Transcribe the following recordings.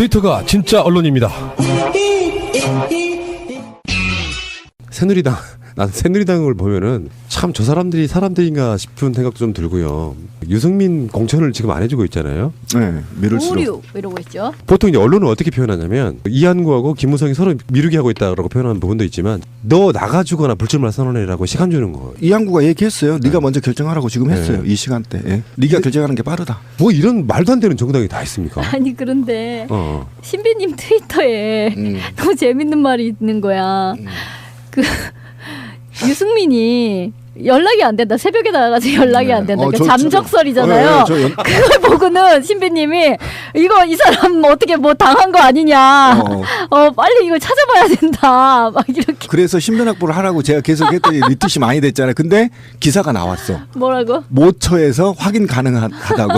트위터가 진짜 언론입니다. 새누리당. 난 새누리당을 보면은 참 저 사람들이 사람들인가 싶은 생각도 좀 들고요. 유승민 공천을 지금 안 해주고 있잖아요. 네, 미룰수록. 오류 이러고 있죠. 보통 이제 언론은 어떻게 표현하냐면 이한구하고 김무성이 서로 미루게 하고 있다라고 표현하는 부분도 있지만 너 나가주거나 불출마 선언해라고 시간 주는 거. 이한구가 얘기했어요. 네가 먼저 결정하라고 지금 했어요. 이 시간대. 예. 네가 결정하는 게 빠르다. 뭐 이런 말도 안 되는 정당이 다 있습니까? 아니 그런데 신비님 트위터에 너무 재밌는 말이 있는 거야. 그 유승민이 연락이 안 된다. 새벽에 나가서 연락이 안 된다. 그러니까 잠적설이잖아요. 그걸 보고는 신비님이 이거 이 사람 어떻게 뭐 당한 거 아니냐. 빨리 이걸 찾아봐야 된다. 막 이렇게. 그래서 신변확보를 하라고 제가 계속 했더니 리트시 많이 됐잖아요. 근데 기사가 나왔어. 뭐라고? 모처에서 확인 가능하다고.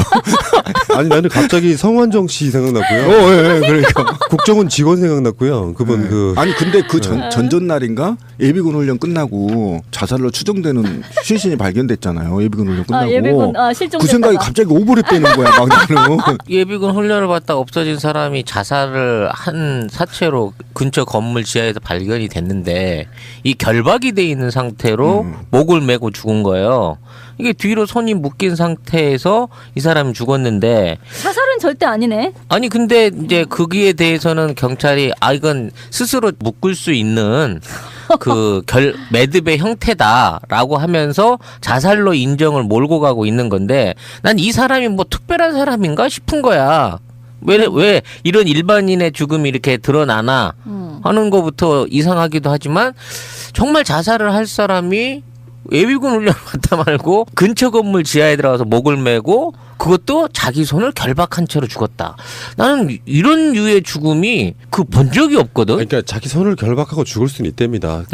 아니 나는 갑자기 성완종 씨 생각났고요. 예, 그러니까 국정원 직원 생각났고요. 그분 그 아니 근데 그 전전날인가 예비군 훈련 끝나고 자살로 추정되는 시신이 발견됐잖아요. 예비군 훈련 끝나고. 예비군 실종됐다가. 그 생각이 갑자기 오버랩되는 거야. 막 나는. 예비군 훈련을 받다가 없어진 사람이 자살을 한 사체로 근처 건물 지하에서 발견이 됐는데 이 결박이 돼 있는 상태로 목을 메고 죽은 거예요. 이게 뒤로 손이 묶인 상태에서 이 사람이 죽었는데 자살은 절대 아니네. 아니 근데 이제 거기에 대해서는 경찰이 이건 스스로 묶을 수 있는 그 매듭의 형태다라고 하면서 자살로 인정을 몰고 가고 있는 건데 난 이 사람이 뭐 특별한 사람인가 싶은 거야. 왜 이런 일반인의 죽음이 이렇게 드러나나 하는 거부터 이상하기도 하지만 정말 자살을 할 사람이 예비군 훈련을 갔다 말고 근처 건물 지하에 들어가서 목을 메고 그것도 자기 손을 결박한 채로 죽었다. 나는 이런 류의 죽음이 본 적이 없거든. 그러니까 자기 손을 결박하고 죽을 수는 있답니다.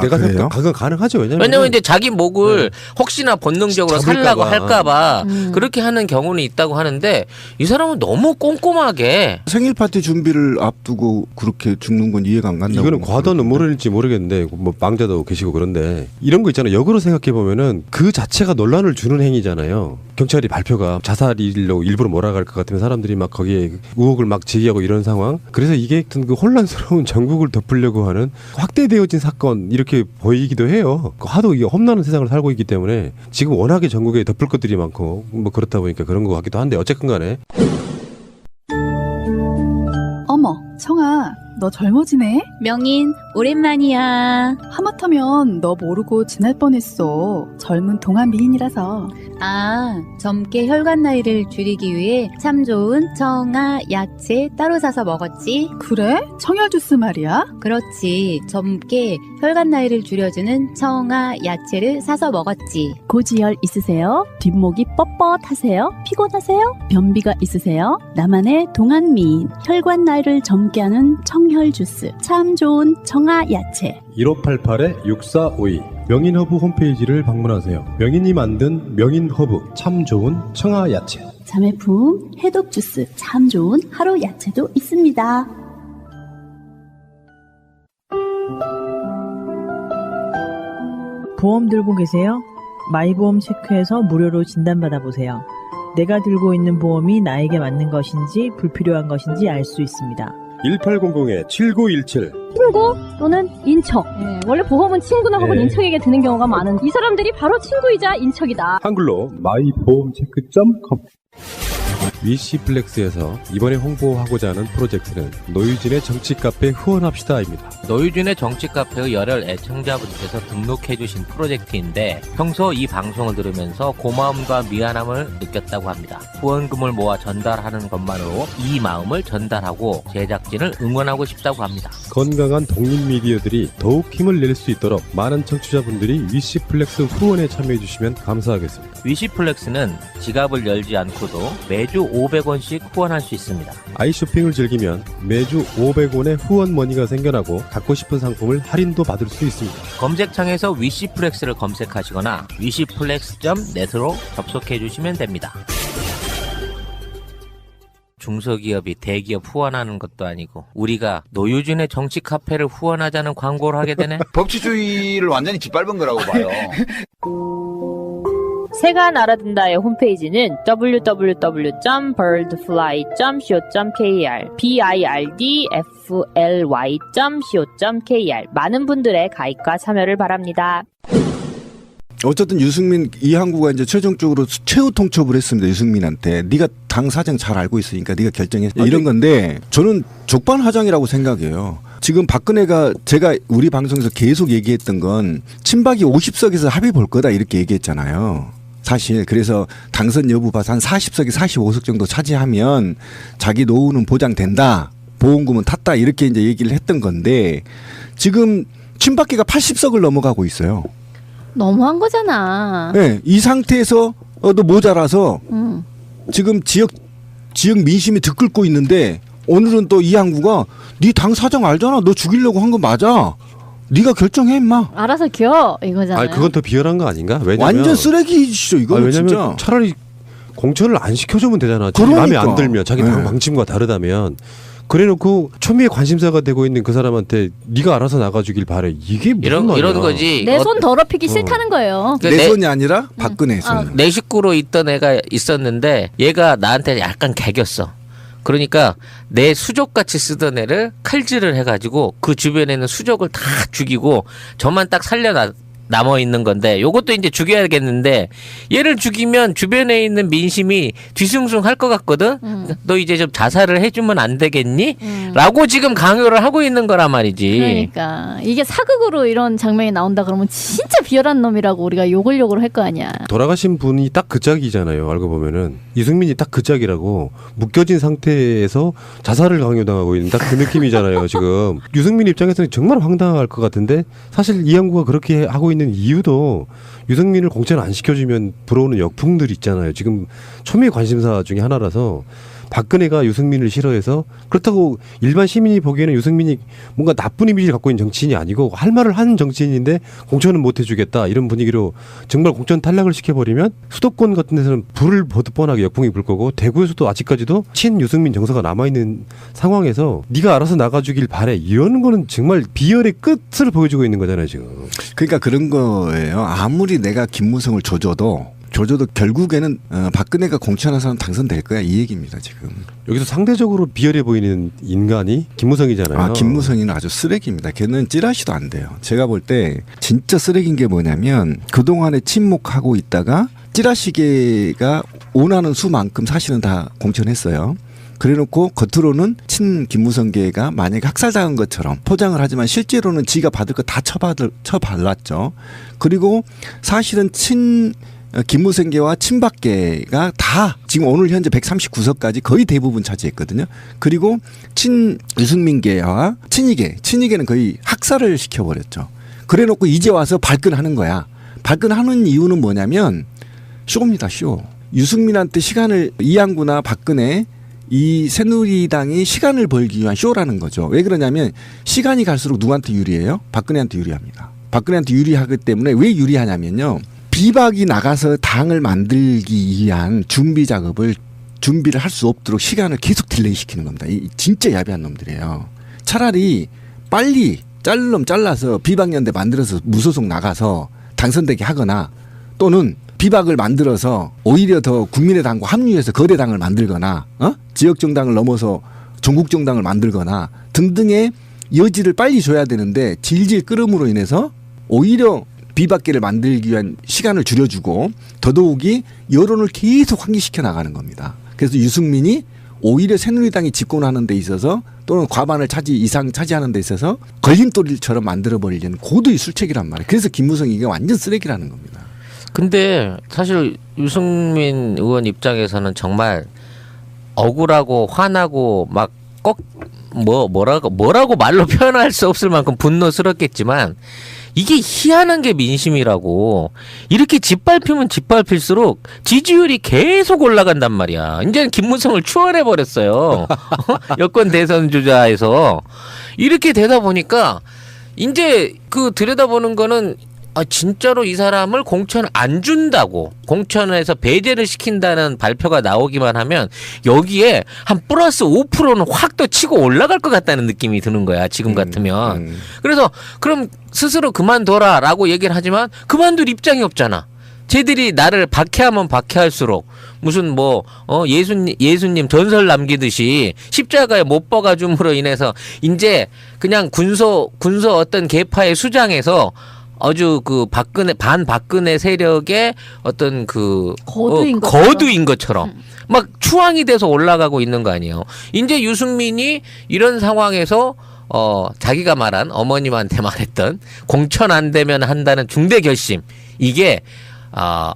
내가 그래요? 그건 가능하죠. 왜냐면 이제 자기 목을 혹시나 본능적으로 살라고 할까봐 그렇게 하는 경우는 있다고 하는데 이 사람은 너무 꼼꼼하게 생일 파티 준비를 앞두고 그렇게 죽는 건 이해가 안 간다고. 이거는 과도한 음모론일지 모르겠는데 뭐 망자도 계시고 그런데 이런 거 있잖아요. 역으로 생각해 보면은 그 자체가 논란을 주는 행위잖아요. 경찰이 발표가 자살일로 일부러 몰아갈 것 같으면 사람들이 막 거기에 의혹을 막 제기하고 이런 상황. 그래서 이게 어떤 그 혼란스러운 전국을 덮으려고 하는 확대되어진 사건 이렇게 보이기도 해요. 하도 이게 험난한 세상을 살고 있기 때문에 지금 워낙에 전국에 덮을 것들이 많고 뭐 그렇다 보니까 그런 것 같기도 한데 어쨌든 간에. 어머, 청아, 너 젊어지네? 명인, 오랜만이야. 하마터면 너 모르고 지날 뻔했어. 젊은 동안 미인이라서. 젊게 혈관 나이를 줄이기 위해 참 좋은 청아, 야채 따로 사서 먹었지. 그래? 청열 주스 말이야? 그렇지. 젊게 혈관 나이를 줄여주는 청아, 야채를 사서 먹었지. 고지혈 있으세요? 뒷목이 뻣뻣하세요? 피곤하세요? 변비가 있으세요? 나만의 동안미인 혈관 나이를 젊게 하는 청혈 주스 참 좋은 청아 야채 1588-6452 명인허브 홈페이지를 방문하세요. 명인이 만든 명인허브 참 좋은 청아 야채 자매품 해독 주스 참 좋은 하루 야채도 있습니다. 보험 들고 계세요? 마이보험 체크해서 무료로 진단받아보세요. 내가 들고 있는 보험이 나에게 맞는 것인지 불필요한 것인지 알 수 있습니다. 1800-7917 친구 또는 인척. 원래 보험은 친구나 혹은 인척에게 드는 경우가 많은 이 사람들이 바로 친구이자 인척이다. 한글로 마이보험체크.com 위시플렉스에서 이번에 홍보하고자 하는 프로젝트는 노유진의 정치카페 후원합시다입니다. 노유진의 정치카페의 열혈 애청자분께서 등록해주신 프로젝트인데 평소 이 방송을 들으면서 고마움과 미안함을 느꼈다고 합니다. 후원금을 모아 전달하는 것만으로 이 마음을 전달하고 제작진을 응원하고 싶다고 합니다. 건강한 독립 미디어들이 더욱 힘을 낼 수 있도록 많은 청취자분들이 위시플렉스 후원에 참여해주시면 감사하겠습니다. 위시플렉스는 지갑을 열지 않고도 매주 500원씩 후원할 수 있습니다. 아이쇼핑을 즐기면 매주 500원의 후원머니가 생겨나고 갖고 싶은 상품을 할인도 받을 수 있습니다. 검색창에서 위시플렉스를 검색하시거나 위시플렉스.net으로 접속해 주시면 됩니다. 중소기업이 대기업 후원하는 것도 아니고 우리가 노유진의 정치 카페를 후원하자는 광고를 하게 되네. 법치주의를 완전히 짓밟은 거라고 봐요. 새가 날아든다의 홈페이지는 www.birdfly.co.kr birdfly.co.kr 많은 분들의 가입과 참여를 바랍니다. 어쨌든 유승민 이항구가 이제 최종적으로 최후 통첩을 했습니다. 유승민한테 네가 당 사정 잘 알고 있으니까 네가 결정해 이런 건데 저는 족반화장이라고 생각해요. 지금 박근혜가 제가 우리 방송에서 계속 얘기했던 건 친박이 50석에서 합의 볼 거다 이렇게 얘기했잖아요. 사실 그래서 당선 여부 봐서 한 40석에 45석 정도 차지하면 자기 노후는 보장된다. 보험금은 탔다 이렇게 이제 얘기를 했던 건데 지금 친박계가 80석을 넘어가고 있어요. 너무한 거잖아. 네, 이 상태에서 또 모자라서 지금 지역 민심이 들끓고 있는데 오늘은 또 이항구가 네 당 사정 알잖아. 너 죽이려고 한 거 맞아. 네가 결정해 임마. 알아서 겨 이거잖아요. 아니 그건 더 비열한 거 아닌가? 왜냐면 완전 쓰레기시죠 이거. 왜냐면 진짜. 차라리 공천을 안 시켜주면 되잖아. 자기 그러니까. 마음에 안 들면 자기 당 네. 방침과 다르다면. 그래놓고 초미의 관심사가 되고 있는 그 사람한테 네가 알아서 나가주길 바래. 이게 무슨 말이야. 이런 거지. 내 손 더럽히기 싫다는 거예요. 내 손이 아니라 박근혜 손. 내 식구로 있던 애가 있었는데 얘가 나한테 약간 개겼어. 그러니까 내 수족같이 쓰던 애를 칼질을 해가지고 그 주변에는 수족을 다 죽이고 저만 딱 남아 있는 건데 요것도 이제 죽여야겠는데 얘를 죽이면 주변에 있는 민심이 뒤숭숭 할 것 같거든. 너 이제 좀 자살을 해주면 안 되겠니? 라고 지금 강요를 하고 있는 거란 말이지. 그러니까 이게 사극으로 이런 장면이 나온다 그러면 진짜 비열한 놈이라고 우리가 욕을 할 거 아니야. 돌아가신 분이 딱 그 짝이잖아요. 알고 보면은 이승민이 딱 그 짝이라고 묶여진 상태에서 자살을 강요당하고 있는 딱 그 느낌이잖아요. 지금 유승민 입장에서는 정말 황당할 것 같은데 사실 이항구가 그렇게 하고 있는 이유도 유승민을 공천 안 시켜주면 불어오는 역풍들 있잖아요. 지금 초미의 관심사 중에 하나라서 박근혜가 유승민을 싫어해서 그렇다고 일반 시민이 보기에는 유승민이 뭔가 나쁜 이미지를 갖고 있는 정치인이 아니고 할 말을 하는 정치인인데 공천은 못 해주겠다 이런 분위기로 정말 공천 탈락을 시켜버리면 수도권 같은 데서는 불을 보듯 뻔하게 역풍이 불 거고 대구에서도 아직까지도 친 유승민 정서가 남아있는 상황에서 네가 알아서 나가주길 바래 이러는 거는 정말 비열의 끝을 보여주고 있는 거잖아요 지금. 그러니까 그런 거예요. 아무리 내가 김무성을 조져도 결국에는 박근혜가 공천해서는 당선될 거야 이 얘기입니다 지금. 여기서 상대적으로 비열해 보이는 인간이 김무성이잖아요. 아 김무성이는 아주 쓰레기입니다. 걔는 찌라시도 안 돼요. 제가 볼 때 진짜 쓰레기인 게 뭐냐면 그동안에 침묵하고 있다가 찌라시계가 원하는 수만큼 사실은 다 공천했어요. 그래놓고 겉으로는 친 김무성계가 만약에 학살당한 것처럼 포장을 하지만 실제로는 지가 받을 거 다 처발랐죠. 그리고 사실은 친 김무성계와 친박계가 다 지금 오늘 현재 139석까지 거의 대부분 차지했거든요. 그리고 친 유승민계와 친이계는 거의 학살을 시켜버렸죠. 그래놓고 이제 와서 발끈하는 거야. 발끈하는 이유는 뭐냐면 쇼입니다. 쇼. 유승민한테 시간을 이항구나 박근혜 이 새누리당이 시간을 벌기 위한 쇼라는 거죠. 왜 그러냐면 시간이 갈수록 누구한테 유리해요? 박근혜한테 유리합니다. 박근혜한테 유리하기 때문에 왜 유리하냐면요. 비박이 나가서 당을 만들기 위한 준비를 할 수 없도록 시간을 계속 딜레이 시키는 겁니다. 진짜 야비한 놈들이에요. 차라리 빨리 잘라서 비박연대 만들어서 무소속 나가서 당선되게 하거나 또는 비박을 만들어서 오히려 더 국민의당과 합류해서 거대당을 만들거나 지역정당을 넘어서 전국정당을 만들거나 등등의 여지를 빨리 줘야 되는데 질질 끌음으로 인해서 오히려 비박계를 만들기 위한 시간을 줄여주고 더더욱이 여론을 계속 환기시켜 나가는 겁니다. 그래서 유승민이 오히려 새누리당이 집권하는 데 있어서 또는 과반을 이상 차지하는 데 있어서 걸림돌처럼 만들어버리려는 고도의 술책이란 말이에요. 그래서 김무성이 이게 완전 쓰레기라는 겁니다. 근데 사실 유승민 의원 입장에서는 정말 억울하고 화나고 막 꼭 뭐라고 말로 표현할 수 없을 만큼 분노스럽겠지만 이게 희한한 게 민심이라고. 이렇게 짓밟히면 짓밟힐수록 지지율이 계속 올라간단 말이야. 이제는 김무성을 추월해버렸어요. 여권 대선 주자에서. 이렇게 되다 보니까 이제 그 들여다보는 거는 진짜로 이 사람을 공천 안 준다고 공천에서 배제를 시킨다는 발표가 나오기만 하면 여기에 한 플러스 5%는 확 더 치고 올라갈 것 같다는 느낌이 드는 거야 지금 같으면. 그래서 그럼 스스로 그만둬라 라고 얘기를 하지만 그만둘 입장이 없잖아. 쟤들이 나를 박해하면 박해할수록 무슨 뭐 예수님 전설 남기듯이 십자가에 못 박아줌으로 인해서 이제 그냥 군소 어떤 계파의 수장에서 아주 그 반박근혜 세력의 어떤 그 거두인 것처럼 막 추앙이 돼서 올라가고 있는 거 아니에요. 이제 유승민이 이런 상황에서 자기가 말한 어머님한테 말했던 공천 안 되면 한다는 중대 결심, 이게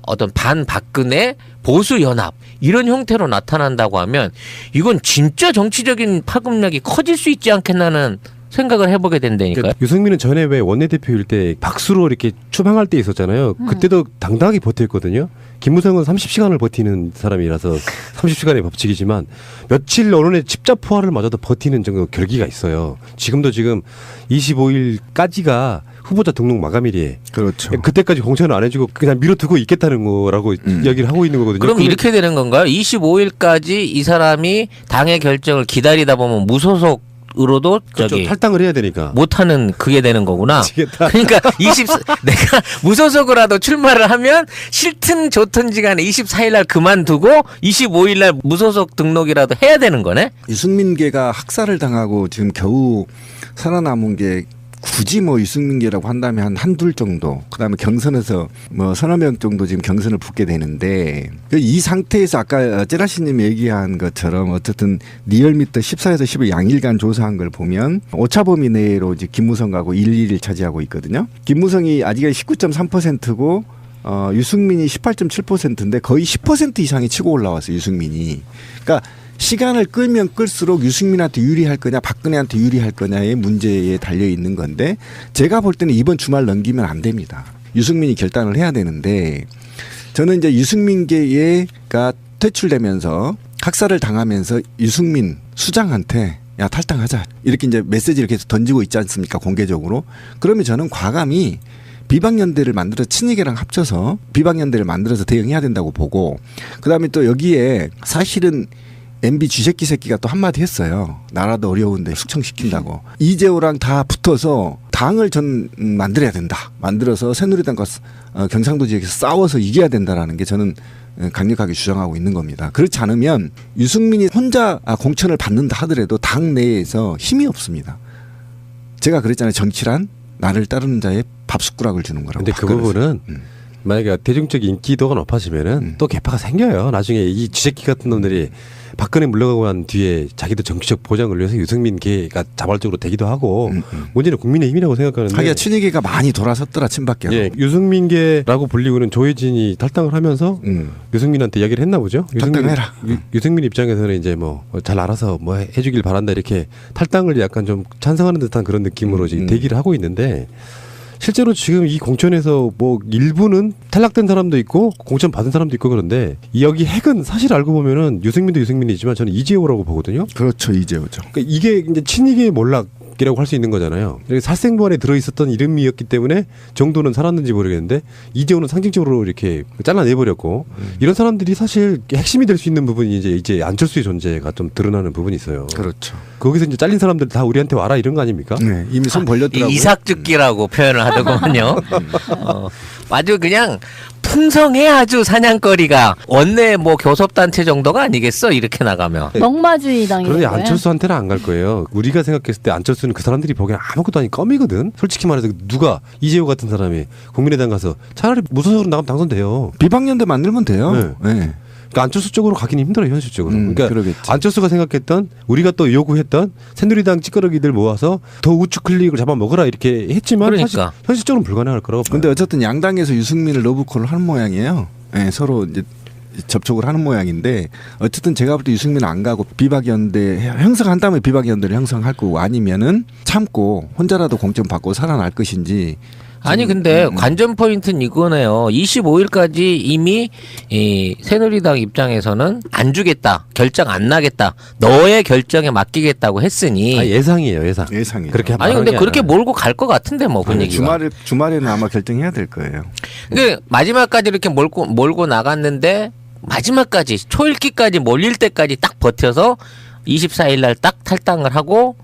어떤 반박근혜 보수연합 이런 형태로 나타난다고 하면 이건 진짜 정치적인 파급력이 커질 수 있지 않겠나는 생각을 해보게 된다니까요. 그러니까 유승민은 전에 왜 원내대표일 때 박수로 이렇게 추방할 때 있었잖아요. 그때도 당당하게 버텼거든요. 김무성은 30시간을 버티는 사람이라서 30시간의 법칙이지만 며칠 언론의 집잡포화를 맞아도 버티는 정도 결기가 있어요. 지금도 지금 25일까지가 후보자 등록 마감일이에요. 그렇죠. 그때까지 공천을 안 해주고 그냥 미뤄두고 있겠다는 거라고 이야기를 하고 있는 거거든요. 그럼 이렇게 되는 건가요? 25일까지 이 사람이 당의 결정을 기다리다 보면 무소속 으로도 그렇죠. 탈당을 해야 되니까 못하는 그게 되는 거구나. 그러니까 내가 무소속으로라도 출마를 하면 싫든 좋든지 간에 24일 날 그만두고 25일 날 무소속 등록이라도 해야 되는 거네. 유승민계가 학살을 당하고 지금 겨우 살아남은 게 굳이 뭐 유승민계라고 한다면 한둘 정도, 그다음에 경선에서 뭐 서너 명 정도 지금 경선을 붙게 되는데, 이 상태에서 아까 찌라시님 얘기한 것처럼 어쨌든 리얼미터 14에서 15 양일간 조사한 걸 보면 오차 범위 내로 이제 김무성하고 1위를 차지하고 있거든요. 김무성이 아직은 19.3%고 유승민이 18.7%인데 거의 10% 이상이 치고 올라왔어요, 유승민이. 그러니까 시간을 끌면 끌수록 유승민한테 유리할 거냐 박근혜한테 유리할 거냐의 문제에 달려 있는 건데, 제가 볼 때는 이번 주말 넘기면 안 됩니다. 유승민이 결단을 해야 되는데, 저는 이제 유승민계가 퇴출되면서 학살을 당하면서 유승민 수장한테 야 탈당하자 이렇게 이제 메시지를 계속 던지고 있지 않습니까, 공개적으로. 그러면 저는 과감히 비박연대를 만들어서 친이계랑 합쳐서 비박연대를 만들어서 대응해야 된다고 보고, 그다음에 또 여기에 사실은 MB 쥐새끼 새끼가 또 한마디 했어요. 나라도 어려운데 숙청시킨다고. 이재호랑 다 붙어서 당을 전 만들어야 된다. 만들어서 새누리당과 경상도 지역에서 싸워서 이겨야 된다라는 게 저는 강력하게 주장하고 있는 겁니다. 그렇지 않으면 유승민이 혼자 공천을 받는다 하더라도 당 내에서 힘이 없습니다. 제가 그랬잖아요. 정치란 나를 따르는 자의 밥숟가락을 주는 거라고. 근데 그 부분은 만약에 대중적 인기도가 높아지면은 또 개파가 생겨요. 나중에 이 쥐새끼 같은 놈들이 박근혜 물러가고 난 뒤에 자기도 정치적 보장을 위해서 유승민계가 자발적으로 되기도 하고 문제는 국민의힘이라고 생각하는데, 하기야 친이계가 많이 돌아섰더라, 친박계로. 예, 유승민계라고 불리고는 조혜진이 탈당을 하면서 유승민한테 이야기를 했나 보죠. 탈당해라. 유승민 입장에서는 이제 뭐 잘 알아서 뭐 해주길 바란다 이렇게 탈당을 약간 좀 찬성하는 듯한 그런 느낌으로 지금 대기를 하고 있는데, 실제로 지금 이 공천에서 뭐 일부는 탈락된 사람도 있고 공천 받은 사람도 있고 그런데, 여기 핵은 사실 알고 보면은 유승민도 유승민이지만 저는 이재호라고 보거든요. 그렇죠, 이재호죠. 그러니까 이게 이제 친이계의 몰락이라고 할 수 있는 거잖아요. 살생부안에 들어있었던 이름이었기 때문에 정도는 살았는지 모르겠는데 이재호는 상징적으로 이렇게 잘라내버렸고, 이런 사람들이 사실 핵심이 될 수 있는 부분이 이제 안철수의 존재가 좀 드러나는 부분이 있어요. 그렇죠. 거기서 이제 잘린 사람들 다 우리한테 와라 이런 거 아닙니까? 네, 이미 손 벌렸더라고요. 이삭죽기라고 표현을 하더군요. 아주 그냥 풍성해, 아주 사냥거리가. 원내 뭐 교섭단체 정도가 아니겠어, 이렇게 나가면. 먹마주의 당이에요. 그런데 안철수한테는 안 갈 거예요. 우리가 생각했을 때 안철수는 그 사람들이 보기엔 아무것도 아닌 껌이거든. 솔직히 말해서 누가 이재호 같은 사람이 국민의당 가서 차라리 무소속으로 나가면 당선돼요. 비박연대 만들면 돼요. 네. 네. 그러니까 안철수 쪽으로 가기는 힘들어요, 현실적으로. 그러니까 그러겠지. 안철수가 생각했던, 우리가 또 요구했던 새누리당 찌끄러기들 모아서 더 우측 클릭을 잡아먹으라 이렇게 했지만, 그러니까. 사실 현실적으로 불가능할 거라고 봐요. 근데 어쨌든 양당에서 유승민을 러브콜을 하는 모양이에요. 네, 서로 이제 접촉을 하는 모양인데, 어쨌든 제가 볼 때 유승민은 안 가고 비박연대 형성한 다음에 비박연대를 형성할 거고, 아니면은 참고 혼자라도 공천 받고 살아날 것인지. 아니 근데 관전 포인트는 이거네요. 25일까지 이미 이 새누리당 입장에서는 안 주겠다, 결정 안 나겠다, 너의 결정에 맡기겠다고 했으니. 예상이에요, 예상이에요. 그렇게 아니 근데 그렇게 몰고 갈 것 같은데 뭐 분위기가. 주말에는 아마 결정해야 될 거예요. 그 마지막까지 이렇게 몰고 나갔는데, 마지막까지 초읽기까지 몰릴 때까지 딱 버텨서 24일 날 딱 탈당을 하고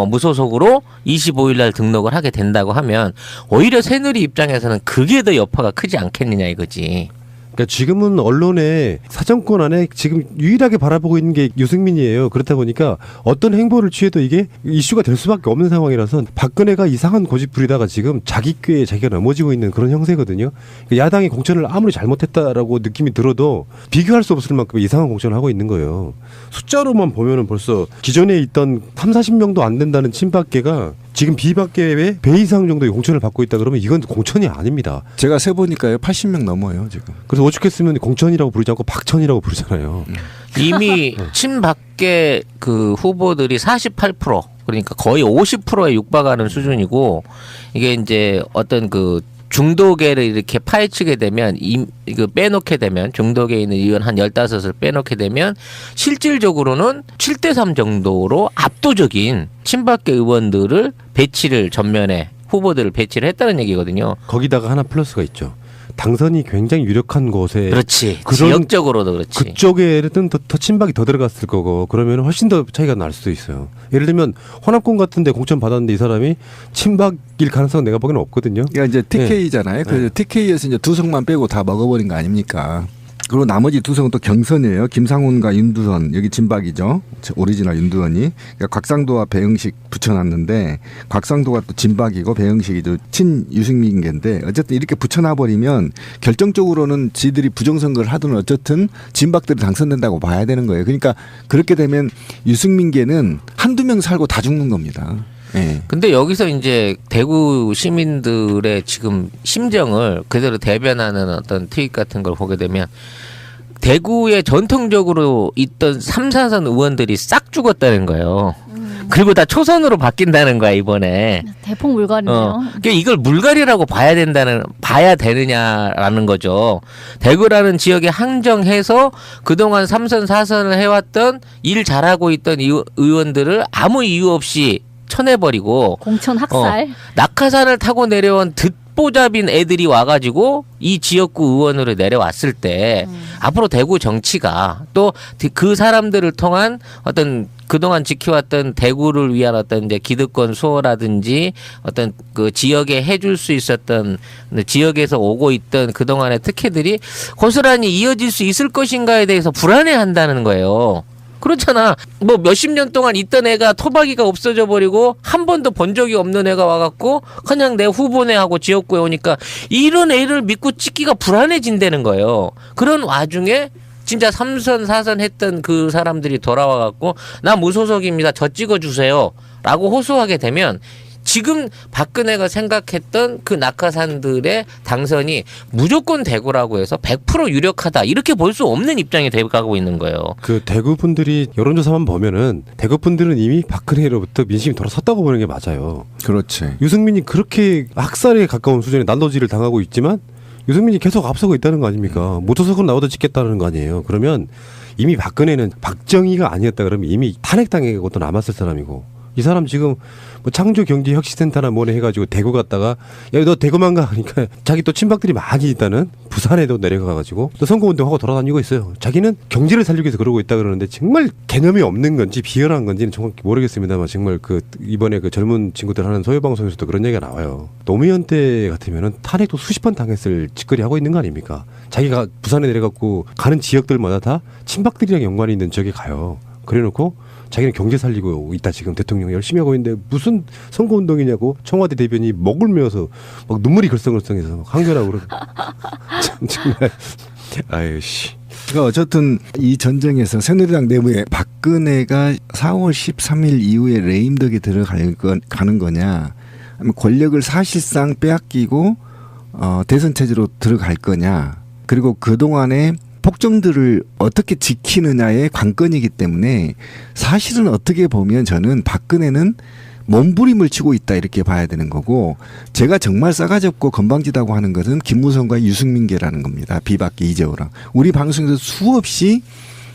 무소속으로 25일 날 등록을 하게 된다고 하면 오히려 새누리 입장에서는 그게 더 여파가 크지 않겠느냐 이거지. 그러니까 지금은 언론의 사정권 안에 지금 유일하게 바라보고 있는 게 유승민이에요. 그렇다 보니까 어떤 행보를 취해도 이게 이슈가 될 수밖에 없는 상황이라서 박근혜가 이상한 고집 부리다가 지금 자기 꾀에 자기가 넘어지고 있는 그런 형세거든요. 그러니까 야당이 공천을 아무리 잘못했다라고 느낌이 들어도 비교할 수 없을 만큼 이상한 공천을 하고 있는 거예요. 숫자로만 보면은 벌써 기존에 있던 30-40명도 안 된다는 친박계가 지금 비박계의 배 이상 정도의 공천을 받고 있다 그러면 이건 공천이 아닙니다. 제가 세보니까요 80명 넘어요 지금. 그래서 오죽했으면 공천이라고 부르지 않고 박천이라고 부르잖아요. 이미 친박계 그 후보들이 48% 그러니까 거의 50%에 육박하는 수준이고 이게 이제 어떤 그 중도계를 이렇게 파헤치게 되면 이거 빼놓게 되면 중도계에 있는 의원 한 15을 빼놓게 되면 실질적으로는 7대3 정도로 압도적인 친박계 의원들을 배치를 전면에 후보들을 배치를 했다는 얘기거든요. 거기다가 하나 플러스가 있죠. 당선이 굉장히 유력한 곳에 그렇지. 지역적으로도 그렇지. 그쪽에는 더 친박이 더 들어갔을 거고 그러면 훨씬 더 차이가 날 수도 있어요. 예를 들면 호남권 같은 데 공천 받았는데 이 사람이 친박일 가능성은 내가 보기에는 없거든요. 그러니까 이제 TK잖아요. 그래서 TK에서 이제 2석만 빼고 다 먹어버린 거 아닙니까? 그리고 나머지 2석은 또 경선이에요. 김상훈과 윤두선 여기 진박이죠. 오리지널 윤두선이. 그러니까 곽상도와 배영식 붙여놨는데 곽상도가 또 진박이고 배영식이 또 친 유승민계인데 어쨌든 이렇게 붙여놔버리면 결정적으로는 지들이 부정선거를 하든 어쨌든 진박들이 당선된다고 봐야 되는 거예요. 그러니까 그렇게 되면 유승민계는 한두 명 살고 다 죽는 겁니다. 네. 근데 여기서 이제 대구 시민들의 지금 심정을 그대로 대변하는 어떤 트윗 같은 걸 보게 되면 대구에 전통적으로 있던 3, 4선 의원들이 싹 죽었다는 거예요. 그리고 다 초선으로 바뀐다는 거야 이번에. 대폭 물갈이네요. 그러니까 이걸 물갈이라고 봐야 되느냐라는 거죠. 대구라는 지역에 항정해서 그동안 3선 4선을 해왔던 일 잘하고 있던 의원들을 아무 이유 없이 쳐내버리고 공천 학살. 낙하산을 타고 내려온 듣보잡인 애들이 와가지고 이 지역구 의원으로 내려왔을 때 앞으로 대구 정치가 또 그 사람들을 통한 어떤 그동안 지켜왔던 대구를 위한 어떤 이제 기득권 수호라든지 어떤 그 지역에 해줄 수 있었던 지역에서 오고 있던 그동안의 특혜들이 고스란히 이어질 수 있을 것인가에 대해서 불안해한다는 거예요. 그렇잖아. 뭐 몇십 년 동안 있던 애가 토박이가 없어져 버리고 한 번도 본 적이 없는 애가 와갖고 그냥 내 후보네 하고 지역구에 오니까 이런 애를 믿고 찍기가 불안해진다는 거예요. 그런 와중에 진짜 3선 4선 했던 그 사람들이 돌아와갖고 나 무소속입니다. 저 찍어주세요. 라고 호소하게 되면 지금 박근혜가 생각했던 그 낙하산들의 당선이 무조건 대구라고 해서 100% 유력하다 이렇게 볼 수 없는 입장이 돼가고 있는 거예요. 그 대구 분들이 여론조사만 보면은 대구 분들은 이미 박근혜로부터 민심이 돌아섰다고 보는 게 맞아요. 그렇지. 유승민이 그렇게 학살에 가까운 수준의 난도질을 당하고 있지만 유승민이 계속 앞서고 있다는 거 아닙니까? 무소속으로 나오다 찍겠다는 거 아니에요. 그러면 이미 박근혜는 박정희가 아니었다 그러면 이미 탄핵당하고 또 남았을 사람이고 이 사람 지금 뭐 창조경제혁신센터나 뭐네 해가지고 대구 갔다가 야 너 대구만 가 그러니까 자기 또 친박들이 많이 있다는 부산에도 내려가가지고 또 선거운동하고 돌아다니고 있어요. 자기는 경제를 살리기 위해서 그러고 있다 그러는데 정말 개념이 없는 건지 비열한 건지는 정확히 모르겠습니다만 정말 그 이번에 그 젊은 친구들 하는 소외방송에서도 그런 얘기가 나와요. 노무현 때 같으면은 탄핵도 수십 번 당했을 짓거리 하고 있는 거 아닙니까? 자기가 부산에 내려갖고 가는 지역들마다 다 친박들이랑 연관이 있는 지역에 가요. 그래놓고 자기는 경제 살리고 있다 지금 대통령 열심히 하고 있는데 무슨 선거운동이냐고 청와대 대변이 목을 메어서 막 눈물이 글썽글썽해서 막 항변하고 그러고 정말 아유 씨. 그러니까 어쨌든 이 전쟁에서 새누리당 내부에 박근혜가 4월 13일 이후에 레임덕에 가는 거냐 아니면 권력을 사실상 빼앗기고 대선 체제로 들어갈 거냐 그리고 그동안에 폭정들을 어떻게 지키느냐의 관건이기 때문에 사실은 어떻게 보면 저는 박근혜는 몸부림을 치고 있다 이렇게 봐야 되는 거고 제가 정말 싸가지 없고 건방지다고 하는 것은 김무성과 유승민계라는 겁니다. 비박계 이재호랑. 우리 방송에서 수없이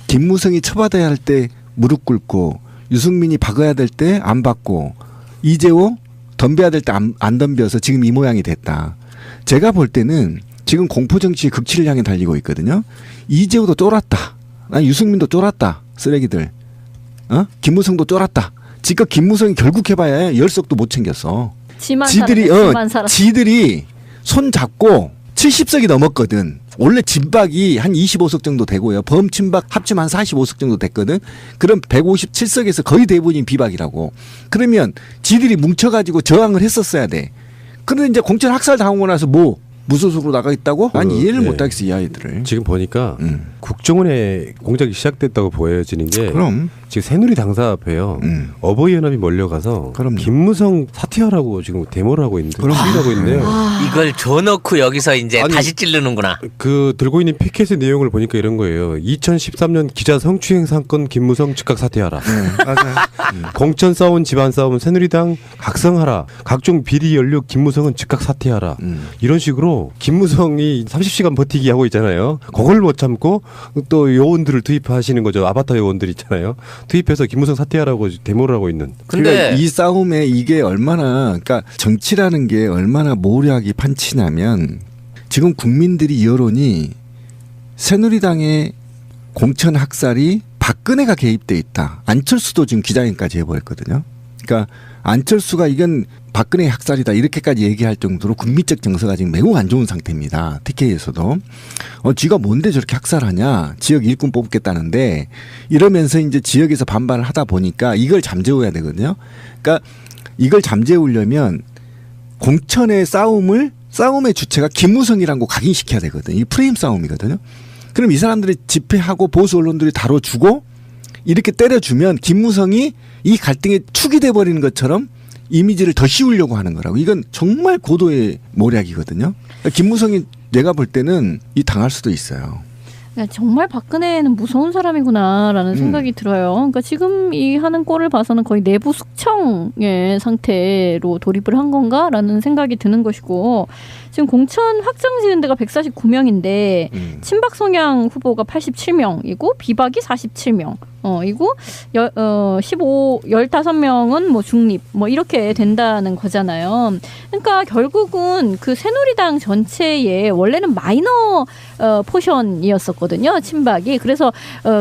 김무성이 처받아야 할 때 무릎 꿇고 유승민이 박아야 될 때 안 박고 이재호 덤벼야 될 때 안 덤벼서 지금 이 모양이 됐다. 제가 볼 때는 지금 공포정치의 극치를 향해 달리고 있거든요. 이재호도 쫄았다. 유승민도 쫄았다. 쓰레기들. 김무성도 쫄았다. 지금 김무성이 결국 해봐야 10석도 못 챙겼어. 지만 지들이 손 잡고 70석이 넘었거든. 원래 진박이 한 25석 정도 되고요. 범친박 합치면 한 45석 정도 됐거든. 그럼 157석에서 거의 대부분이 비박이라고. 그러면 지들이 뭉쳐가지고 저항을 했었어야 돼. 그런데 이제 공천 학살 당하고 나서 무소속으로 나가 있다고? 난 이해를 못하겠어, 이 아이들을. 지금 보니까 국정원에 공작이 시작됐다고 보여지는 게 그럼 지금 새누리당 사업에요. 어버이연합이 몰려가서 김무성 사퇴하라고 지금 데모를 하고 있는데 하고 있는데요. 이걸 줘놓고 여기서 이제 다시 찌르는구나. 그 들고 있는 피켓의 내용을 보니까 이런 거예요. 2013년 기자 성추행 사건 김무성 즉각 사퇴하라. 맞아요. 공천 싸움 집안 싸움 새누리당 각성하라. 각종 비리 연루 김무성은 즉각 사퇴하라. 이런 식으로 김무성이 30시간 버티기 하고 있잖아요. 그걸 못 참고 또 요원들을 투입하시는 거죠. 아바타 요원들 있잖아요. 투입해서 김무성 사퇴하라고 데모를 하고 있는. 근데 그러니까 이 싸움에 이게 얼마나, 그러니까 정치라는 게 얼마나 모략이 판치냐면 지금 국민들이 여론이 새누리당의 공천 학살이 박근혜가 개입돼 있다. 안철수도 지금 기자회견까지 해버렸거든요. 그러니까 안철수가 이건 박근혜 학살이다 이렇게까지 얘기할 정도로 국민적 정서가 지금 매우 안 좋은 상태입니다. TK에서도 쥐가 뭔데 저렇게 학살하냐, 지역 일꾼 뽑겠다는데 이러면서 이제 지역에서 반발을 하다 보니까 이걸 잠재워야 되거든요. 그러니까 이걸 잠재우려면 공천의 싸움의 주체가 김무성이라는 거 각인시켜야 되거든요. 이 프레임 싸움이거든요. 그럼 이 사람들이 집회하고 보수 언론들이 다뤄주고 이렇게 때려주면 김무성이 이 갈등의 축이 돼버리는 것처럼 이미지를 더 씌우려고 하는 거라고. 이건 정말 고도의 모략이거든요. 그러니까 김무성이 내가 볼 때는 이 당할 수도 있어요. 정말 박근혜는 무서운 사람이구나라는 생각이 들어요. 그러니까 지금 이 하는 꼴을 봐서는 거의 내부 숙청의 상태로 돌입을 한 건가라는 생각이 드는 것이고, 지금 공천 확정 지은 데가 149명인데 친박 성향 후보가 87명이고 비박이 47명. 이고 15명은 뭐 중립 뭐 이렇게 된다는 거잖아요. 그러니까 결국은 그 새누리당 전체에 원래는 마이너 포션이었었거든요. 친박이. 그래서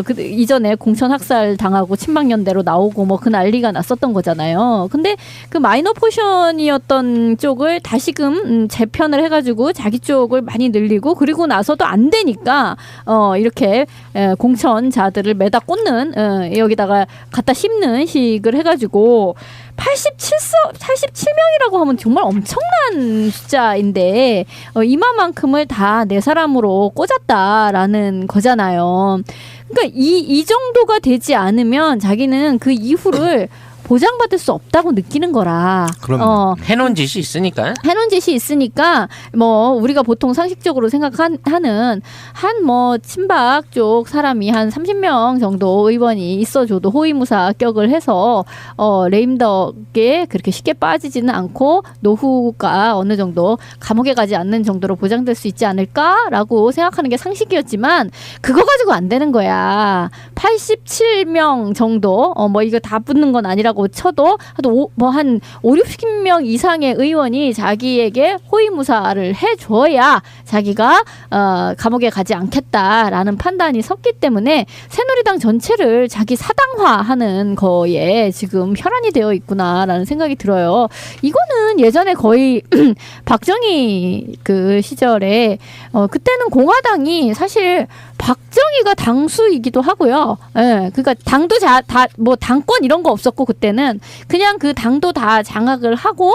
그 이전에 공천 학살 당하고 친박연대로 나오고 뭐 그 난리가 났었던 거잖아요. 근데 그 마이너 포션이었던 쪽을 다시금 재편을 해가지고 자기 쪽을 많이 늘리고, 그리고 나서도 안 되니까 이렇게 공천자들을 매다 꽂는 여기다가 갖다 씹는 식을 해가지고 87명이라고 하면 정말 엄청난 숫자인데 이마만큼을 다 내 사람으로 꽂았다라는 거잖아요. 그러니까 이 정도가 되지 않으면 자기는 그 이후를 보장받을 수 없다고 느끼는 거라. 그럼 해놓은 짓이 있으니까. 해놓은 짓이 있으니까 뭐 우리가 보통 상식적으로 생각하는 한 뭐 친박 쪽 사람이 한 30명 정도 의원이 있어줘도 호위무사격을 해서 레임덕에 그렇게 쉽게 빠지지는 않고 노후가 어느 정도 감옥에 가지 않는 정도로 보장될 수 있지 않을까라고 생각하는 게 상식이었지만 그거 가지고 안 되는 거야. 87명 정도 뭐 이거 다 붙는 건 아니라고 쳐도 한 5, 60명 이상의 의원이 자기에게 호위무사를 해줘야 자기가 감옥에 가지 않겠다라는 판단이 섰기 때문에 새누리당 전체를 자기 사당화하는 거에 지금 혈안이 되어 있구나라는 생각이 들어요. 이거는 예전에 거의 박정희 그 시절에 그때는 공화당이 사실 박정희가 당수이기도 하고요. 예, 그러니까 당도 뭐 당권 이런 거 없었고 그때는 그냥 그 당도 다 장악을 하고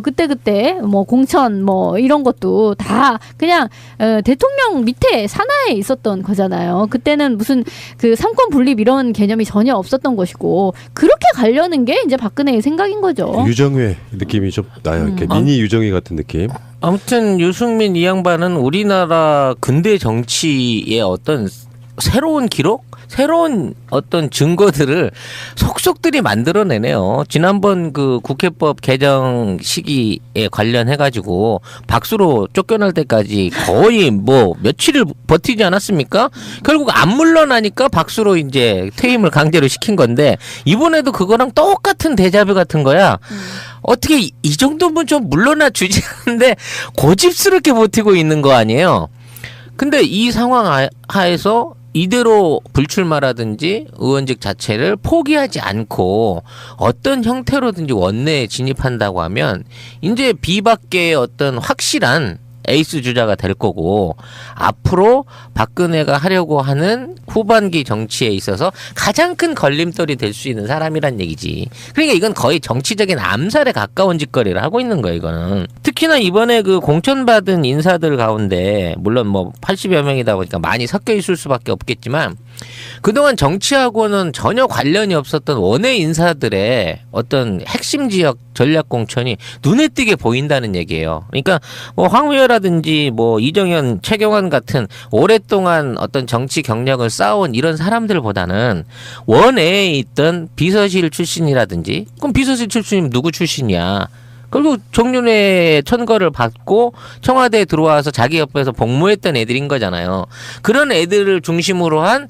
그때 뭐 공천 뭐 이런 것도 다 그냥 대통령 밑에 산하에 있었던 거잖아요. 그때는 무슨 그 삼권 분립 이런 개념이 전혀 없었던 것이고 그렇게 가려는 게 이제 박근혜의 생각인 거죠. 유정회 느낌이 좀 나요. 이렇게 미니 유정회 같은 느낌. 아무튼 유승민 이 양반은 우리나라 근대 정치의 어떤 새로운 기록? 새로운 어떤 증거들을 속속들이 만들어내네요. 지난번 그 국회법 개정 시기에 관련해가지고 박수로 쫓겨날 때까지 거의 뭐 며칠을 버티지 않았습니까? 결국 안 물러나니까 박수로 이제 퇴임을 강제로 시킨 건데 이번에도 그거랑 똑같은 데자뷰 같은 거야. 어떻게 이 정도면 좀 물러나 주지 않는데 고집스럽게 버티고 있는 거 아니에요? 근데 이 상황 하에서 이대로 불출마라든지 의원직 자체를 포기하지 않고 어떤 형태로든지 원내에 진입한다고 하면 이제 비박계의 어떤 확실한 에이스 주자가 될 거고 앞으로 박근혜가 하려고 하는 후반기 정치에 있어서 가장 큰 걸림돌이 될 수 있는 사람이란 얘기지. 그러니까 이건 거의 정치적인 암살에 가까운 짓거리를 하고 있는 거예요, 이거는. 특히나 이번에 그 공천받은 인사들 가운데 물론 뭐 80여 명이다 보니까 많이 섞여 있을 수밖에 없겠지만 그동안 정치하고는 전혀 관련이 없었던 원외 인사들의 어떤 핵심 지역 전략 공천이 눈에 띄게 보인다는 얘기예요. 그러니까 뭐 황우여라든지 뭐 이정현, 최경환 같은 오랫동안 어떤 정치 경력을 쌓아온 이런 사람들보다는 원외에 있던 비서실 출신이라든지 그럼 비서실 출신이면 누구 출신이야? 그리고 정윤회의 천거를 받고 청와대에 들어와서 자기 옆에서 복무했던 애들인 거잖아요. 그런 애들을 중심으로 한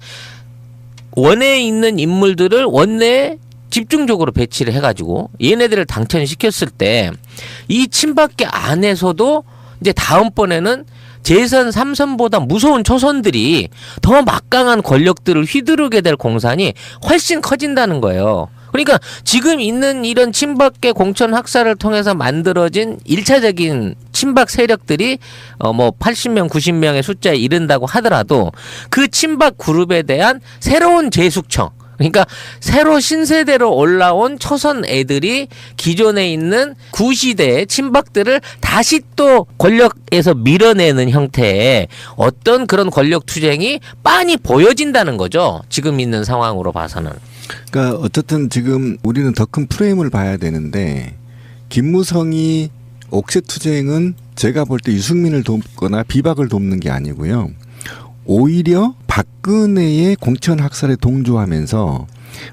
원내에 있는 인물들을 원내에 집중적으로 배치를 해가지고 얘네들을 당선시켰을 때 이 친박계 안에서도 이제 다음번에는 재선 3선보다 무서운 초선들이 더 막강한 권력들을 휘두르게 될 공산이 훨씬 커진다는 거예요. 그러니까 지금 있는 이런 친박계 공천 학살을 통해서 만들어진 1차적인 친박 세력들이 뭐 80명, 90명의 숫자에 이른다고 하더라도 그 친박 그룹에 대한 새로운 재숙청, 그러니까 새로 신세대로 올라온 초선 애들이 기존에 있는 구시대의 친박들을 다시 또 권력에서 밀어내는 형태의 어떤 그런 권력 투쟁이 빤히 보여진다는 거죠. 지금 있는 상황으로 봐서는. 그러니까 어쨌든 지금 우리는 더 큰 프레임을 봐야 되는데 김무성이 옥새 투쟁은 제가 볼 때 유승민을 돕거나 비박을 돕는 게 아니고요. 오히려 박근혜의 공천 학살에 동조하면서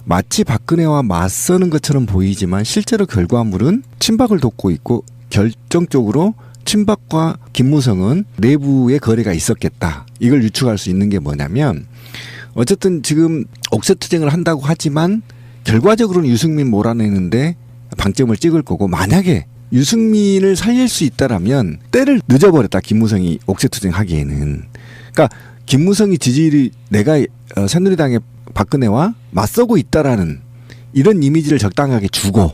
마치 박근혜와 맞서는 것처럼 보이지만 실제로 결과물은 친박을 돕고 있고 결정적으로 친박과 김무성은 내부의 거래가 있었겠다. 이걸 유추할 수 있는 게 뭐냐면 어쨌든 지금 옥새투쟁을 한다고 하지만 결과적으로는 유승민 몰아내는데 방점을 찍을 거고 만약에 유승민을 살릴 수 있다라면 때를 늦어버렸다. 김무성이 옥새투쟁 하기에는. 그러니까 김무성이 지지율이 내가 새누리당의 박근혜와 맞서고 있다라는 이런 이미지를 적당하게 주고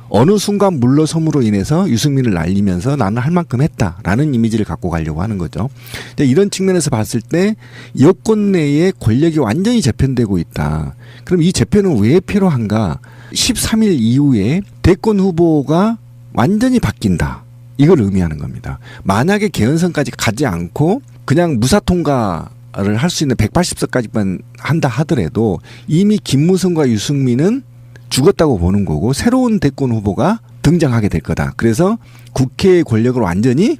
어느 순간 물러섬으로 인해서 유승민을 날리면서 나는 할 만큼 했다라는 이미지를 갖고 가려고 하는 거죠. 이런 측면에서 봤을 때 여권 내에 권력이 완전히 재편되고 있다. 그럼 이 재편은 왜 필요한가? 13일 이후에 대권 후보가 완전히 바뀐다. 이걸 의미하는 겁니다. 만약에 개헌선까지 가지 않고 그냥 무사통과를 할 수 있는 180석까지만 한다 하더라도 이미 김무성과 유승민은 죽었다고 보는 거고 새로운 대권 후보가 등장하게 될 거다. 그래서 국회의 권력을 완전히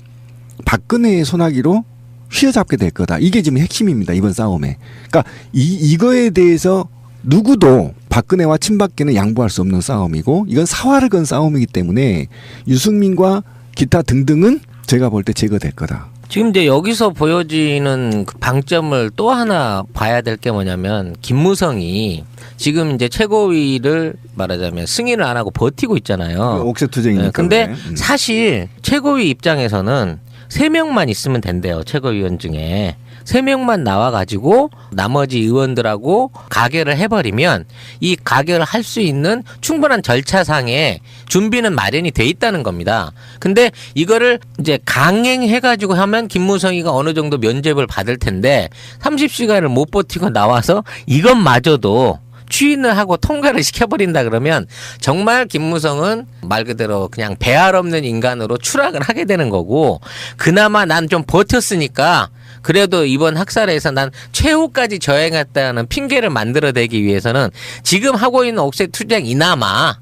박근혜의 손아귀로 휘어잡게 될 거다. 이게 지금 핵심입니다. 이번 싸움에. 그러니까 이거에 대해서 누구도 박근혜와 친박계는 양보할 수 없는 싸움이고 이건 사활을 건 싸움이기 때문에 유승민과 기타 등등은 제가 볼 때 제거될 거다. 지금 이제 여기서 보여지는 그 방점을 또 하나 봐야 될 게 뭐냐면 김무성이 지금 이제 최고위를 말하자면 승인을 안 하고 버티고 있잖아요. 옥새투쟁이니까. 네, 근데 사실 최고위 입장에서는 3명만 있으면 된대요. 최고위원 중에. 3명만 나와가지고 나머지 의원들하고 가결을 해버리면 이 가결을 할 수 있는 충분한 절차상의 준비는 마련이 돼 있다는 겁니다. 근데 이거를 이제 강행해가지고 하면 김무성이가 어느 정도 면죄부를 받을 텐데 30시간을 못 버티고 나와서 이것마저도 추인을 하고 통과를 시켜버린다 그러면 정말 김무성은 말 그대로 그냥 배알 없는 인간으로 추락을 하게 되는 거고 그나마 난 좀 버텼으니까 그래도 이번 학살에서 난 최후까지 저행했다는 핑계를 만들어내기 위해서는 지금 하고 있는 옥새투쟁 이나마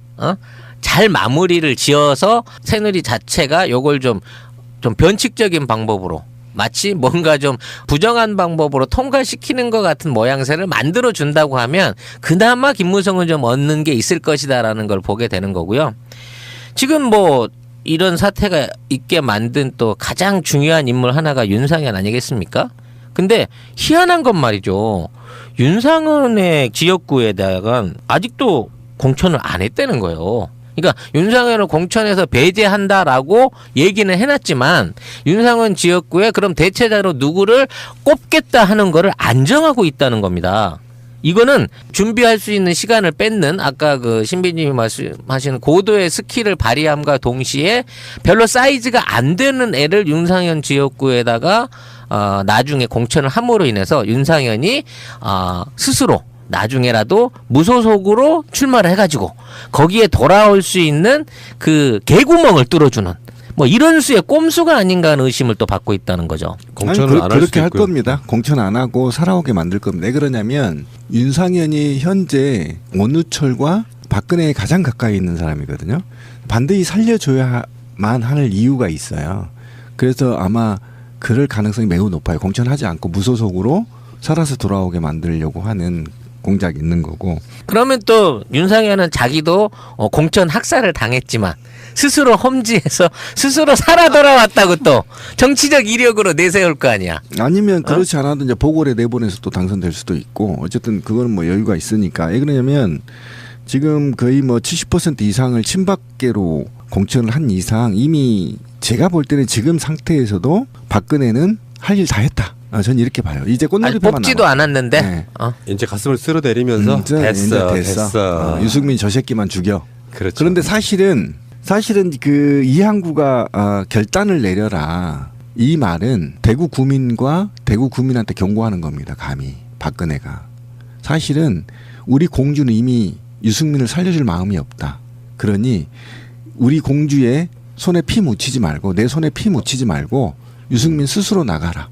잘 마무리를 지어서 새누리 자체가 요걸 좀 변칙적인 방법으로 마치 뭔가 좀 부정한 방법으로 통과시키는 것 같은 모양새를 만들어준다고 하면 그나마 김무성은 좀 얻는 게 있을 것이다라는 걸 보게 되는 거고요. 지금 뭐 이런 사태가 있게 만든 또 가장 중요한 인물 하나가 윤상현 아니겠습니까? 근데 희한한 건 말이죠. 윤상현의 지역구에다가 아직도 공천을 안 했다는 거예요. 그러니까 윤상현을 공천에서 배제한다라고 얘기는 해놨지만 윤상현 지역구에 그럼 대체자로 누구를 꼽겠다 하는 거를 안 정하고 있다는 겁니다. 이거는 준비할 수 있는 시간을 뺏는 아까 그 신비님이 말씀하시는 고도의 스킬을 발휘함과 동시에 별로 사이즈가 안 되는 애를 윤상현 지역구에다가 나중에 공천을 함으로 인해서 윤상현이 스스로 나중에라도 무소속으로 출마를 해가지고 거기에 돌아올 수 있는 그 개구멍을 뚫어주는 뭐 이런 수의 꼼수가 아닌가 하는 의심을 또 받고 있다는 거죠. 공천을 안 할 그렇게 수도 할 있고요. 겁니다. 공천 안 하고 살아오게 만들 겁니다. 왜 그러냐면 윤상현이 현재 원우철과 박근혜에 가장 가까이 있는 사람이거든요. 반드시 살려줘야만 할 이유가 있어요. 그래서 아마 그럴 가능성이 매우 높아요. 공천하지 않고 무소속으로 살아서 돌아오게 만들려고 하는 공작이 있는 거고. 그러면 또 윤상현은 자기도 공천 학살을 당했지만 스스로 험지에서 스스로 살아 돌아왔다고 또 정치적 이력으로 내세울 거 아니야. 아니면 그렇지 않아도 이제 보궐에 내보내서 또 당선될 수도 있고 어쨌든 그거는 뭐 여유가 있으니까. 왜 그러냐면 지금 거의 뭐 70% 이상을 친박계로 공천을 한 이상 이미 제가 볼 때는 지금 상태에서도 박근혜는 할 일 다 했다. 저는 이렇게 봐요. 이제 꽃놀이표만 뽑지도 남아. 않았는데 네. 이제 가슴을 쓸어내리면서 됐어. 유승민 저 새끼만 죽여. 그렇죠. 그런데 사실은 그 이항구가 결단을 내려라. 이 말은 대구 구민과 대구 구민한테 경고하는 겁니다. 감히 박근혜가. 사실은 우리 공주는 이미 유승민을 살려줄 마음이 없다. 그러니 우리 공주의 손에 피 묻히지 말고 내 손에 피 묻히지 말고 유승민 스스로 나가라.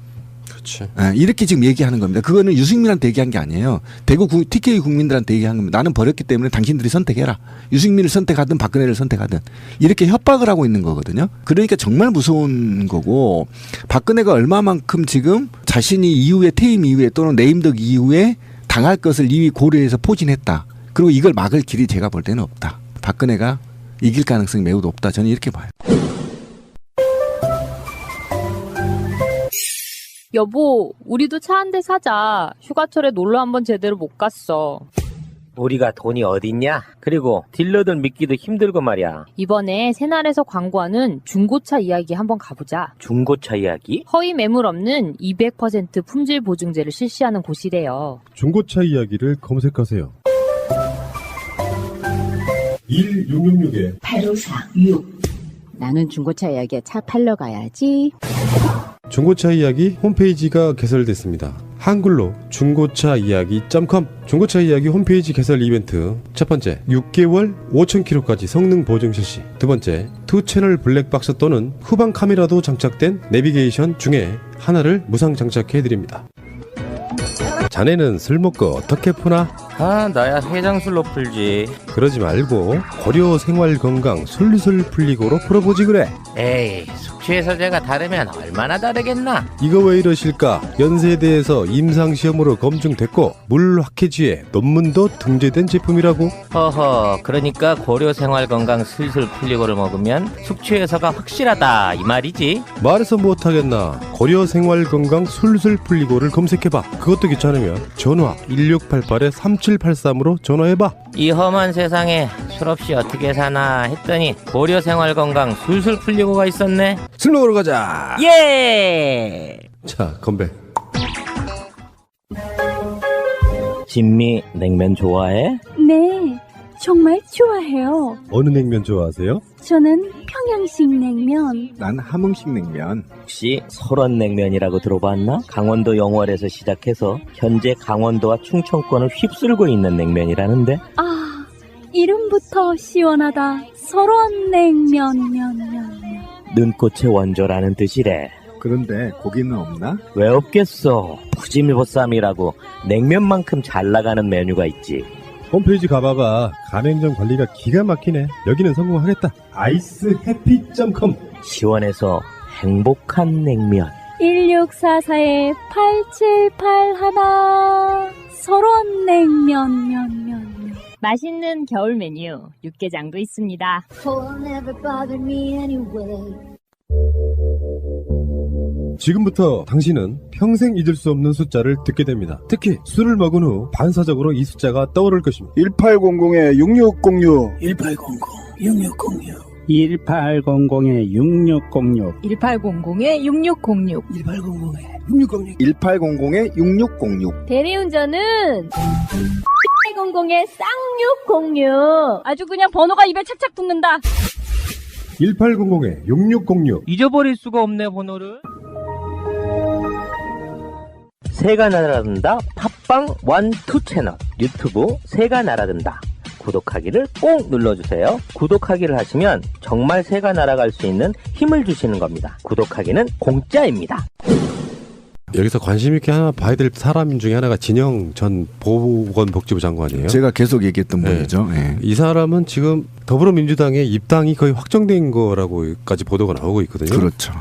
그렇지. 이렇게 지금 얘기하는 겁니다. 그거는 유승민한테 얘기한 게 아니에요. TK 국민들한테 얘기한 겁니다. 나는 버렸기 때문에 당신들이 선택해라. 유승민을 선택하든 박근혜를 선택하든 이렇게 협박을 하고 있는 거거든요. 그러니까 정말 무서운 거고 박근혜가 얼마만큼 지금 자신이 이후에 퇴임 이후에 또는 내임덕 이후에 당할 것을 이미 고려해서 포진했다. 그리고 이걸 막을 길이 제가 볼 때는 없다. 박근혜가 이길 가능성이 매우 높다. 저는 이렇게 봐요. 여보, 우리도 차 한 대 사자. 휴가철에 놀러 한번 제대로 못 갔어. 우리가 돈이 어딨냐? 그리고 딜러들 믿기도 힘들고 말이야. 이번에 새날에서 광고하는 중고차 이야기 한번 가보자. 중고차 이야기? 허위 매물 없는 200% 품질 보증제를 실시하는 곳이래요. 중고차 이야기를 검색하세요. 1666에 8546 나는 중고차 이야기에 차 팔러 가야지. 중고차 이야기 홈페이지가 개설됐습니다. 한글로 중고차 이야기.com 중고차 이야기 홈페이지 개설 이벤트. 첫 번째, 6개월 5,000km까지 성능 보증 실시. 두 번째, 2채널 블랙박스 또는 후방 카메라도 장착된 내비게이션 중에 하나를 무상 장착해드립니다. 자네는 술 먹고 어떻게 푸나? 나야 해장술로 풀지. 그러지 말고 고려 생활 건강 술술 풀리고로 풀어보지 그래. 에이, 숙취 해소제가 다르면 얼마나 다르겠나? 이거 왜 이러실까? 연세대에서 임상시험으로 검증됐고 물확해지에 논문도 등재된 제품이라고. 허허, 그러니까 고려 생활 건강 술술 풀리고를 먹으면 숙취 해소가 확실하다 이 말이지. 말해서 못하겠나. 고려 생활 건강 술술 풀리고를 검색해봐. 그것도 귀찮으면 전화 1688-3783으로 전화해봐. 이 험한 세상에 술 없이 어떻게 사나 했더니 고려 생활 건강 술술 풀리고가 있었네. 술 먹으러 가자. 예. 자, 건배. 진미 냉면 좋아해? 네, 정말 좋아해요. 어느 냉면 좋아하세요? 저는 평양식 냉면. 난 함흥식 냉면. 혹시 설원냉면이라고 들어봤나? 강원도 영월에서 시작해서 현재 강원도와 충청권을 휩쓸고 있는 냉면이라는데. 아, 이름부터 시원하다. 설원냉면. 눈꽃의 원조라는 뜻이래. 그런데 고기는 없나? 왜 없겠어. 푸짐보쌈이라고 냉면만큼 잘 나가는 메뉴가 있지. 홈페이지 가봐봐. 가맹점 관리가 기가 막히네. 여기는 성공하겠다. 아이스해피.com 시원해서 행복한 냉면. 1644-8781 설원냉면. 맛있는 겨울 메뉴 육개장도 있습니다. 지금부터 당신은 평생 잊을 수 없는 숫자를 듣게 됩니다. 특히 술을 먹은 후 반사적으로 이 숫자가 떠오를 것입니다. 1800-6606 1800 6606 1800-6606 1800-6606 1800-6606 대리운전은 1800-쌍육공육. 아주 그냥 번호가 입에 착착 붙는다. 1800-6606 잊어버릴 수가 없네 번호를. 새가 날아든다 팟빵 1, 2 채널 유튜브 새가 날아든다. 구독하기를 꼭 눌러주세요. 구독하기를 하시면 정말 새가 날아갈 수 있는 힘을 주시는 겁니다. 구독하기는 공짜입니다. 여기서 관심 있게 하나 봐야 될 사람 중에 하나가 진영 전 보건복지부 장관이에요. 제가 계속 얘기했던 분이죠. 네. 이 사람은 지금 더불어민주당의 입당이 거의 확정된 거라고까지 보도가 나오고 있거든요. 그렇죠.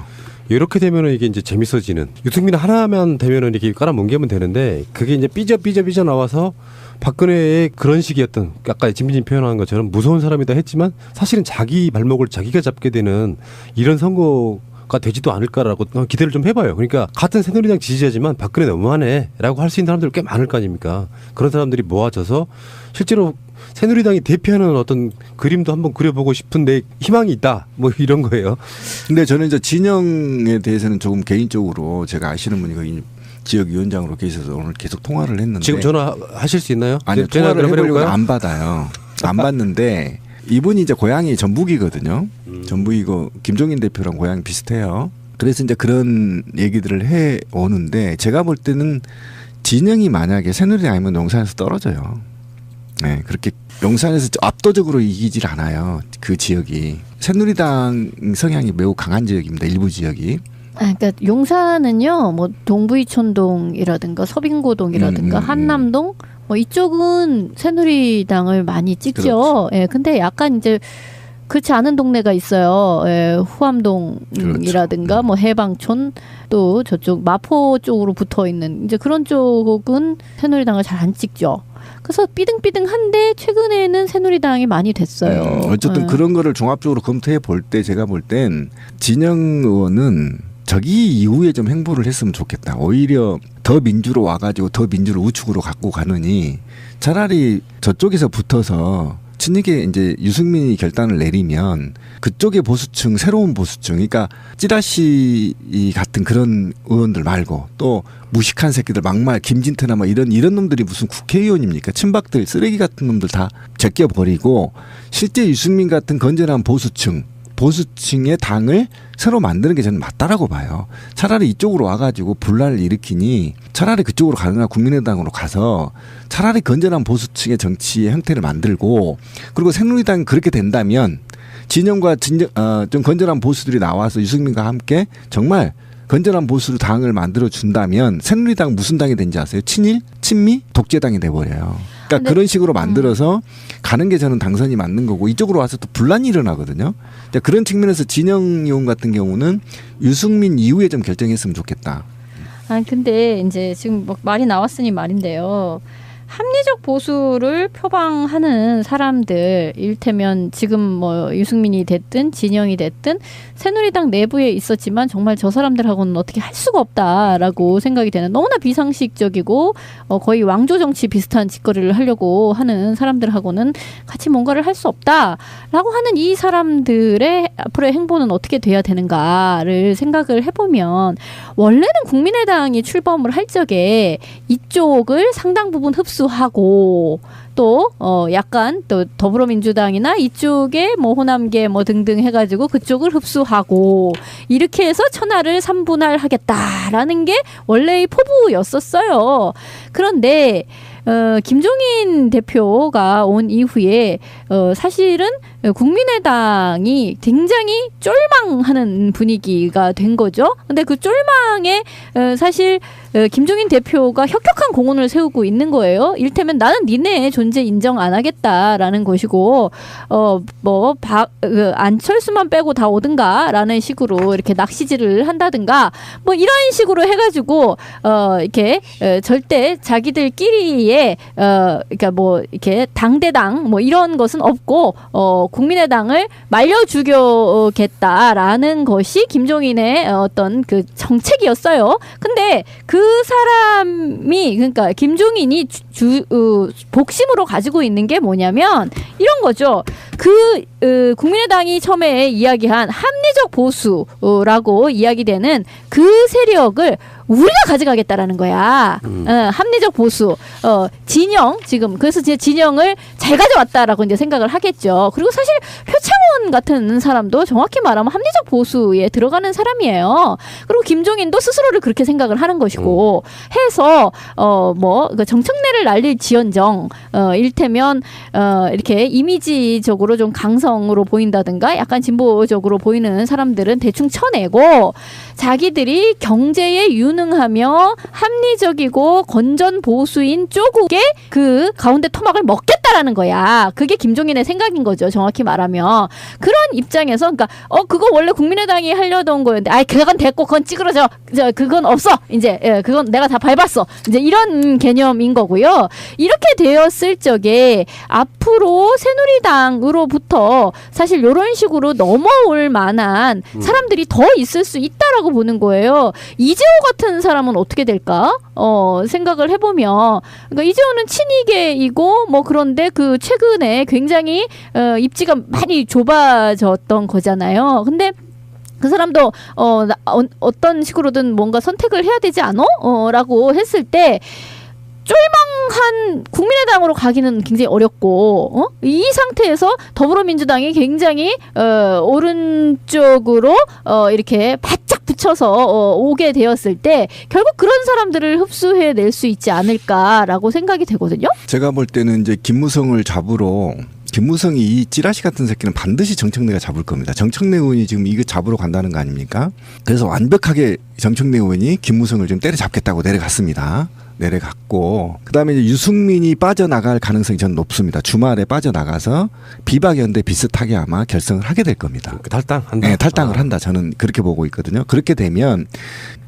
이렇게 되면은 이게 이제 재밌어지는, 유승민 하나만 되면은 이렇게 깔아뭉개면 되는데, 그게 이제 삐져 나와서 박근혜의 그런 식이었던, 아까 진빈님 표현한 것처럼 무서운 사람이다 했지만 사실은 자기 발목을 자기가 잡게 되는 이런 선거가 되지도 않을까라고 기대를 좀 해봐요. 그러니까 같은 새누리당 지지자지만 박근혜 너무하네라고 할 수 있는 사람들 꽤 많을 거 아닙니까? 그런 사람들이 모아져서 실제로 새누리당이 대표하는 어떤 그림도 한번 그려보고 싶은데 희망이 있다, 뭐 이런 거예요. 근데 저는 이제 진영에 대해서는 조금 개인적으로, 제가 아시는 분이 거기 지역위원장으로 계셔서 오늘 계속 통화를 했는데. 지금 전화하실 수 있나요? 아니요, 통화를 해보려고 안 받아요. 안 받는데 이분이 이제 고향이 전북이거든요. 전북이고 김종인 대표랑 고향이 비슷해요. 그래서 이제 그런 얘기들을 해 오는데, 제가 볼 때는 진영이 만약에 새누리당 아니면 용산에서 떨어져요. 네, 그렇게 용산에서 압도적으로 이기질 않아요. 그 지역이 새누리당 성향이 매우 강한 지역입니다. 일부 지역이. 그러니까 용산은요, 뭐 동부이촌동이라든가 서빙고동이라든가 한남동, 뭐 이쪽은 새누리당을 많이 찍죠. 그렇죠. 예, 근데 약간 이제 그렇지 않은 동네가 있어요. 예, 후암동이라든가 그렇죠. 뭐 해방촌, 또 저쪽 마포 쪽으로 붙어 있는 이제 그런 쪽은 새누리당을 잘 안 찍죠. 그래서 삐등삐등한데 최근에는 새누리당이 많이 됐어요. 어쨌든 그런 거를 종합적으로 검토해 볼 때 제가 볼 땐 진영 의원은 저기 이후에 좀 행보를 했으면 좋겠다. 오히려 더 민주로 와가지고 더 민주를 우측으로 갖고 가느니 차라리 저쪽에서 붙어서 친이게 이제 유승민이 결단을 내리면 그쪽의 보수층, 새로운 보수층, 그러니까 찌라시 같은 그런 의원들 말고 또 무식한 새끼들, 막말 김진태나 뭐 이런 놈들이 무슨 국회의원입니까? 친박들, 쓰레기 같은 놈들 다 제껴버리고 실제 유승민 같은 건전한 보수층의 당을 새로 만드는 게 저는 맞다라고 봐요. 차라리 이쪽으로 와가지고 분란을 일으키니 차라리 그쪽으로 가거나 국민의당으로 가서 차라리 건전한 보수층의 정치의 형태를 만들고, 그리고 새누리당이 그렇게 된다면 진영과 좀 건전한 보수들이 나와서 유승민과 함께 정말 건전한 보수로 당을 만들어 준다면 새누리당 무슨 당이 된지 아세요? 친일, 친미, 독재당이 돼버려요. 그러니까 그런 식으로 만들어서 가는 게 저는 당선이 맞는 거고, 이쪽으로 와서 또 분란이 일어나거든요. 그러니까 그런 측면에서 진영 의원 같은 경우는 유승민 이후에 좀 결정했으면 좋겠다. 근데 이제 지금 뭐 말이 나왔으니 말인데요. 합리적 보수를 표방하는 사람들, 일테면 지금 뭐 유승민이 됐든 진영이 됐든 새누리당 내부에 있었지만 정말 저 사람들하고는 어떻게 할 수가 없다라고 생각이 되는, 너무나 비상식적이고 거의 왕조 정치 비슷한 짓거리를 하려고 하는 사람들하고는 같이 뭔가를 할 수 없다라고 하는 이 사람들의 앞으로의 행보는 어떻게 돼야 되는가를 생각을 해보면, 원래는 국민의당이 출범을 할 적에 이쪽을 상당 부분 흡수하고 또 약간 또 더불어민주당이나 이쪽에 뭐 호남계 뭐 등등 해가지고 그쪽을 흡수하고 이렇게 해서 천하를 3분할 하겠다라는 게 원래의 포부였었어요. 그런데 김종인 대표가 온 이후에 사실은 국민의당이 굉장히 쫄망하는 분위기가 된 거죠. 근데 그 쫄망에 사실 김종인 대표가 혁혁한 공헌을 세우고 있는 거예요. 일테면 나는 니네의 존재 인정 안 하겠다라는 것이고, 안철수만 빼고 다 오든가라는 식으로 이렇게 낚시질을 한다든가 뭐 이런 식으로 해가지고 이렇게 절대 자기들끼리의 그러니까 뭐 이렇게 당대당 뭐 이런 것은 없고 국민의당을 말려 죽여겠다라는 것이 김종인의 어떤 그 정책이었어요. 근데 그 사람이, 그러니까 김종인이 복심으로 가지고 있는 게 뭐냐면 이런 거죠. 국민의당이 처음에 이야기한 합리적 보수라고 이야기되는 그 세력을 우리가 가져가겠다라는 거야. 합리적 보수, 진영 지금 그래서 이제 진영을 잘 가져왔다라고 이제 생각을 하겠죠. 그리고 사실 표창원 같은 사람도 정확히 말하면 합리적 보수에 들어가는 사람이에요. 그리고 김종인도 스스로를 그렇게 생각을 하는 것이고 해서 정청래를 날릴 지연정 일테면 이렇게 이미지적으로 좀 강성으로 보인다든가 약간 진보적으로 보이는 사람들은 대충 쳐내고 자기들이 경제에 유능하며 합리적이고 건전 보수인 쪽에 그 가운데 토막을 먹겠다라는 거야. 그게 김종인의 생각인 거죠. 정확히 말하면. 그런 입장에서 그러니까 그거 원래 국민의당이 하려던 거였는데 그건 됐고 그건 찌그러져. 그건 없어. 이제 그건 내가 다 밟았어. 이제 이런 개념인 거고요. 이렇게 되었을 적에 앞으로 새누리당으로부터 사실 이런 식으로 넘어올 만한 사람들이 더 있을 수 있다라고 보는 거예요. 이재호 같은 사람은 어떻게 될까? 생각을 해보면 그러니까 이재호는 친이계이고 뭐 그런데 그 최근에 굉장히 입지가 많이 좁아졌던 거잖아요. 근데 그 사람도 어떤 식으로든 뭔가 선택을 해야 되지 않어? 라고 했을 때 쫄망한 국민의당으로 가기는 굉장히 어렵고 이 상태에서 더불어민주당이 굉장히 오른쪽으로 이렇게 바짝 붙여서 오게 되었을 때 결국 그런 사람들을 흡수해낼 수 있지 않을까라고 생각이 되거든요. 제가 볼 때는 이제 김무성을 잡으러 김무성이 이 찌라시 같은 새끼는 반드시 정청래가 잡을 겁니다. 정청래 의원이 지금 이거 잡으러 간다는 거 아닙니까? 그래서 완벽하게 정청래 의원이 김무성을 좀 때려잡겠다고 내려갔고 그다음에 이제 유승민이 빠져나갈 가능성이 저는 높습니다. 주말에 빠져나가서 비박연대 비슷하게 아마 결성을 하게 될 겁니다. 탈당한다. 네, 탈당을 한다. 저는 그렇게 보고 있거든요. 그렇게 되면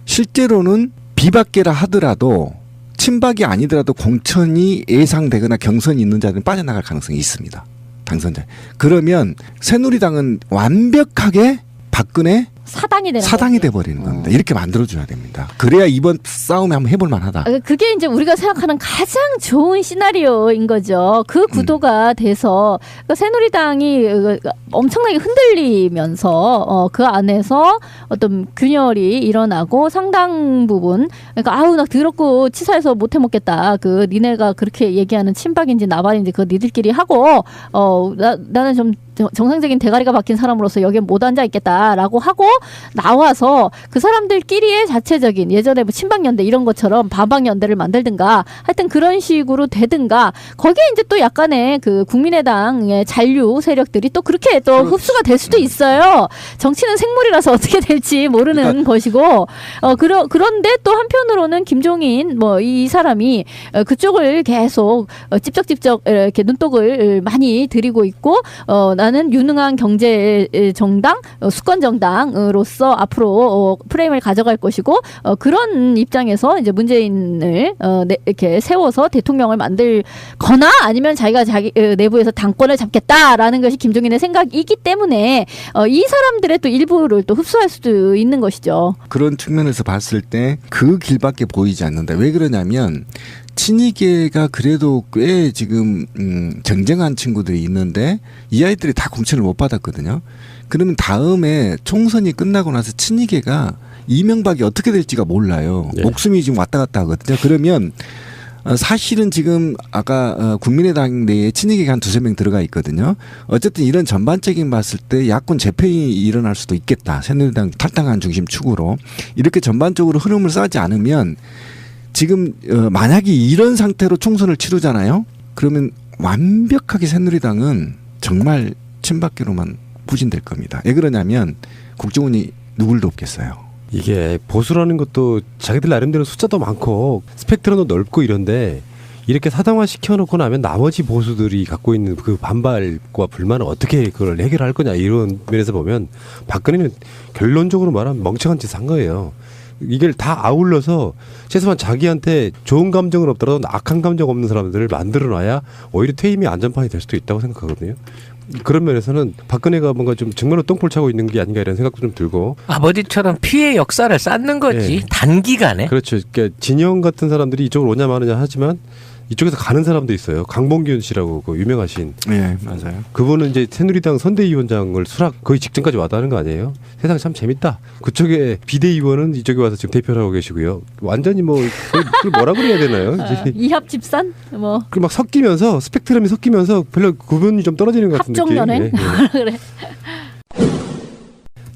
실제로는 비박계라 하더라도 친박이 아니더라도 공천이 예상되거나 경선이 있는 자들은 빠져나갈 가능성이 있습니다. 당선자. 그러면 새누리당은 완벽하게 박근혜 사당이 돼버리는 겁니다. 이렇게 만들어줘야 됩니다. 그래야 이번 싸움에 한번 해볼 만하다. 그게 이제 우리가 생각하는 가장 좋은 시나리오인 거죠. 그 구도가 돼서 새누리당이 엄청나게 흔들리면서 그 안에서 어떤 균열이 일어나고 상당 부분 그러니까 나 더럽고 치사해서 못 해먹겠다. 그 니네가 그렇게 얘기하는 친박인지 나발인지 그거 니들끼리 하고 나는 좀 정상적인 대가리가 박힌 사람으로서 여기에 못 앉아 있겠다라고 하고 나와서 그 사람들끼리의 자체적인 예전에 뭐 친박연대 이런 것처럼 반박연대를 만들든가 하여튼 그런 식으로 되든가 거기에 이제 또 약간의 그 국민의당의 잔류 세력들이 또 그렇게 또 흡수가 될 수도 있어요. 정치는 생물이라서 어떻게 될지 모르는 것이고 그런데 또 한편으로는 김종인 뭐 이 사람이 그쪽을 계속 찝쩍찝쩍 이렇게 눈독을 많이 들이고 있고 나는 유능한 경제 정당, 수권 정당으로서 앞으로 프레임을 가져갈 것이고 그런 입장에서 이제 문재인을 이렇게 세워서 대통령을 만들거나 아니면 자기가 자기 내부에서 당권을 잡겠다라는 것이 김종인의 생각이기 때문에 이 사람들의 또 일부를 또 흡수할 수도 있는 것이죠. 그런 측면에서 봤을 때 그 길밖에 보이지 않는다. 왜 그러냐면 친이계가 그래도 꽤 지금 쟁쟁한 친구들이 있는데 이 아이들이 다 공천을 못 받았거든요. 그러면 다음에 총선이 끝나고 나서 친이계가 이명박이 어떻게 될지가 몰라요. 네. 목숨이 지금 왔다 갔다 하거든요. 그러면 사실은 지금 아까 국민의당 내에 친이계가 한 2-3명 들어가 있거든요. 어쨌든 이런 전반적인 봤을 때 야권 재편이 일어날 수도 있겠다. 새누리당 탈당한 중심 축으로 이렇게 전반적으로 흐름을 쌓지 않으면 지금 만약에 이런 상태로 총선을 치르잖아요. 그러면 완벽하게 새누리당은 정말 친박계로만 부진될 겁니다. 왜 그러냐면 국정원이 누굴도 없겠어요. 이게 보수라는 것도 자기들 나름대로 숫자도 많고 스펙트럼도 넓고 이런데 이렇게 사당화 시켜놓고 나면 나머지 보수들이 갖고 있는 그 반발과 불만을 어떻게 그걸 해결할 거냐 이런 면에서 보면 박근혜는 결론적으로 말하면 멍청한 짓을 한 거예요. 이걸 다 아울러서 최소한 자기한테 좋은 감정은 없더라도 악한 감정 없는 사람들을 만들어놔야 오히려 퇴임이 안전판이 될 수도 있다고 생각하거든요. 그런 면에서는 박근혜가 뭔가 좀 정말로 똥볼 차고 있는 게 아닌가 이런 생각도 좀 들고 아버지처럼 피해 역사를 쌓는 거지. 네. 단기간에. 그렇죠. 그러니까 진영 같은 사람들이 이쪽으로 오냐 마느냐 하지만 이쪽에서 가는 사람도 있어요. 강봉균 씨라고 그 유명하신. 네, 맞아요. 그분은 이제 새누리당 선대위원장을 수락 거의 직전까지 와다는 거 아니에요? 세상 참 재밌다. 그쪽에 비대위원은 이쪽에 와서 지금 대표를 하고 계시고요. 완전히 뭐 그걸 뭐라 그래야 되나요? 이합 집산 뭐. 그 막 섞이면서 스펙트럼이 섞이면서 별로 구분이 좀 떨어지는 것 같은 느낌. 합종연행 그래.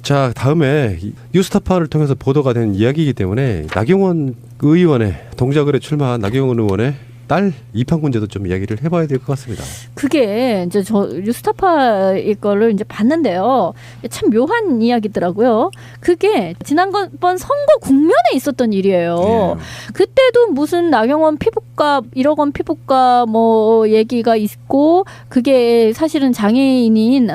자, 다음에 뉴스타파를 통해서 보도가 된 이야기이기 때문에 나경원 의원의 동작을에 출마한 나경원 의원의 딸 입학 문제도 좀 이야기를 해봐야 될 것 같습니다. 그게 이제 저 뉴스타파 이거를 이제 봤는데요. 참 묘한 이야기더라고요. 그게 지난번 선거 국면에 있었던 일이에요. 그때도 무슨 나경원 피부과 1억 원 피부과 뭐 얘기가 있고 그게 사실은 장애인인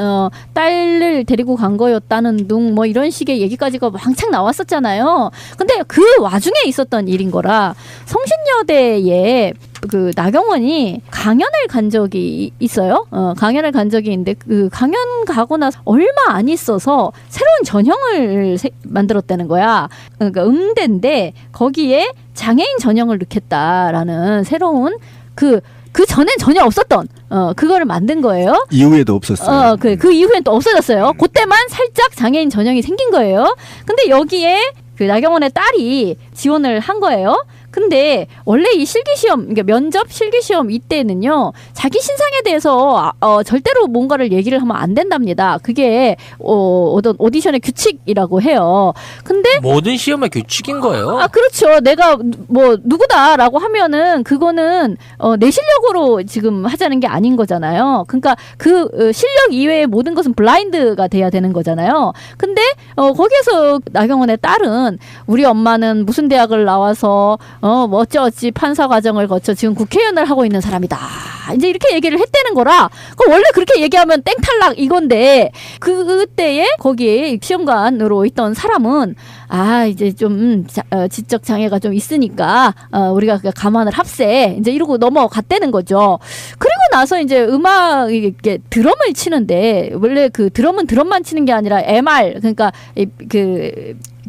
딸을 데리고 간 거였다는 둥 뭐 이런 식의 얘기까지가 왕창 나왔었잖아요. 근데 그 와중에 있었던 일인 거라 성신여대에 그 나경원이 강연을 간 적이 있어요. 강연을 간 적이 있는데 그 강연 가고 나서 얼마 안 있어서 새로운 전형을 만들었다는 거야. 그러니까 음대인데 거기에 장애인 전형을 넣겠다라는 새로운 그 전엔 전혀 없었던 그거를 만든 거예요. 이후에도 없었어요. 그 이후엔 또 없어졌어요. 그때만 살짝 장애인 전형이 생긴 거예요. 근데 여기에 그 나경원의 딸이 지원을 한 거예요. 근데 원래 이 실기시험, 그러니까 면접 실기시험 이때는요, 자기 신상에 대해서 절대로 뭔가를 얘기를 하면 안 된답니다. 그게 어떤 오디션의 규칙이라고 해요. 근데 모든 시험의 규칙인 거예요. 그렇죠. 내가 뭐 누구다라고 하면은 그거는 내 실력으로 지금 하자는 게 아닌 거잖아요. 그러니까 그 실력 이외의 모든 것은 블라인드가 돼야 되는 거잖아요. 근데 거기에서 나경원의 딸은 우리 엄마는 무슨 대학을 나와서 뭐 어찌어찌 판사 과정을 거쳐 지금 국회의원을 하고 있는 사람이다. 이제 이렇게 얘기를 했다는 거라. 원래 그렇게 얘기하면 땡탈락 이건데 그때에 거기에 시험관으로 있던 사람은 이제 좀 지적 장애가 좀 있으니까 우리가 감안을 합세 이제 이러고 넘어갔다는 거죠. 그리고 나서 이제 음악 이렇게 드럼을 치는데 원래 그 드럼은 드럼만 치는 게 아니라 MR 그러니까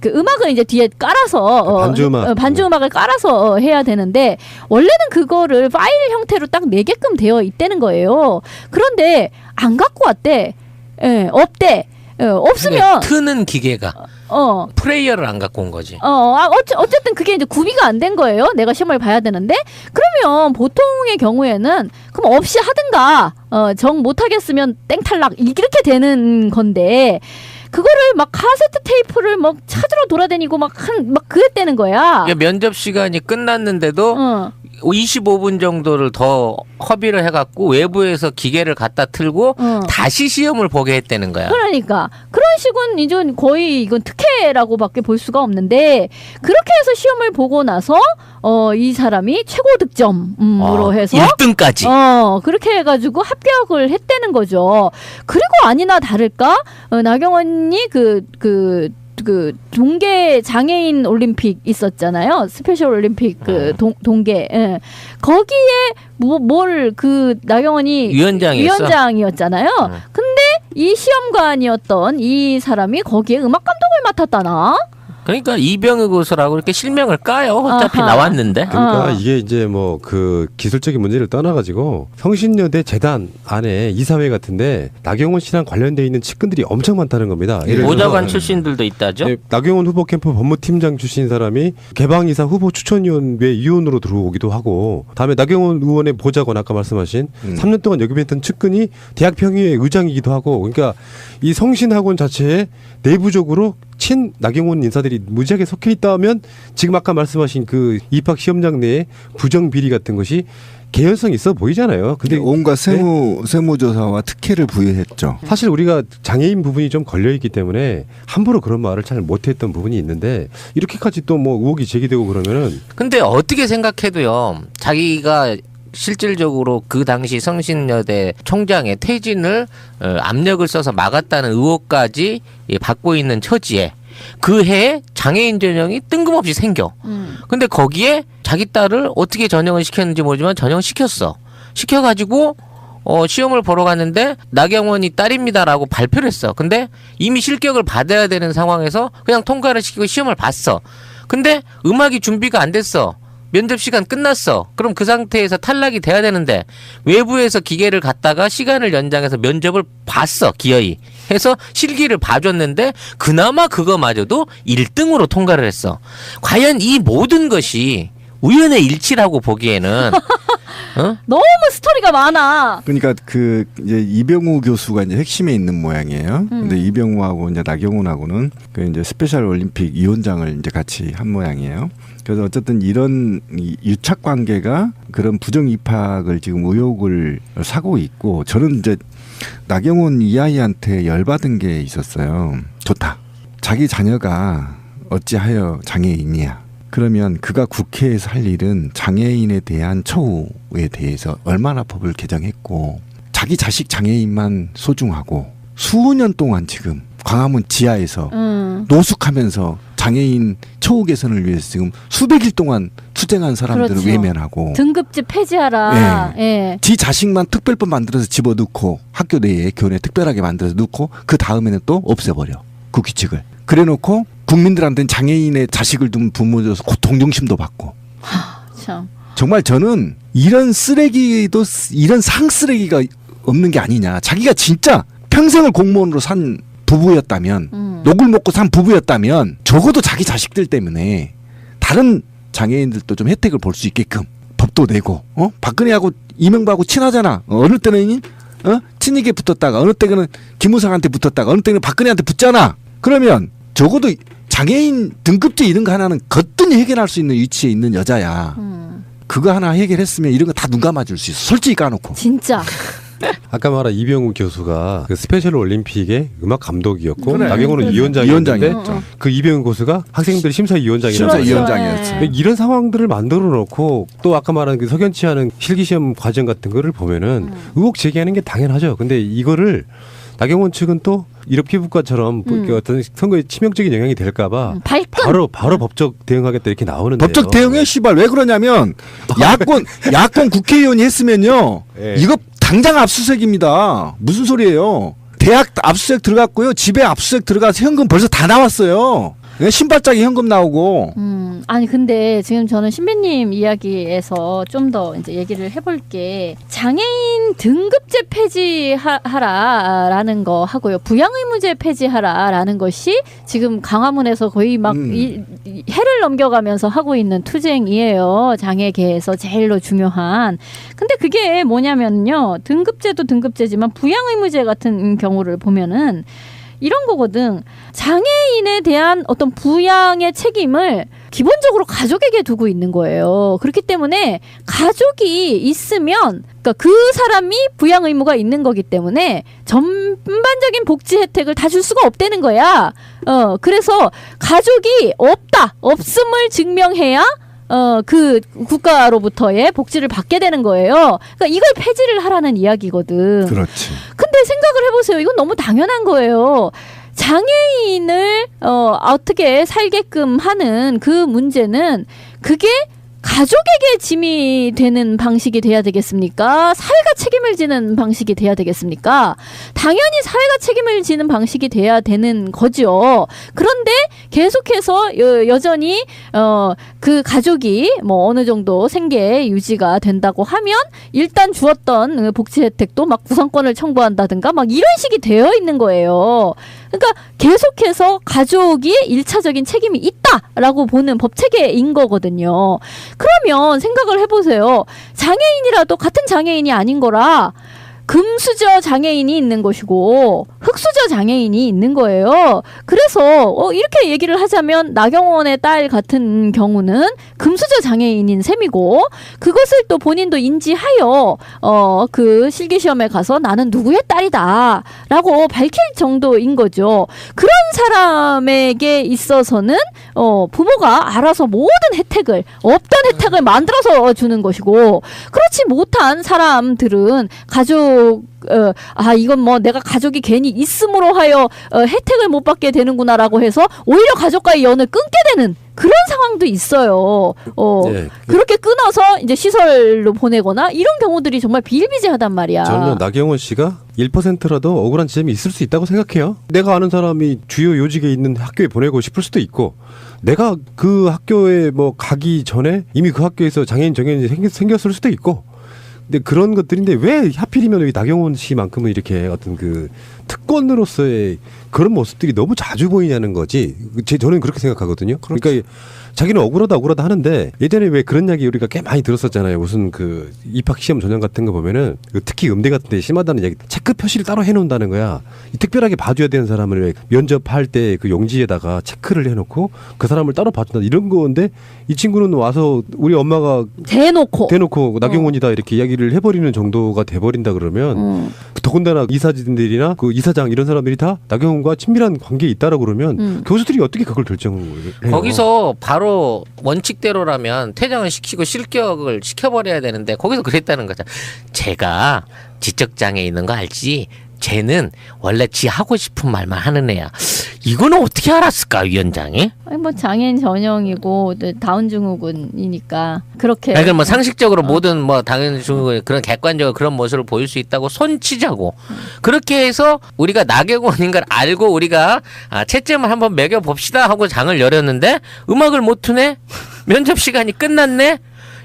그 음악을 이제 뒤에 깔아서 반주 음악을 깔아서 해야 되는데 원래는 그거를 파일 형태로 딱 내게끔 되어 있다는 거예요. 그런데 안 갖고 왔대. 없대. 없으면 트는 기계가 플레이어를 안 갖고 온 거지. 어쨌든 그게 이제 구비가 안 된 거예요. 내가 시험을 봐야 되는데 그러면 보통의 경우에는 그럼 없이 하든가 정 못하겠으면 땡탈락 이렇게 되는 건데. 그거를 막 카세트 테이프를 막 찾으러 돌아다니고 막 그랬다는 거야. 면접 시간이 끝났는데도 25분 정도를 더 허비를 해갖고 외부에서 기계를 갖다 틀고 다시 시험을 보게 했다는 거야. 그러니까 그런 식은 이제 거의 이건 특혜라고밖에 볼 수가 없는데 그렇게 해서 시험을 보고 나서 이 사람이 최고 득점으로 해서 1등까지 그렇게 해가지고 합격을 했다는 거죠. 그리고 아니나 다를까 나경원이 그 동계 장애인 올림픽 있었잖아요. 스페셜 올림픽 동계. 거기에 뭘 나경원이 위원장이었잖아요. 근데 이 시험관이었던 이 사람이 거기에 음악 감독을 맡았다나? 그러니까 이병의 고수라고 이렇게 실명을 까요. 어차피 나왔는데. 그러니까 이게 이제 뭐 그 기술적인 문제를 떠나가지고 성신여대 재단 안에 이사회 같은데 나경원 씨랑 관련돼 있는 측근들이 엄청 많다는 겁니다. 보좌관 출신들도 있다죠. 나경원 후보 캠프 법무팀장 출신 사람이 개방이사 후보 추천위원회 위원으로 들어오기도 하고, 다음에 나경원 의원의 보좌관 아까 말씀하신 3년 동안 역임했던 측근이 대학평의회 의장이기도 하고, 그러니까 이 성신학원 자체에 내부적으로 친 나경원 인사들이 무지하게 섞여 있다면 지금 아까 말씀하신 그 입학 시험장 내에 부정 비리 같은 것이 개연성이 있어 보이잖아요. 근데 온갖 세무조사와 특혜를 부여했죠. 사실 우리가 장애인 부분이 좀 걸려 있기 때문에 함부로 그런 말을 잘 못했던 부분이 있는데 이렇게까지 또 뭐 의혹이 제기되고 그러면은. 근데 어떻게 생각해도요, 자기가 실질적으로 그 당시 성신여대 총장의 퇴진을 압력을 써서 막았다는 의혹까지 받고 있는 처지에 그 해에 장애인 전형이 뜬금없이 생겨. 근데 거기에 자기 딸을 어떻게 전형을 시켰는지 모르지만 전형시켰어. 시켜가지고 시험을 보러 갔는데 나경원이 딸입니다라고 발표를 했어. 근데 이미 실격을 받아야 되는 상황에서 그냥 통과를 시키고 시험을 봤어. 근데 음악이 준비가 안 됐어. 면접 시간 끝났어. 그럼 그 상태에서 탈락이 돼야 되는데 외부에서 기계를 갖다가 시간을 연장해서 면접을 봤어. 기어이 해서 실기를 봐줬는데 그나마 그거마저도 1등으로 통과를 했어. 과연 이 모든 것이 우연의 일치라고 보기에는 너무 스토리가 많아. 그러니까 그 이제 이병우 교수가 이제 핵심에 있는 모양이에요. 근데 이병우하고 이제 나경원하고는 그 이제 스페셜 올림픽 위원장을 이제 같이 한 모양이에요. 그래서 어쨌든 이런 유착 관계가 그런 부정 입학을 지금 의혹을 사고 있고, 저는 이제 나경원 이 아이한테 열받은 게 있었어요. 좋다. 자기 자녀가 어찌하여 장애인이야. 그러면 그가 국회에서 할 일은 장애인에 대한 처우에 대해서 얼마나 법을 개정했고, 자기 자식 장애인만 소중하고 수년 동안 지금 광화문 지하에서 노숙하면서 장애인 처우 개선을 위해서 지금 수백일 동안 투쟁한 사람들을 그렇죠. 외면하고 등급제 폐지하라. 예. 예. 지 자식만 특별법 만들어서 집어넣고 학교 내에 교내 특별하게 만들어서 넣고 그 다음에는 또 없애버려 그 규칙을. 그래놓고 국민들한테는 장애인의 자식을 둔 부모줘서 고통정심도 받고. 참. 정말 저는 이런 쓰레기도 이런 상쓰레기가 없는 게 아니냐. 자기가 진짜 평생을 공무원으로 산 부부였다면 녹을 먹고 산 부부였다면 적어도 자기 자식들 때문에 다른 장애인들도 좀 혜택을 볼 수 있게끔 법도 내고 박근혜하고 이명박하고 친하잖아. 어느 때는 친이게 붙었다가 어느 때는 김무성한테 붙었다가 어느 때는 박근혜한테 붙잖아. 그러면 적어도 장애인 등급제 이런 거 하나는 거뜬히 해결할 수 있는 위치에 있는 여자야. 그거 하나 해결했으면 이런 거 다 눈 감아줄 수 있어. 솔직히 까놓고. 진짜. 아까 말한 이병우 교수가 그 스페셜 올림픽의 음악 감독이었고 그래. 나경원은 위원장이었는데 위원장이었죠. 그 이병우 교수가 학생들 심사위원장이라고 심사위원장이었지. 이런 상황들을 만들어 놓고 또 아까 말한 그 석연치 않은 실기시험 과정 같은 거를 보면은 의혹 제기하는 게 당연하죠. 근데 이거를 나경원 측은 또 이런 피부과처럼 그 어떤 선거에 치명적인 영향이 될까봐 바로 법적 대응하겠다 이렇게 나오는데요. 법적 대응해 씨발. 왜 그러냐면 야권 국회의원이 했으면요. 네. 이거 당장 압수수색입니다. 무슨 소리예요. 대학 압수수색 들어갔고요. 집에 압수수색 들어가서 현금 벌써 다 나왔어요. 신발장에 현금 나오고. 아니 근데 지금 저는 신비님 이야기에서 좀 더 이제 얘기를 해볼게. 장애인 등급제 폐지하라라는 거 하고요. 부양의무제 폐지하라라는 것이 지금 강화문에서 거의 막 해를 넘겨가면서 하고 있는 투쟁이에요. 장애계에서 제일로 중요한. 근데 그게 뭐냐면요. 등급제도 등급제지만 부양의무제 같은 경우를 보면은 이런 거거든. 장애인에 대한 어떤 부양의 책임을 기본적으로 가족에게 두고 있는 거예요. 그렇기 때문에 가족이 있으면, 그러니까 그 사람이 부양 의무가 있는 거기 때문에 전반적인 복지 혜택을 다 줄 수가 없다는 거야. 그래서 가족이 없음을 증명해야 그 국가로부터의 복지를 받게 되는 거예요. 그러니까 이걸 폐지를 하라는 이야기거든. 그렇지. 근데 생각을 해보세요. 이건 너무 당연한 거예요. 장애인을 어떻게 살게끔 하는 그 문제는 그게 가족에게 짐이 되는 방식이 돼야 되겠습니까? 사회가 책임을 지는 방식이 돼야 되겠습니까? 당연히 사회가 책임을 지는 방식이 돼야 되는 거죠. 그런데 계속해서 여전히 그 가족이 뭐 어느 정도 생계 유지가 된다고 하면 일단 주었던 복지 혜택도 막 구성권을 청구한다든가 막 이런 식이 되어 있는 거예요. 그러니까 계속해서 가족이 1차적인 책임이 있다라고 보는 법 체계인 거거든요. 그러면 생각을 해보세요. 장애인이라도 같은 장애인이 아닌 거라 금수저 장애인이 있는 것이고 흑수저 장애인이 있는 거예요. 그래서 이렇게 얘기를 하자면 나경원의 딸 같은 경우는 금수저 장애인인 셈이고 그것을 또 본인도 인지하여 그 실기시험에 가서 나는 누구의 딸이다 라고 밝힐 정도인 거죠. 그런 사람에게 있어서는 부모가 알아서 모든 혜택을 없던 혜택을 만들어서 주는 것이고 그렇지 못한 사람들은 가족 이건 뭐 내가 가족이 괜히 있음으로 하여 혜택을 못 받게 되는구나라고 해서 오히려 가족과의 연을 끊게 되는 그런 상황도 있어요. 네. 그렇게 끊어서 이제 시설로 보내거나 이런 경우들이 정말 비일비재하단 말이야. 저는 나경원 씨가 1%라도 억울한 지점이 있을 수 있다고 생각해요. 내가 아는 사람이 주요 요직에 있는 학교에 보내고 싶을 수도 있고 내가 그 학교에 뭐 가기 전에 이미 그 학교에서 장애인 정연이 생겼을 수도 있고. 근데 그런 것들인데 왜 하필이면 이 나경원 씨만큼은 이렇게 어떤 그 특권으로서의 그런 모습들이 너무 자주 보이냐는 거지. 저는 그렇게 생각하거든요. 그러니까 자기는 억울하다 하는데 예전에 왜 그런 이야기 우리가 꽤 많이 들었었잖아요. 무슨 그 입학 시험 전형 같은 거 보면은 특히 음대 같은 데 심하다는 얘기 체크 표시를 따로 해놓는다는 거야. 특별하게 봐줘야 되는 사람을 왜 면접할 때 그 용지에다가 체크를 해놓고 그 사람을 따로 봐준다 이런 건데 이 친구는 와서 우리 엄마가 대놓고 나경원이다 이렇게 이야기를 해버리는 정도가 돼버린다 그러면 더군다나 이사진들이나 그 이사장 이런 사람들이 다 나경원과 친밀한 관계에 있다라고 그러면 교수들이 어떻게 그걸 결정을 해요? 거기서 바로 원칙대로라면 퇴장을 시키고 실격을 시켜버려야 되는데 거기서 그랬다는 거죠. 제가 지적장애 있는 거 알지? 쟤는 원래 지 하고 싶은 말만 하는 애야. 이거는 어떻게 알았을까 위원장이? 아니 뭐 장애인 전형이고 다운 증후군이니까 그렇게. 아니 그럼 뭐 상식적으로 모든 뭐 다운 증후군 그런 객관적으로 그런 모습을 보일 수 있다고 손치자고 그렇게 해서 우리가 나경원인 걸 알고 우리가 채점을 한번 매겨 봅시다 하고 장을 열었는데 음악을 못 트네? 면접 시간이 끝났네?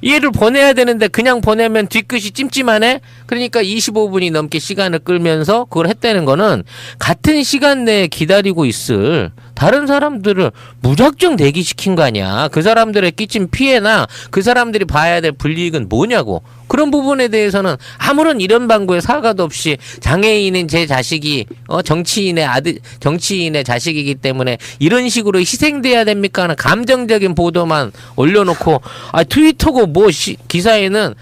얘를 보내야 되는데 그냥 보내면 뒤끝이 찜찜하네. 그러니까 25분이 넘게 시간을 끌면서 그걸 했다는 거는 같은 시간 내에 기다리고 있을 다른 사람들을 무작정 대기시킨 거 아니야. 그 사람들의 끼친 피해나 그 사람들이 봐야 될 불이익은 뭐냐고. 그런 부분에 대해서는 아무런 이런 방구의 사과도 없이 장애인인 제 자식이 정치인의 자식이기 때문에 이런 식으로 희생돼야 됩니까 하는 감정적인 보도만 올려놓고 트위터고 뭐 기사에는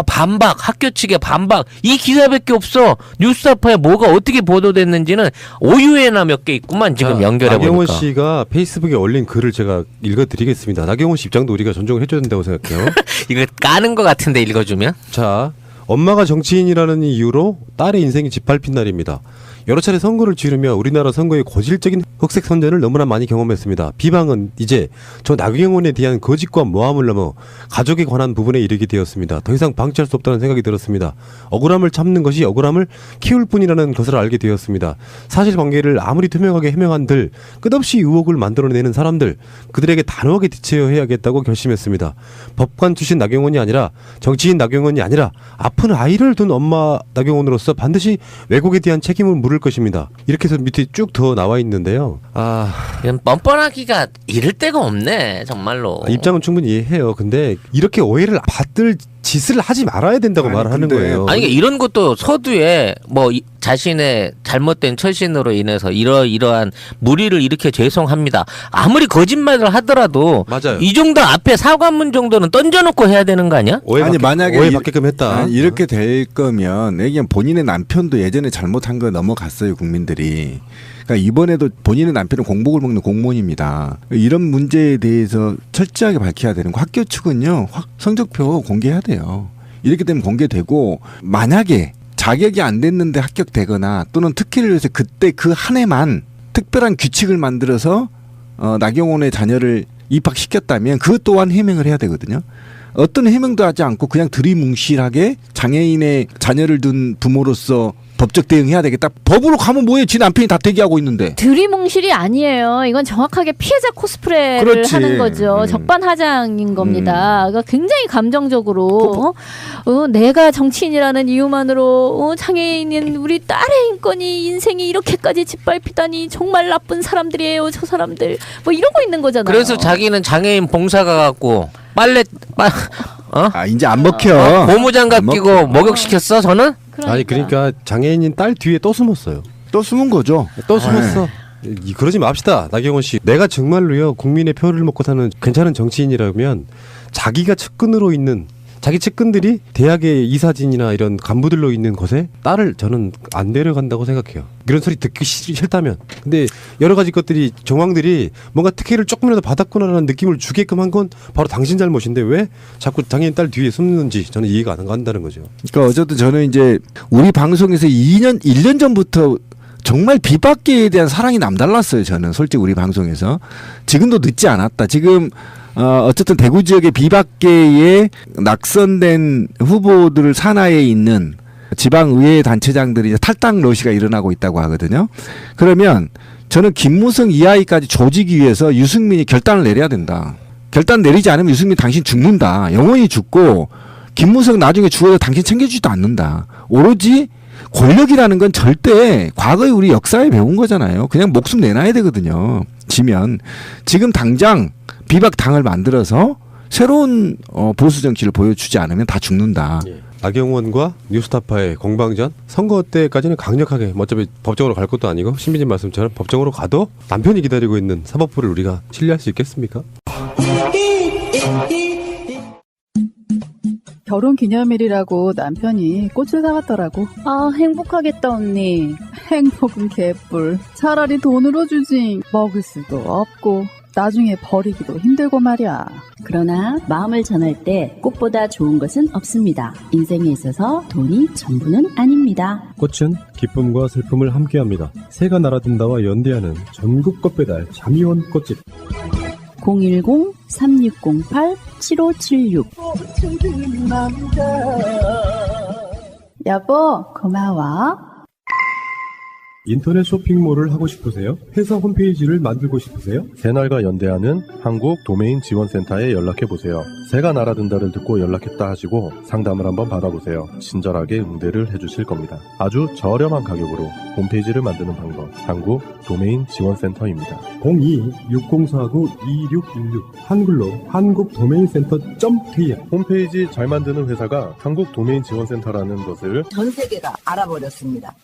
반박, 학교 측의 반박 이 기사밖에 없어. 뉴스타파에 뭐가 어떻게 보도됐는지는 오유에나 몇 개 있구만. 지금 연결해 보니까. 나경원 씨가 페이스북에 올린 글을 제가 읽어드리겠습니다. 나경원 씨 입장도 우리가 존중을 해줘야 된다고 생각해요. 이거 까는 것 같은데 읽어주면. 자, 엄마가 정치인이라는 이유로 딸의 인생이 짓밟힌 날입니다. 여러 차례 선거를 치르며 우리나라 선거의 고질적인 흑색 선전을 너무나 많이 경험했습니다. 비방은 이제 저 나경원에 대한 거짓과 모함을 넘어 가족에 관한 부분에 이르게 되었습니다. 더 이상 방치할 수 없다는 생각이 들었습니다. 억울함을 참는 것이 억울함을 키울 뿐이라는 것을 알게 되었습니다. 사실관계를 아무리 투명하게 해명한들 끝없이 의혹을 만들어내는 사람들 그들에게 단호하게 대처해야겠다고 결심했습니다. 법관 출신 나경원이 아니라 정치인 나경원이 아니라 아픈 아이를 둔 엄마 나경원으로서 반드시 왜곡에 대한 책임을 물을 것입니다. 이렇게 해서 밑에 쭉 더 나와 있는데요. 이건 뻔뻔하기가 이를 데가 없네 정말로. 입장은 충분히 이해해요. 근데 이렇게 오해를 받들 짓을 하지 말아야 된다고 말하는 거예요. 아니 이런 것도 서두에 뭐 자신의 잘못된 처신으로 인해서 이러한 무리를 일으켜 죄송합니다. 아무리 거짓말을 하더라도 맞아요. 이 정도 앞에 사과문 정도는 던져놓고 해야 되는 거 아니야? 만약에 오해받게끔 했다. 이렇게 될 거면 그냥 본인의 남편도 예전에 잘못한 거 넘어갔어요 국민들이. 그러니까 이번에도 본인의 남편은 공복을 먹는 공무원입니다. 이런 문제에 대해서 철저하게 밝혀야 되는 거. 학교 측은요 성적표 공개해야 돼요. 이렇게 되면 공개되고 만약에 자격이 안 됐는데 합격되거나 또는 특혜를 위해서 그때 그 한 해만 특별한 규칙을 만들어서 나경원의 자녀를 입학시켰다면 그것 또한 해명을 해야 되거든요. 어떤 해명도 하지 않고 그냥 두리뭉실하게 장애인의 자녀를 둔 부모로서 법적 대응해야 되겠다. 법으로 가면 뭐해? 지 남편이 다 대기하고 있는데. 들이뭉실이 아니에요. 이건 정확하게 피해자 코스프레를 그렇지. 하는 거죠. 적반하장인 겁니다. 그러니까 굉장히 감정적으로 내가 정치인이라는 이유만으로 장애인인 우리 딸의 인권이 인생이 이렇게까지 짓밟히다니 정말 나쁜 사람들이에요. 저 사람들. 뭐 이러고 있는 거잖아요. 그래서 자기는 장애인 봉사가 갖고 이제 안 먹혀. 고무장갑 끼고 목욕시켰어 저는? 아니 그러니까 장애인인 딸 뒤에 또 숨었어요. 또 숨은 거죠. 또 숨었어. 그러지 맙시다. 나경원 씨. 내가 정말로요 국민의 표를 먹고 사는 괜찮은 정치인이라면 자기가 측근으로 있는 자기 측근들이 대학의 이사진이나 이런 간부들로 있는 곳에 딸을 저는 안 데려간다고 생각해요. 이런 소리 듣기 싫다면. 근데 여러 가지 것들이 정황들이 뭔가 특혜를 조금이라도 받았구나라는 느낌을 주게끔 한 건 바로 당신 잘못인데 왜 자꾸 장애인 딸 뒤에 숨는지 저는 이해가 안 간다는 거죠. 그러니까 어쨌든 저는 이제 우리 방송에서 1년 전부터 정말 비박계에 대한 사랑이 남달랐어요. 저는 솔직히 우리 방송에서. 지금도 늦지 않았다. 지금 어쨌든 대구 지역의 비박계에 낙선된 후보들 산하에 있는 지방의회 단체장들이 이제 탈당 러시가 일어나고 있다고 하거든요. 그러면 저는 김무성 이하이까지 조지기 위해서 유승민이 결단을 내려야 된다. 결단 내리지 않으면 유승민 당신 죽는다. 영원히 죽고 김무성 나중에 죽어도 당신 챙겨주지도 않는다. 오로지 권력이라는 건 절대 과거에 우리 역사에 배운 거잖아요. 그냥 목숨 내놔야 되거든요. 지면 지금 당장 비박당을 만들어서 새로운 보수 정치를 보여주지 않으면 다 죽는다. 예. 나경원과 뉴스타파의 공방전 선거 때까지는 강력하게 어차피 법정으로 갈 것도 아니고 신비님 말씀처럼 법정으로 가도 남편이 기다리고 있는 사법부를 우리가 신뢰할 수 있겠습니까? 결혼 기념일이라고 남편이 꽃을 사왔더라고. 아, 행복하겠다, 언니. 행복은 개뿔. 차라리 돈으로 주지. 먹을 수도 없고 나중에 버리기도 힘들고 말이야. 그러나 마음을 전할 때 꽃보다 좋은 것은 없습니다. 인생에 있어서 돈이 전부는 아닙니다. 꽃은 기쁨과 슬픔을 함께합니다. 새가 날아든다와 연대하는 전국 꽃배달 잠이원 꽃집 010-3608-7576 여보 고마워. 인터넷 쇼핑몰을 하고 싶으세요? 회사 홈페이지를 만들고 싶으세요? 새날과 연대하는 한국 도메인 지원센터에 연락해보세요. 새가 날아든다를 듣고 연락했다 하시고 상담을 한번 받아보세요. 친절하게 응대를 해주실 겁니다. 아주 저렴한 가격으로 홈페이지를 만드는 방법, 한국 도메인 지원센터입니다. 02-6049-2616 한글로 한국도메인센터.kr 홈페이지 잘 만드는 회사가 한국도메인지원센터라는 것을 전 세계가 알아버렸습니다.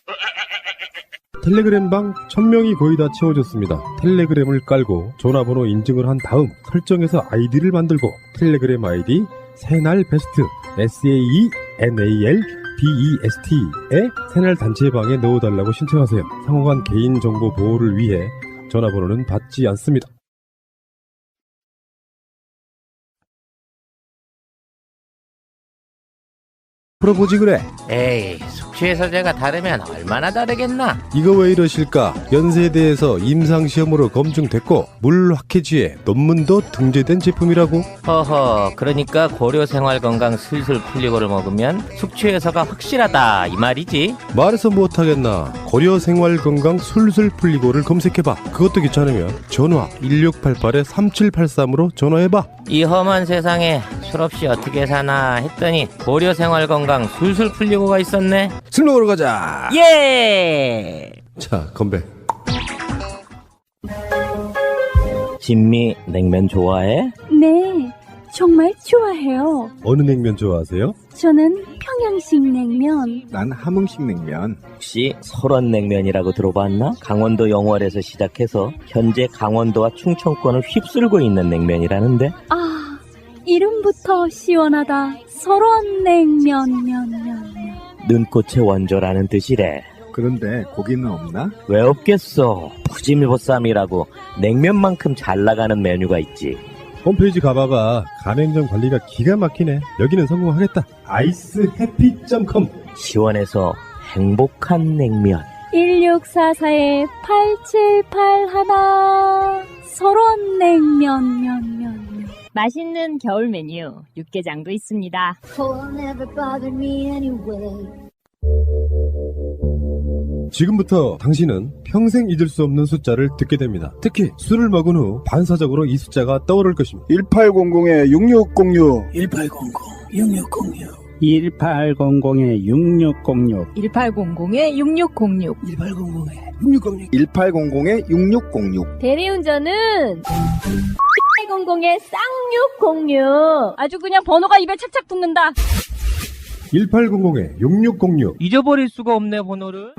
텔레그램방 1000명이 거의 다 채워졌습니다. 텔레그램을 깔고 전화번호 인증을 한 다음 설정해서 아이디를 만들고 텔레그램 아이디 새날 베스트 SAENAL BEST에 새날 단체방에 넣어달라고 신청하세요. 상호간 개인정보 보호를 위해 전화번호는 받지 않습니다. 풀어보지 그래. 에이, 숙취해소제가 다르면 얼마나 다르겠나? 이거 왜 이러실까? 연세대에서 임상시험으로 검증됐고 물확해지에 논문도 등재된 제품이라고. 허허, 그러니까 고려생활건강 슬슬 풀리고를 먹으면 숙취해소가 확실하다 이 말이지. 말해서 못하겠나. 고려생활건강 술술 풀리고를 검색해봐. 그것도 귀찮으면 전화 1688-3783으로 전화해봐. 이 험한 세상에 술 없이 어떻게 사나 했더니 고려생활건강 술술 풀리고가 있었네. 술 먹으러 가자. 예. 자, 건배. 진미 냉면 좋아해? 네, 정말 좋아해요. 어느 냉면 좋아하세요? 저는 평양식 냉면. 난 함흥식 냉면. 혹시 설원냉면이라고 들어봤나? 강원도 영월에서 시작해서 현재 강원도와 충청권을 휩쓸고 있는 냉면이라는데. 아, 이름부터 시원하다. 설원냉면. 눈꽃의 원조라는 뜻이래. 그런데 고기는 없나? 왜 없겠어. 푸짐보쌈이라고 냉면만큼 잘 나가는 메뉴가 있지. 홈페이지 가봐봐. 가맹점 관리가 기가 막히네. 여기는 성공하겠다. 아이스해피.com 시원해서 행복한 냉면. 1644-8781 설원냉면. 맛있는 겨울 메뉴 육개장도 있습니다. 지금부터 당신은 평생 잊을 수 없는 숫자를 듣게 됩니다. 특히 술을 먹은 후 반사적으로 이 숫자가 떠오를 것입니다. 1800-6606 1800-6606 1800-6606 1800-6606 1800-6606 1800-6606 대리운전은 1800-쌍육공육. 아주 그냥 번호가 입에 착착 붙는다. 1800-6606 잊어버릴 수가 없네 번호를.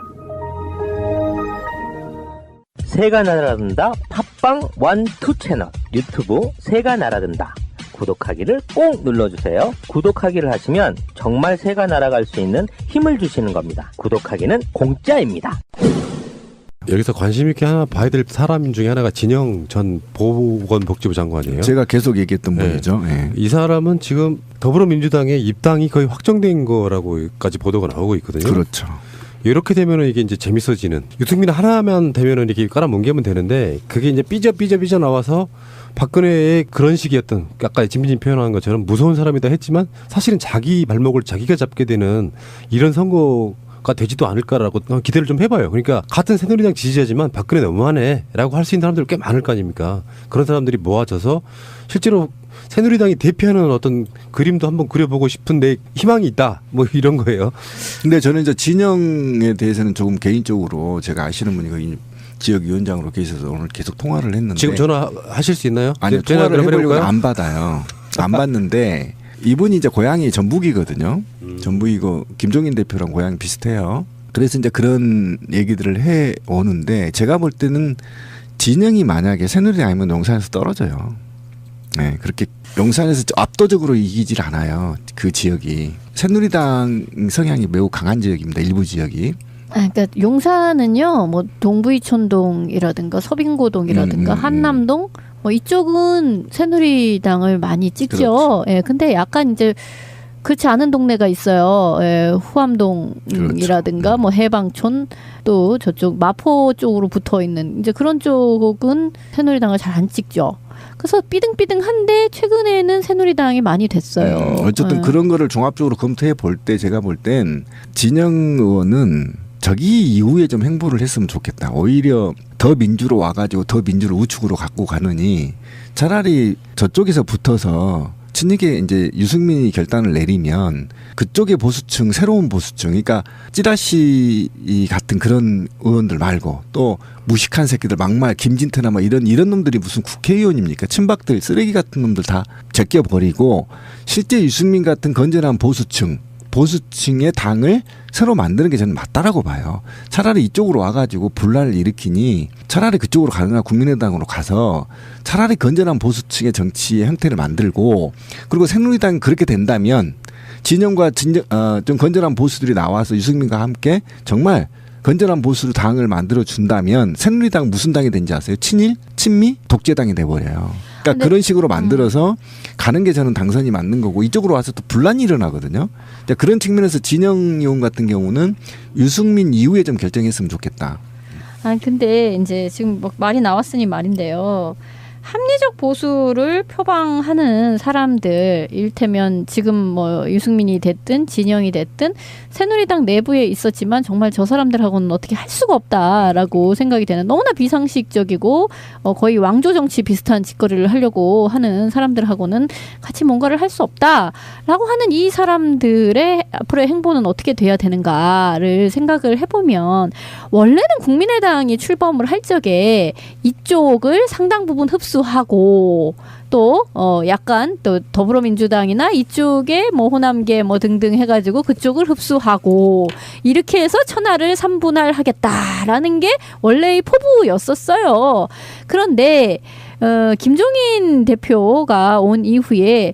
새가 날아든다 팟빵 1, 2 채널 유튜브 새가 날아든다. 구독하기를 꼭 눌러주세요. 구독하기를 하시면 정말 새가 날아갈 수 있는 힘을 주시는 겁니다. 구독하기는 공짜입니다. 여기서 관심 있게 하나 봐야 될 사람 중에 하나가 진영 전 보건복지부 장관이에요. 제가 계속 얘기했던 분이죠. 네. 이 사람은 지금 더불어민주당의 입당이 거의 확정된 거라고까지 보도가 나오고 있거든요. 그렇죠. 이렇게 되면은 이게 이제 재밌어지는. 유승민 하나만 되면은 이렇게 깔아뭉개면 되는데 그게 이제 삐져 나와서 박근혜의 그런 식이었던 아까 진빈님 표현한 것처럼 무서운 사람이다 했지만 사실은 자기 발목을 자기가 잡게 되는 이런 선거 가 되지도 않을까라고 기대를 좀 해봐요. 그러니까 같은 새누리당 지지자지만 박근혜 너무하네라고 할 수 있는 사람들 꽤 많을 거 아닙니까? 그런 사람들이 모아져서 실제로 새누리당이 대표하는 어떤 그림도 한번 그려보고 싶은데 희망이 있다. 뭐 이런 거예요. 근데 저는 이제 진영에 대해서는 조금 개인적으로 제가 아시는 분이 거기 지역위원장으로 계셔서 오늘 계속 통화를 했는데 지금 전화하실 수 있나요? 아니요. 통화를 해보려고 안 받아요. 안 받는데 이분이 이제 고향이 전북이거든요. 전북이고 김종인 대표랑 고향이 비슷해요. 그래서 이제 그런 얘기들을 해 오는데 제가 볼 때는 진영이 만약에 새누리당 아니면 용산에서 떨어져요. 네, 그렇게 용산에서 압도적으로 이기질 않아요. 그 지역이 새누리당 성향이 매우 강한 지역입니다. 일부 지역이. 그러니까 용산은요, 뭐 동부이촌동이라든가 서빙고동이라든가 한남동 뭐 이쪽은 새누리당을 많이 찍죠. 그렇죠. 예, 근데 약간 이제 그렇지 않은 동네가 있어요. 예, 후암동이라든가 그렇죠. 뭐 해방촌 또 저쪽 마포 쪽으로 붙어 있는 이제 그런 쪽은 새누리당을 잘 안 찍죠. 그래서 삐등삐등한데 최근에는 새누리당이 많이 됐어요. 어쨌든 그런 거를 종합적으로 검토해 볼 때 제가 볼 땐 진영 의원은 저기 이후에 좀 행보를 했으면 좋겠다. 오히려 더 민주로 와가지고 더 민주를 우측으로 갖고 가느니 차라리 저쪽에서 붙어서 친이계 이제 유승민이 결단을 내리면 그쪽의 보수층, 새로운 보수층, 그러니까 찌라시 같은 그런 의원들 말고 또 무식한 새끼들 막말 김진태나 뭐 이런 놈들이 무슨 국회의원입니까? 친박들 쓰레기 같은 놈들 다 제껴버리고 실제 유승민 같은 건전한 보수층의 당을 새로 만드는 게 저는 맞다라고 봐요. 차라리 이쪽으로 와가지고 분란을 일으키니 차라리 그쪽으로 가거나 국민의당으로 가서 차라리 건전한 보수층의 정치의 형태를 만들고 그리고 새누리당이 그렇게 된다면 진영과 좀 건전한 보수들이 나와서 유승민과 함께 정말 건전한 보수 당을 만들어 준다면 새누리당 무슨 당이 된지 아세요? 친일, 친미, 독재당이 돼버려요. 그러니까 그런 식으로 만들어서 가는 게 저는 당선이 맞는 거고 이쪽으로 와서 또 분란이 일어나거든요. 그런 측면에서 진영 의원 같은 경우는 유승민 이후에 좀 결정했으면 좋겠다. 근데 이제 지금 뭐 말이 나왔으니 말인데요. 합리적 보수를 표방하는 사람들, 일테면 지금 뭐 유승민이 됐든 진영이 됐든 새누리당 내부에 있었지만 정말 저 사람들하고는 어떻게 할 수가 없다라고 생각이 되는 너무나 비상식적이고 거의 왕조 정치 비슷한 짓거리를 하려고 하는 사람들하고는 같이 뭔가를 할 수 없다라고 하는 이 사람들의 앞으로의 행보는 어떻게 돼야 되는가를 생각을 해보면 원래는 국민의당이 출범을 할 적에 이쪽을 상당 부분 흡수하고 또 약간 또 더불어민주당이나 이쪽에 뭐 호남계 뭐 등등 해가지고 그쪽을 흡수하고 이렇게 해서 천하를 3분할 하겠다라는 게 원래의 포부였었어요. 그런데 김종인 대표가 온 이후에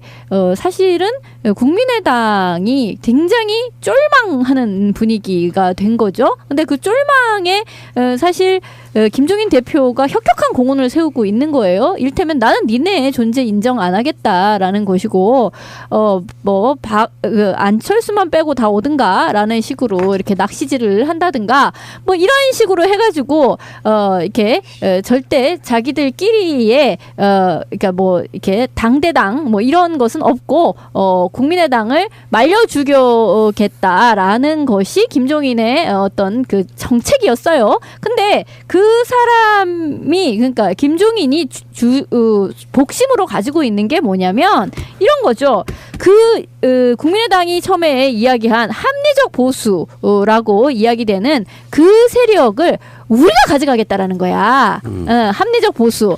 사실은 국민의당이 굉장히 쫄망하는 분위기가 된 거죠. 근데 그 쫄망에 사실 김종인 대표가 혁혁한 공언을 세우고 있는 거예요. 일테면 나는 니네 존재 인정 안 하겠다라는 것이고 안철수만 빼고 다 오든가라는 식으로 이렇게 낚시질을 한다든가 뭐 이런 식으로 해가지고 이렇게 절대 자기들끼리의 그러니까 뭐 이렇게 당대당 뭐 이런 것은 없고 국민의당을 말려 죽여겠다라는 것이 김종인의 어떤 그 정책이었어요. 근데 그 사람이 그러니까 김종인이 복심으로 가지고 있는 게 뭐냐면 이런 거죠. 국민의당이 처음에 이야기한 합리적 보수라고 이야기되는 그 세력을 우리가 가져가겠다라는 거야. 합리적 보수.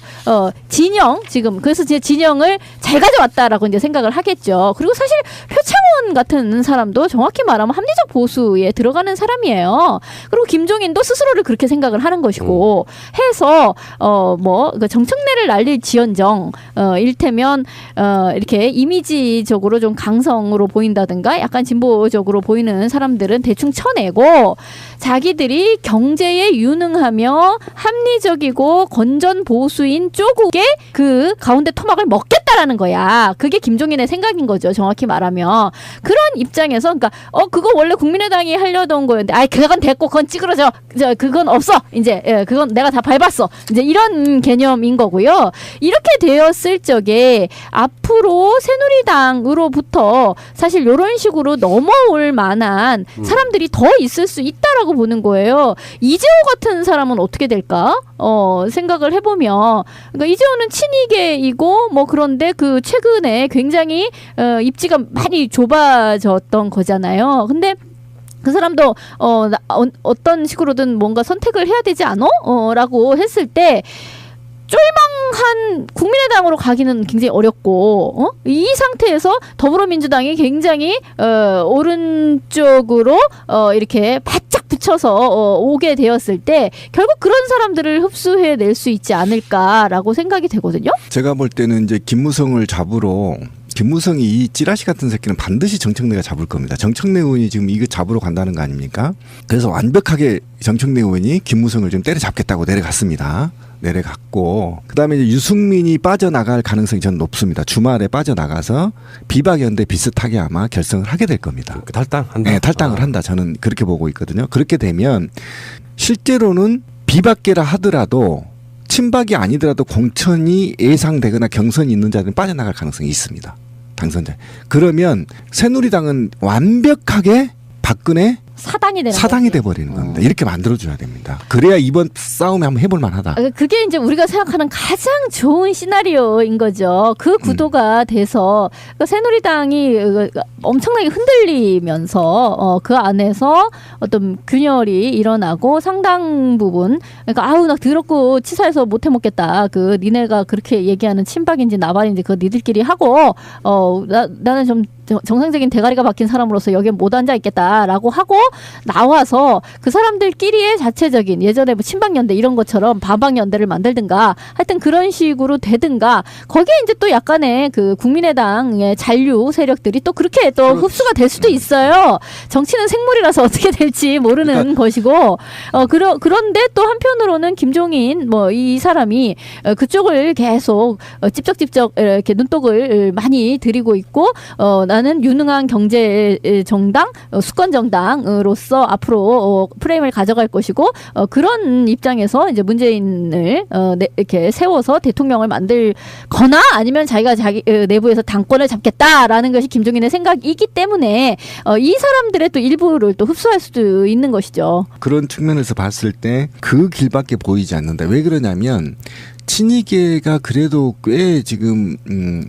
진영 지금 그래서 제 진영을 잘 가져왔다라고 이제 생각을 하겠죠. 그리고 사실 표창원 같은 사람도 정확히 말하면 합리적 보수에 들어가는 사람이에요. 그리고 김종인도 스스로를 그렇게 생각을 하는 것이고 해서 그 정청래를 날릴지언정 일테면 이렇게 이미지적으로 좀 강성으로 보인다든가 약간 진보적으로 보이는 사람들은 대충 쳐내고 자기들이 경제에 유능하며 합리적이고 건전 보수인 쪼국의 그 가운데 토막을 먹겠다. 있다라는 거야. 그게 김종인의 생각인 거죠. 정확히 말하면. 그런 입장에서 그러니까 그거 원래 국민의당이 하려던 거였는데 그건 됐고 그건 찌그러져. 그건 없어. 이제 그건 내가 다 밟았어. 이제 이런 개념인 거고요. 이렇게 되었을 적에 앞으로 새누리당으로부터 사실 이런 식으로 넘어올 만한 사람들이 더 있을 수 있다라고 보는 거예요. 이재호 같은 사람은 어떻게 될까? 생각을 해보면 그러니까 이재호는 친이계이고 뭐 그런데 그 최근에 굉장히 입지가 많이 좁아졌던 거잖아요. 근데 그 사람도 어떤 식으로든 뭔가 선택을 해야 되지 않어? 라고 했을 때 쫄망한 국민의당으로 가기는 굉장히 어렵고 이 상태에서 더불어민주당이 굉장히 오른쪽으로 이렇게 바짝 붙여서 오게 되었을 때 결국 그런 사람들을 흡수해낼 수 있지 않을까라고 생각이 되거든요. 제가 볼 때는 이제 김무성을 잡으러 김무성이 이 찌라시 같은 새끼는 반드시 정청래가 잡을 겁니다. 정청래 의원이 지금 이거 잡으러 간다는 거 아닙니까? 그래서 완벽하게 정청래 의원이 김무성을 좀 때려잡겠다고 내려갔고 그다음에 이제 유승민이 빠져나갈 가능성이 저는 높습니다. 주말에 빠져나가서 비박연대 비슷하게 아마 결성을 하게 될 겁니다. 탈당한다. 네, 탈당을 한다. 저는 그렇게 보고 있거든요. 그렇게 되면 실제로는 비박계라 하더라도 친박이 아니더라도 공천이 예상되거나 경선이 있는 자들은 빠져나갈 가능성이 있습니다. 당선자. 그러면 새누리당은 완벽하게 박근혜 사당이 돼버리는 겁니다. 이렇게 만들어줘야 됩니다. 그래야 이번 싸움에 한번 해볼 만하다. 그게 이제 우리가 생각하는 가장 좋은 시나리오인 거죠. 그 구도가 돼서 새누리당이 엄청나게 흔들리면서 그 안에서 어떤 균열이 일어나고 상당 부분 그러니까 나 더럽고 치사해서 못 해먹겠다. 그 니네가 그렇게 얘기하는 친박인지 나발인지 그거 니들끼리 하고 나는 좀 정상적인 대가리가 박힌 사람으로서 여기에 못 앉아 있겠다라고 하고 나와서 그 사람들끼리의 자체적인 예전에 뭐 친박연대 이런 것처럼 반박연대를 만들든가 하여튼 그런 식으로 되든가 거기에 이제 또 약간의 그 국민의당의 잔류 세력들이 또 그렇게 또 흡수가 될 수도 있어요. 정치는 생물이라서 어떻게 될지 모르는 것이고 그런데 또 한편으로는 김종인 뭐 이 사람이 그쪽을 계속 찝쩍찝쩍 이렇게 눈독을 많이 들이고 있고 나는 유능한 경제 정당, 수권 정당으로서 앞으로 프레임을 가져갈 것이고 그런 입장에서 이제 문재인을 이렇게 세워서 대통령을 만들거나 아니면 자기가 자기 내부에서 당권을 잡겠다라는 것이 김종인의 생각이기 때문에 이 사람들의 또 일부를 또 흡수할 수도 있는 것이죠. 그런 측면에서 봤을 때 그 길밖에 보이지 않는다. 왜 그러냐면 친이계가 그래도 꽤 지금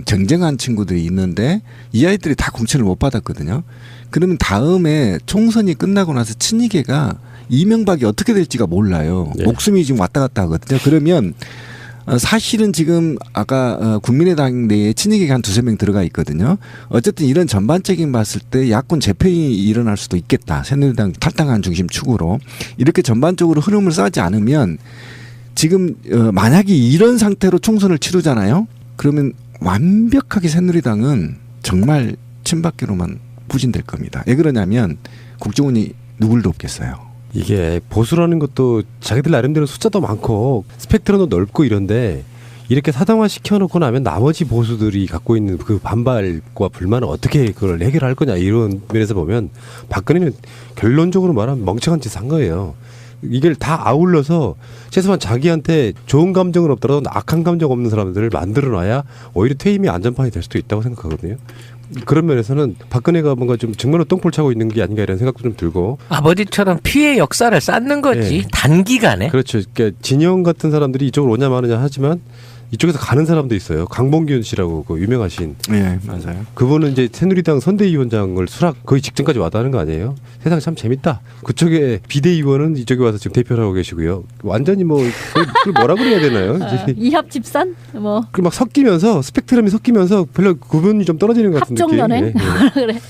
쟁쟁한 친구들이 있는데 이 아이들이 다 공천을 못 받았거든요. 그러면 다음에 총선이 끝나고 나서 친이계가 이명박이 어떻게 될지가 몰라요. 네. 목숨이 지금 왔다 갔다 하거든요. 그러면 사실은 지금 아까 국민의당 내에 친이계가 한 2-3명 들어가 있거든요. 어쨌든 이런 전반적인 봤을 때 야권 재편이 일어날 수도 있겠다. 새누리당 탈당한 중심 축으로. 이렇게 전반적으로 흐름을 쌓지 않으면 지금 만약에 이런 상태로 총선을 치르잖아요. 그러면 완벽하게 새누리당은 정말 친박계로만 부진될 겁니다. 왜 그러냐면 국정원이 누굴 돕겠어요. 이게 보수라는 것도 자기들 나름대로 숫자도 많고 스펙트럼도 넓고 이런데 이렇게 사당화 시켜놓고 나면 나머지 보수들이 갖고 있는 그 반발과 불만을 어떻게 그걸 해결할 거냐 이런 면에서 보면 박근혜는 결론적으로 말하면 멍청한 짓을 한 거예요. 이걸 다 아울러서 최소한 자기한테 좋은 감정은 없더라도 악한 감정 없는 사람들을 만들어놔야 오히려 퇴임이 안전판이 될 수도 있다고 생각하거든요. 그런 면에서는 박근혜가 뭔가 좀 정말로 똥볼 차고 있는 게 아닌가 이런 생각도 좀 들고 아버지처럼 피해 역사를 쌓는 거지. 네. 단기간에. 그렇죠. 그러니까 진영 같은 사람들이 이쪽으로 오냐 마느냐 하지만 이쪽에서 가는 사람도 있어요. 강봉균 씨라고 그 유명하신. 네, 맞아요. 그분은 이제 새누리당 선대위원장을 수락 거의 직전까지 왔다는 거 아니에요? 세상 참 재밌다. 그쪽에 비대위원은 이쪽에 와서 지금 대표를 하고 계시고요. 완전히 뭐 그걸 뭐라 그래야 되나요? 이합 집산 뭐. 그 막 섞이면서 스펙트럼이 섞이면서 별로 구분이 좀 떨어지는 것 같은 느낌. 합종연행. 그래.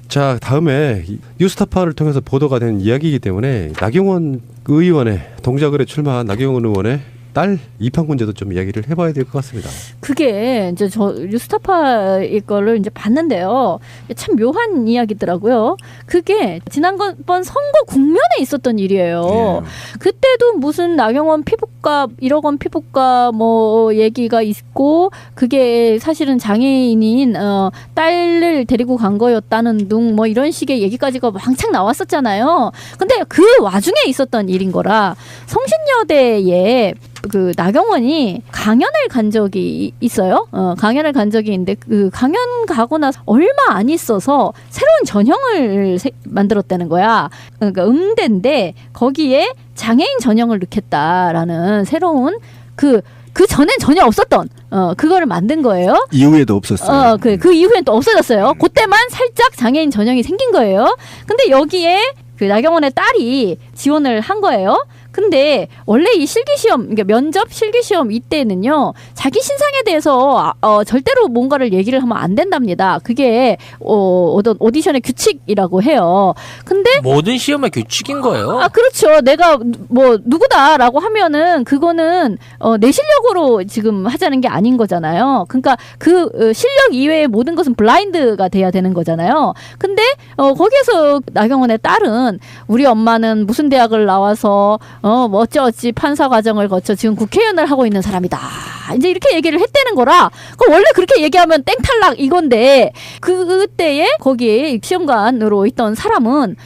자, 다음에 뉴스타파를 통해서 보도가 된 이야기이기 때문에 나경원 의원의 동작을에 출마한 나경원 의원의 딸 입학 문제도 좀 이야기를 해봐야 될 것 같습니다. 그게 이제 저 뉴스타파의 거를 이제 봤는데요. 참 묘한 이야기더라고요. 그게 지난번 선거 국면에 있었던 일이에요. 그때도 무슨 나경원 피부과 1억 원 피부과 뭐 얘기가 있고 그게 사실은 장애인인 딸을 데리고 간 거였다는 둥 뭐 이런 식의 얘기까지가 왕창 나왔었잖아요. 근데 그 와중에 있었던 일인 거라 성신여대에 그 나경원이 강연을 간 적이 있어요. 강연을 간 적이 있는데 그 강연 가고 나서 얼마 안 있어서 새로운 전형을 만들었다는 거야. 그러니까 음대인데 거기에 장애인 전형을 넣겠다라는 새로운 그 전엔 전혀 없었던 그거를 만든 거예요. 이후에도 없었어요. 그 이후엔 또 없어졌어요. 그때만 살짝 장애인 전형이 생긴 거예요. 근데 여기에 그 나경원의 딸이 지원을 한 거예요. 근데 원래 이 실기시험, 그러니까 면접 실기시험 이때는요, 자기 신상에 대해서 절대로 뭔가를 얘기를 하면 안 된답니다. 그게 어떤 오디션의 규칙이라고 해요. 근데 모든 시험의 규칙인 거예요. 그렇죠. 내가 뭐 누구다라고 하면은 그거는 내 실력으로 지금 하자는 게 아닌 거잖아요. 그러니까 그 실력 이외의 모든 것은 블라인드가 돼야 되는 거잖아요. 근데 거기에서 나경원의 딸은 우리 엄마는 무슨 대학을 나와서 뭐 어찌어찌 판사 과정을 거쳐 지금 국회의원을 하고 있는 사람이다. 이제 이렇게 얘기를 했다는 거라. 원래 그렇게 얘기하면 땡탈락 이건데 그때에 거기에 시험관으로 있던 사람은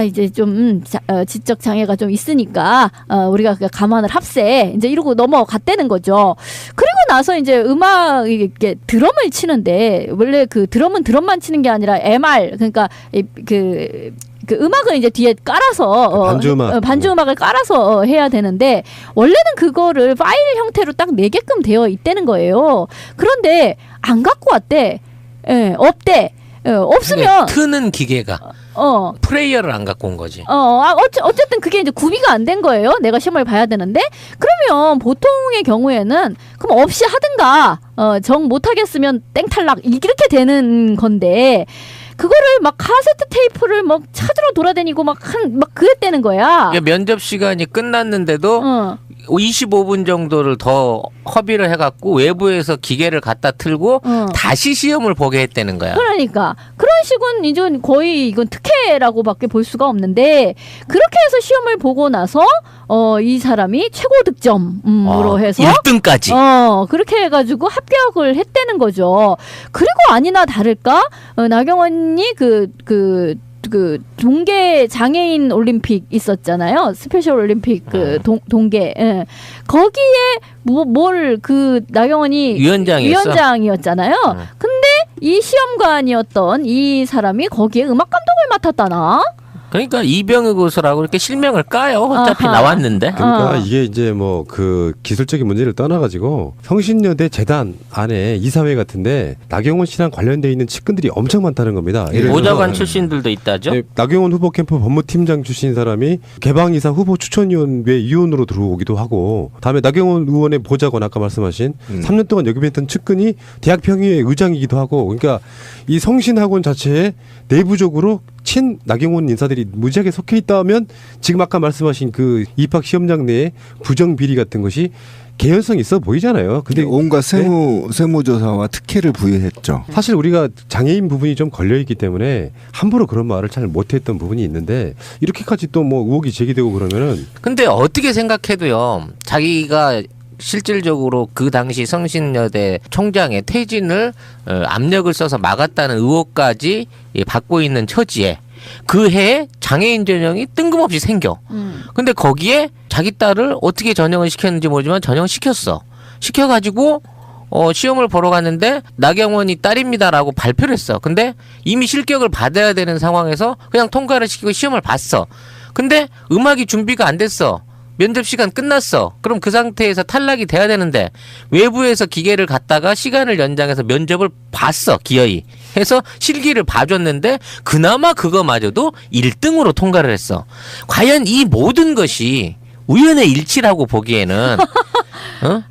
이제 좀 지적 장애가 좀 있으니까 우리가 감안을 합세 이제 이러고 넘어갔다는 거죠. 그리고 나서 이제 음악 이렇게 드럼을 치는데 원래 그 드럼은 드럼만 치는 게 아니라 MR 그러니까 그 음악을 이제 뒤에 깔아서 반주 음악을 깔아서 해야 되는데 원래는 그거를 파일 형태로 딱 내게끔 되어 있다는 거예요. 그런데 안 갖고 왔대. 없대. 없으면 트는 기계가 플레이어를 안 갖고 온 거지. 어쨌든 그게 이제 구비가 안 된 거예요. 내가 시험을 봐야 되는데 그러면 보통의 경우에는 그럼 없이 하든가 정 못하겠으면 땡탈락 이렇게 되는 건데. 그거를 막 카세트 테이프를 막 찾으러 돌아다니고 막 그랬다는 거야. 면접 시간이 끝났는데도 25분 정도를 더 허비를 해갖고 외부에서 기계를 갖다 틀고 다시 시험을 보게 했다는 거야. 그러니까 그런 식은 이제 거의 이건 특혜라고밖에 볼 수가 없는데 그렇게 해서 시험을 보고 나서 이 사람이 최고 득점으로 해서 1등까지 그렇게 해가지고 합격을 했다는 거죠. 그리고 아니나 다를까 나경원이 그 동계 장애인 올림픽 있었잖아요. 스페셜 올림픽 동계. 거기에 뭘 나경원이 위원장이었잖아요. 근데 이 시험관이었던 이 사람이 거기에 음악 감독을 맡았다나? 그러니까 이병의 고수라고 이렇게 실명을 까요. 어차피 나왔는데. 그러니까 이게 이제 뭐 그 기술적인 문제를 떠나가지고 성신여대 재단 안에 이사회 같은데 나경원 씨랑 관련돼 있는 측근들이 엄청 많다는 겁니다. 보좌관 출신들도 있다죠. 나경원 후보 캠프 법무팀장 출신 사람이 개방이사 후보 추천위원회 위원으로 들어오기도 하고, 다음에 나경원 의원의 보좌관 아까 말씀하신 3년 동안 역임했던 측근이 대학평의회 의장이기도 하고, 그러니까 이 성신학원 자체에 내부적으로 친 나경원 인사들이 무지하게 속해 있다면 지금 아까 말씀하신 그 입학 시험장 내에 부정 비리 같은 것이 개연성이 있어 보이잖아요. 근데 온갖 세무조사와 특혜를 부여했죠. 사실 우리가 장애인 부분이 좀 걸려 있기 때문에 함부로 그런 말을 잘 못했던 부분이 있는데 이렇게까지 또 뭐 의혹이 제기되고 그러면은. 근데 어떻게 생각해도요, 자기가 실질적으로 그 당시 성신여대 총장의 퇴진을 압력을 써서 막았다는 의혹까지 받고 있는 처지에 그 해에 장애인 전형이 뜬금없이 생겨. 근데 거기에 자기 딸을 어떻게 전형을 시켰는지 모르지만 전형시켰어. 시켜가지고 시험을 보러 갔는데 나경원이 딸입니다라고 발표를 했어. 근데 이미 실격을 받아야 되는 상황에서 그냥 통과를 시키고 시험을 봤어. 근데 음악이 준비가 안 됐어. 면접 시간 끝났어. 그럼 그 상태에서 탈락이 돼야 되는데 외부에서 기계를 갖다가 시간을 연장해서 면접을 봤어. 기어이 해서 실기를 봐줬는데 그나마 그거마저도 1등으로 통과를 했어. 과연 이 모든 것이 우연의 일치라고 보기에는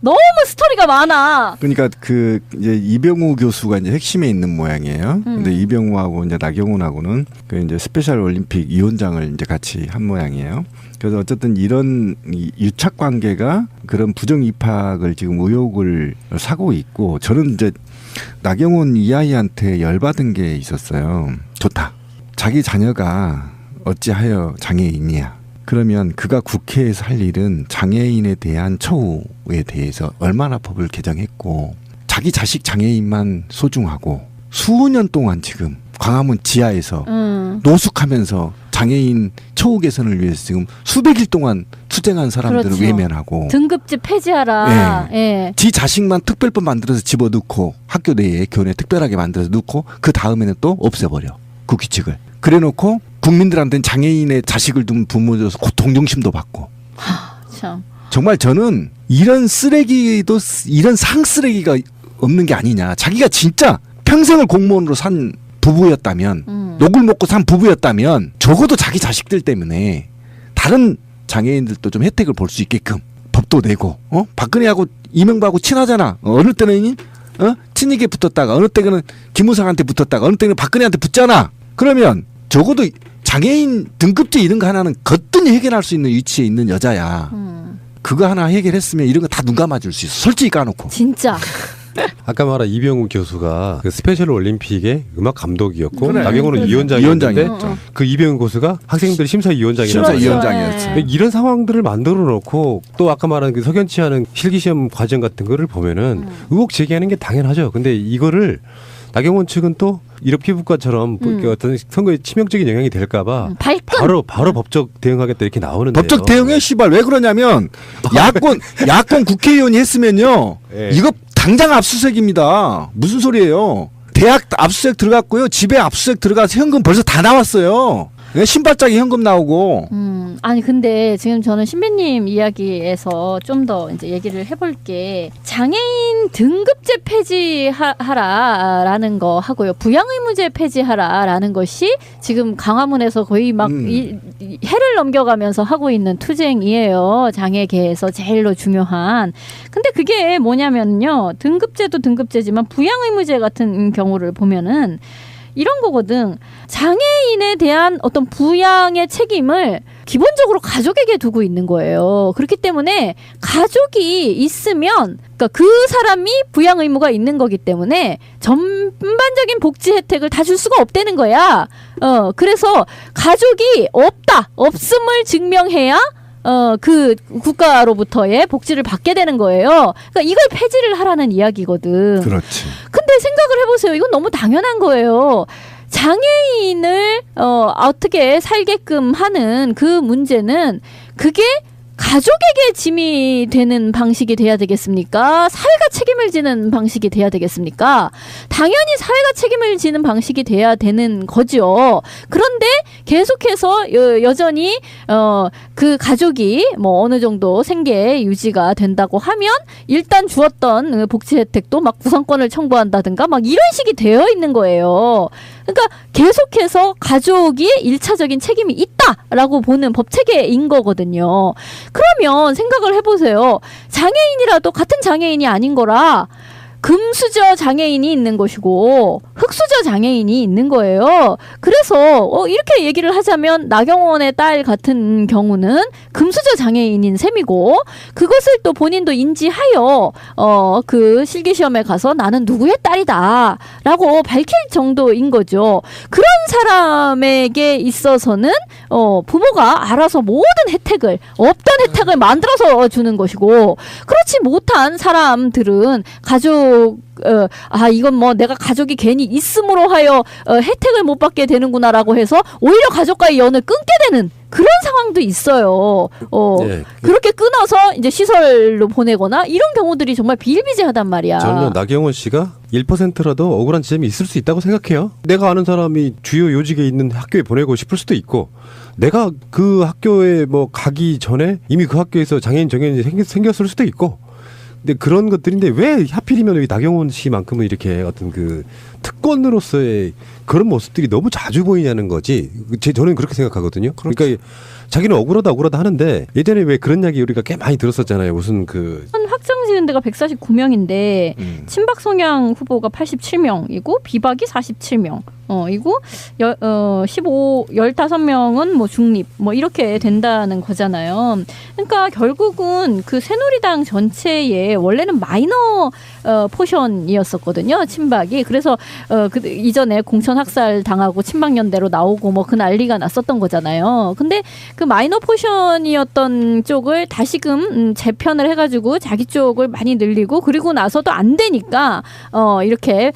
너무 스토리가 많아. 그러니까 그 이제 이병우 교수가 이제 핵심에 있는 모양이에요. 근데 이병우하고 이제 나경원하고는 그 이제 스페셜 올림픽 위원장을 이제 같이 한 모양이에요. 그래서 어쨌든 이런 유착 관계가 그런 부정 입학을 지금 의혹을 사고 있고, 저는 이제 나경원 이 아이한테 열받은 게 있었어요. 좋다. 자기 자녀가 어찌하여 장애인이야. 그러면 그가 국회에서 할 일은 장애인에 대한 처우에 대해서 얼마나 법을 개정했고, 자기 자식 장애인만 소중하고 수년 동안 지금 광화문 지하에서 노숙하면서 장애인 처우 개선을 위해서 지금 수백일 동안 투쟁한 사람들을 그렇죠. 외면하고 등급제 폐지하라. 예. 예. 지 자식만 특별법 만들어서 집어넣고 학교 내에 교내 특별하게 만들어서 넣고 그 다음에는 또 없애버려 그 규칙을. 그래놓고 국민들한테는 장애인의 자식을 둔 부모로서 동정심도 받고. 참. 정말 저는 이런 쓰레기도 이런 상쓰레기가 없는 게 아니냐. 자기가 진짜 평생을 공무원으로 산 부부였다면 녹을 먹고 산 부부였다면 적어도 자기 자식들 때문에 다른 장애인들도 좀 혜택을 볼 수 있게끔 법도 내고 박근혜하고 이명박하고 친하잖아. 어느 때는 친이게 붙었다가 어느 때는 김무성한테 붙었다가 어느 때는 박근혜한테 붙잖아. 그러면 적어도 장애인 등급제 이런 거 하나는 거뜬히 해결할 수 있는 위치에 있는 여자야. 그거 하나 해결했으면 이런 거 다 눈 감아줄 수 있어. 솔직히 까놓고. 진짜. 아까 말한 이병우 교수가 그 스페셜 올림픽의 음악 감독이었고 그래. 나경원은 위원장이었는데 그 이병우 교수가 학생들 심사위원장이라고 심사위원장이었어. 이런 상황들을 만들어 놓고 또 아까 말한 그 석연치 않은 실기시험 과정 같은 거를 보면은 의혹 제기하는 게 당연하죠. 근데 이거를 나경원 측은 또 이런 피부과처럼 어떤 선거에 치명적인 영향이 될까봐 바로 법적 대응하겠다 이렇게 나오는데요. 법적 대응에 씨발 왜 그러냐면 야권 국회의원이 했으면요 이거 당장 압수수색입니다. 무슨 소리예요? 대학 압수수색 들어갔고요. 집에 압수수색 들어가서 현금 벌써 다 나왔어요. 신발장에 현금 나오고. 아니 근데 지금 저는 신비님 이야기에서 좀 더 이제 얘기를 해볼게. 장애인 등급제 폐지하라라는 거 하고요. 부양의무제 폐지하라라는 것이 지금 강화문에서 거의 막 해를 넘겨가면서 하고 있는 투쟁이에요. 장애계에서 제일로 중요한. 근데 그게 뭐냐면요. 등급제도 등급제지만 부양의무제 같은 경우를 보면은 이런 거거든. 장애인에 대한 어떤 부양의 책임을 기본적으로 가족에게 두고 있는 거예요. 그렇기 때문에 가족이 있으면, 그러니까 그 사람이 부양 의무가 있는 거기 때문에 전반적인 복지 혜택을 다 줄 수가 없다는 거야. 그래서 가족이 없음을 증명해야 그 국가로부터의 복지를 받게 되는 거예요. 그러니까 이걸 폐지를 하라는 이야기거든. 그렇지. 근데 생각을 해보세요. 이건 너무 당연한 거예요. 장애인을 어떻게 살게끔 하는 그 문제는 그게 가족에게 짐이 되는 방식이 돼야 되겠습니까? 사회가 책임을 지는 방식이 돼야 되겠습니까? 당연히 사회가 책임을 지는 방식이 돼야 되는 거죠. 그런데 계속해서 여전히 그 가족이 뭐 어느 정도 생계 유지가 된다고 하면 일단 주었던 복지 혜택도 막 구상권을 청구한다든가 막 이런 식이 되어 있는 거예요. 그러니까 계속해서 가족이 1차적인 책임이 있다라고 보는 법 체계인 거거든요. 그러면 생각을 해보세요. 장애인이라도 같은 장애인이 아닌 거라 금수저 장애인이 있는 것이고 흑수저 장애인이 있는 거예요. 그래서 이렇게 얘기를 하자면 나경원의 딸 같은 경우는 금수저 장애인인 셈이고 그것을 또 본인도 인지하여 그 실기시험에 가서 나는 누구의 딸이다 라고 밝힐 정도인 거죠. 그런 사람에게 있어서는 부모가 알아서 모든 혜택을 없던 혜택을 만들어서 주는 것이고 그렇지 못한 사람들은 가족 이건 뭐 내가 가족이 괜히 있음으로 하여 혜택을 못 받게 되는구나라고 해서 오히려 가족과의 연을 끊게 되는 그런 상황도 있어요. 네, 그렇게 끊어서 이제 시설로 보내거나 이런 경우들이 정말 비일비재하단 말이야. 저는 나경원 씨가 1%라도 억울한 지점이 있을 수 있다고 생각해요. 내가 아는 사람이 주요 요직에 있는 학교에 보내고 싶을 수도 있고 내가 그 학교에 뭐 가기 전에 이미 그 학교에서 장애인 정연이 생겼을 수도 있고 근데 그런 것들인데 왜 하필이면 나경원 씨만큼은 이렇게 어떤 그 특권으로서의 그런 모습들이 너무 자주 보이냐는 거지. 저는 그렇게 생각하거든요. 그러니까 자기는 억울하다 하는데 예전에 왜 그런 이야기 우리가 꽤 많이 들었었잖아요. 무슨 확정 지은 데가 149명인데 친박 성향 후보가 87명이고 비박이 47명. 이고 15명은 뭐 중립 뭐 이렇게 된다는 거잖아요. 그러니까 결국은 그 새누리당 전체에 원래는 마이너 포션이었었거든요. 친박이. 그래서 그 이전에 공천 학살 당하고 친박연대로 나오고 뭐 그 난리가 났었던 거잖아요. 근데 그 마이너 포션이었던 쪽을 다시금 재편을 해가지고 자기 쪽을 많이 늘리고 그리고 나서도 안 되니까 이렇게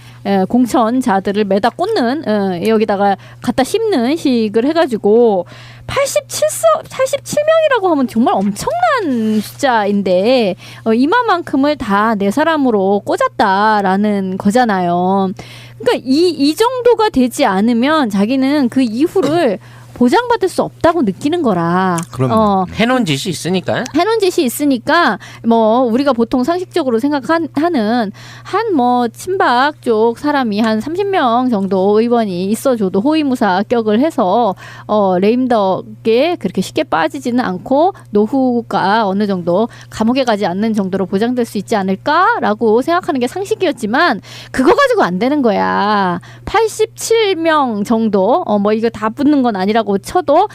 공천자들을 매다 꽂는 여기다가 갖다 씹는 식을 해가지고 87명이라고 하면 정말 엄청난 숫자인데 이마만큼을 다 내 사람으로 꽂았다라는 거잖아요. 그러니까 이 정도가 되지 않으면 자기는 그 이후를 보장받을 수 없다고 느끼는 거라. 그럼 해놓은 짓이 있으니까. 해놓은 짓이 있으니까 뭐 우리가 보통 상식적으로 생각하는 한 뭐 친박 쪽 사람이 한 30명 정도 의원이 있어줘도 호위무사격을 해서 레임덕에 그렇게 쉽게 빠지지는 않고 노후가 어느 정도 감옥에 가지 않는 정도로 보장될 수 있지 않을까라고 생각하는 게 상식이었지만 그거 가지고 안 되는 거야. 87명 정도 뭐 이거 다 붙는 건 아니라고 쳐도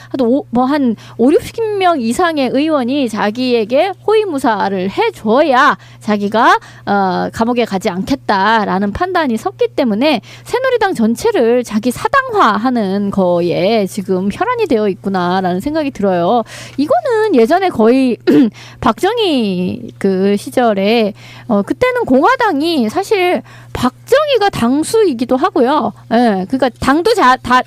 한 5, 60명 이상의 의원이 자기에게 호위무사를 해줘야 자기가 감옥에 가지 않겠다라는 판단이 섰기 때문에 새누리당 전체를 자기 사당화하는 거에 지금 혈안이 되어 있구나라는 생각이 들어요. 이거는 예전에 거의 박정희 그 시절에 그때는 공화당이 사실 박정희가 당수이기도 하고요. 예, 그러니까 당도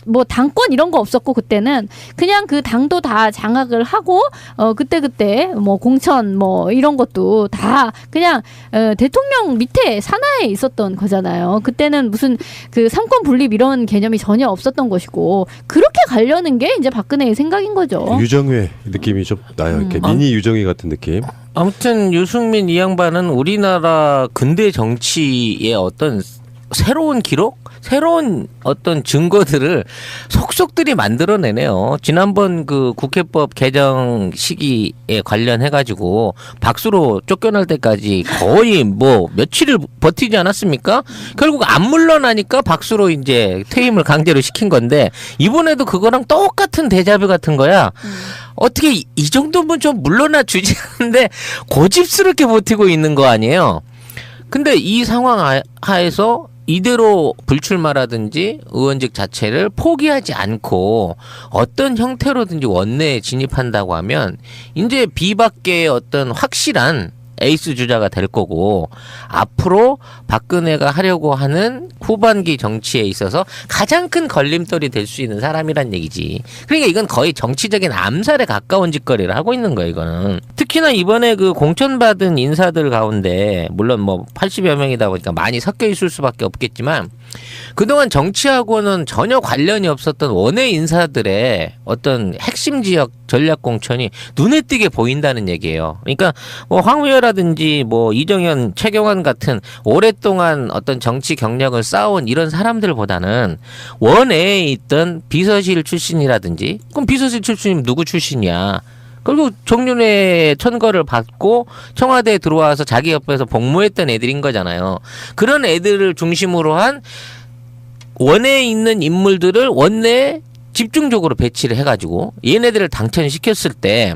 뭐 당권 이런 거 없었고 그때는 그냥 그 당도 다 장악을 하고 그때 뭐 공천 뭐 이런 것도 다 그냥 대통령 밑에 산하에 있었던 거잖아요. 그때는 무슨 그 삼권 분립 이런 개념이 전혀 없었던 것이고 그렇게 가려는 게 이제 박근혜의 생각인 거죠. 유정회 느낌이 좀 나요. 이렇게 미니 유정회 같은 느낌. 아무튼 유승민 이 양반은 우리나라 근대 정치의 어떤 새로운 기록? 새로운 어떤 증거들을 속속들이 만들어내네요. 지난번 그 국회법 개정 시기에 관련해가지고 박수로 쫓겨날 때까지 거의 뭐 며칠을 버티지 않았습니까? 결국 안 물러나니까 박수로 이제 퇴임을 강제로 시킨 건데 이번에도 그거랑 똑같은 데자뷰 같은 거야. 어떻게 이 정도면 좀 물러나 주지 않는데 고집스럽게 버티고 있는 거 아니에요? 근데 이 상황 하에서 이대로 불출마라든지 의원직 자체를 포기하지 않고 어떤 형태로든지 원내에 진입한다고 하면 이제 비박계의 어떤 확실한 에이스 주자가 될 거고 앞으로 박근혜가 하려고 하는 후반기 정치에 있어서 가장 큰 걸림돌이 될 수 있는 사람이란 얘기지. 그러니까 이건 거의 정치적인 암살에 가까운 짓거리를 하고 있는 거예요, 이거는. 특히나 이번에 그 공천받은 인사들 가운데 물론 뭐 80여 명이다 보니까 많이 섞여 있을 수밖에 없겠지만 그동안 정치하고는 전혀 관련이 없었던 원외 인사들의 어떤 핵심 지역 전략 공천이 눈에 띄게 보인다는 얘기예요. 그러니까 뭐 황우여라든지 뭐 이정현, 최경환 같은 오랫동안 어떤 정치 경력을 쌓아온 이런 사람들보다는 원외에 있던 비서실 출신이라든지 그럼 비서실 출신이면 누구 출신이야? 그리고 정윤회의 천거를 받고 청와대에 들어와서 자기 옆에서 복무했던 애들인 거잖아요. 그런 애들을 중심으로 한 원내에 있는 인물들을 원내에 집중적으로 배치를 해가지고 얘네들을 당선시켰을 때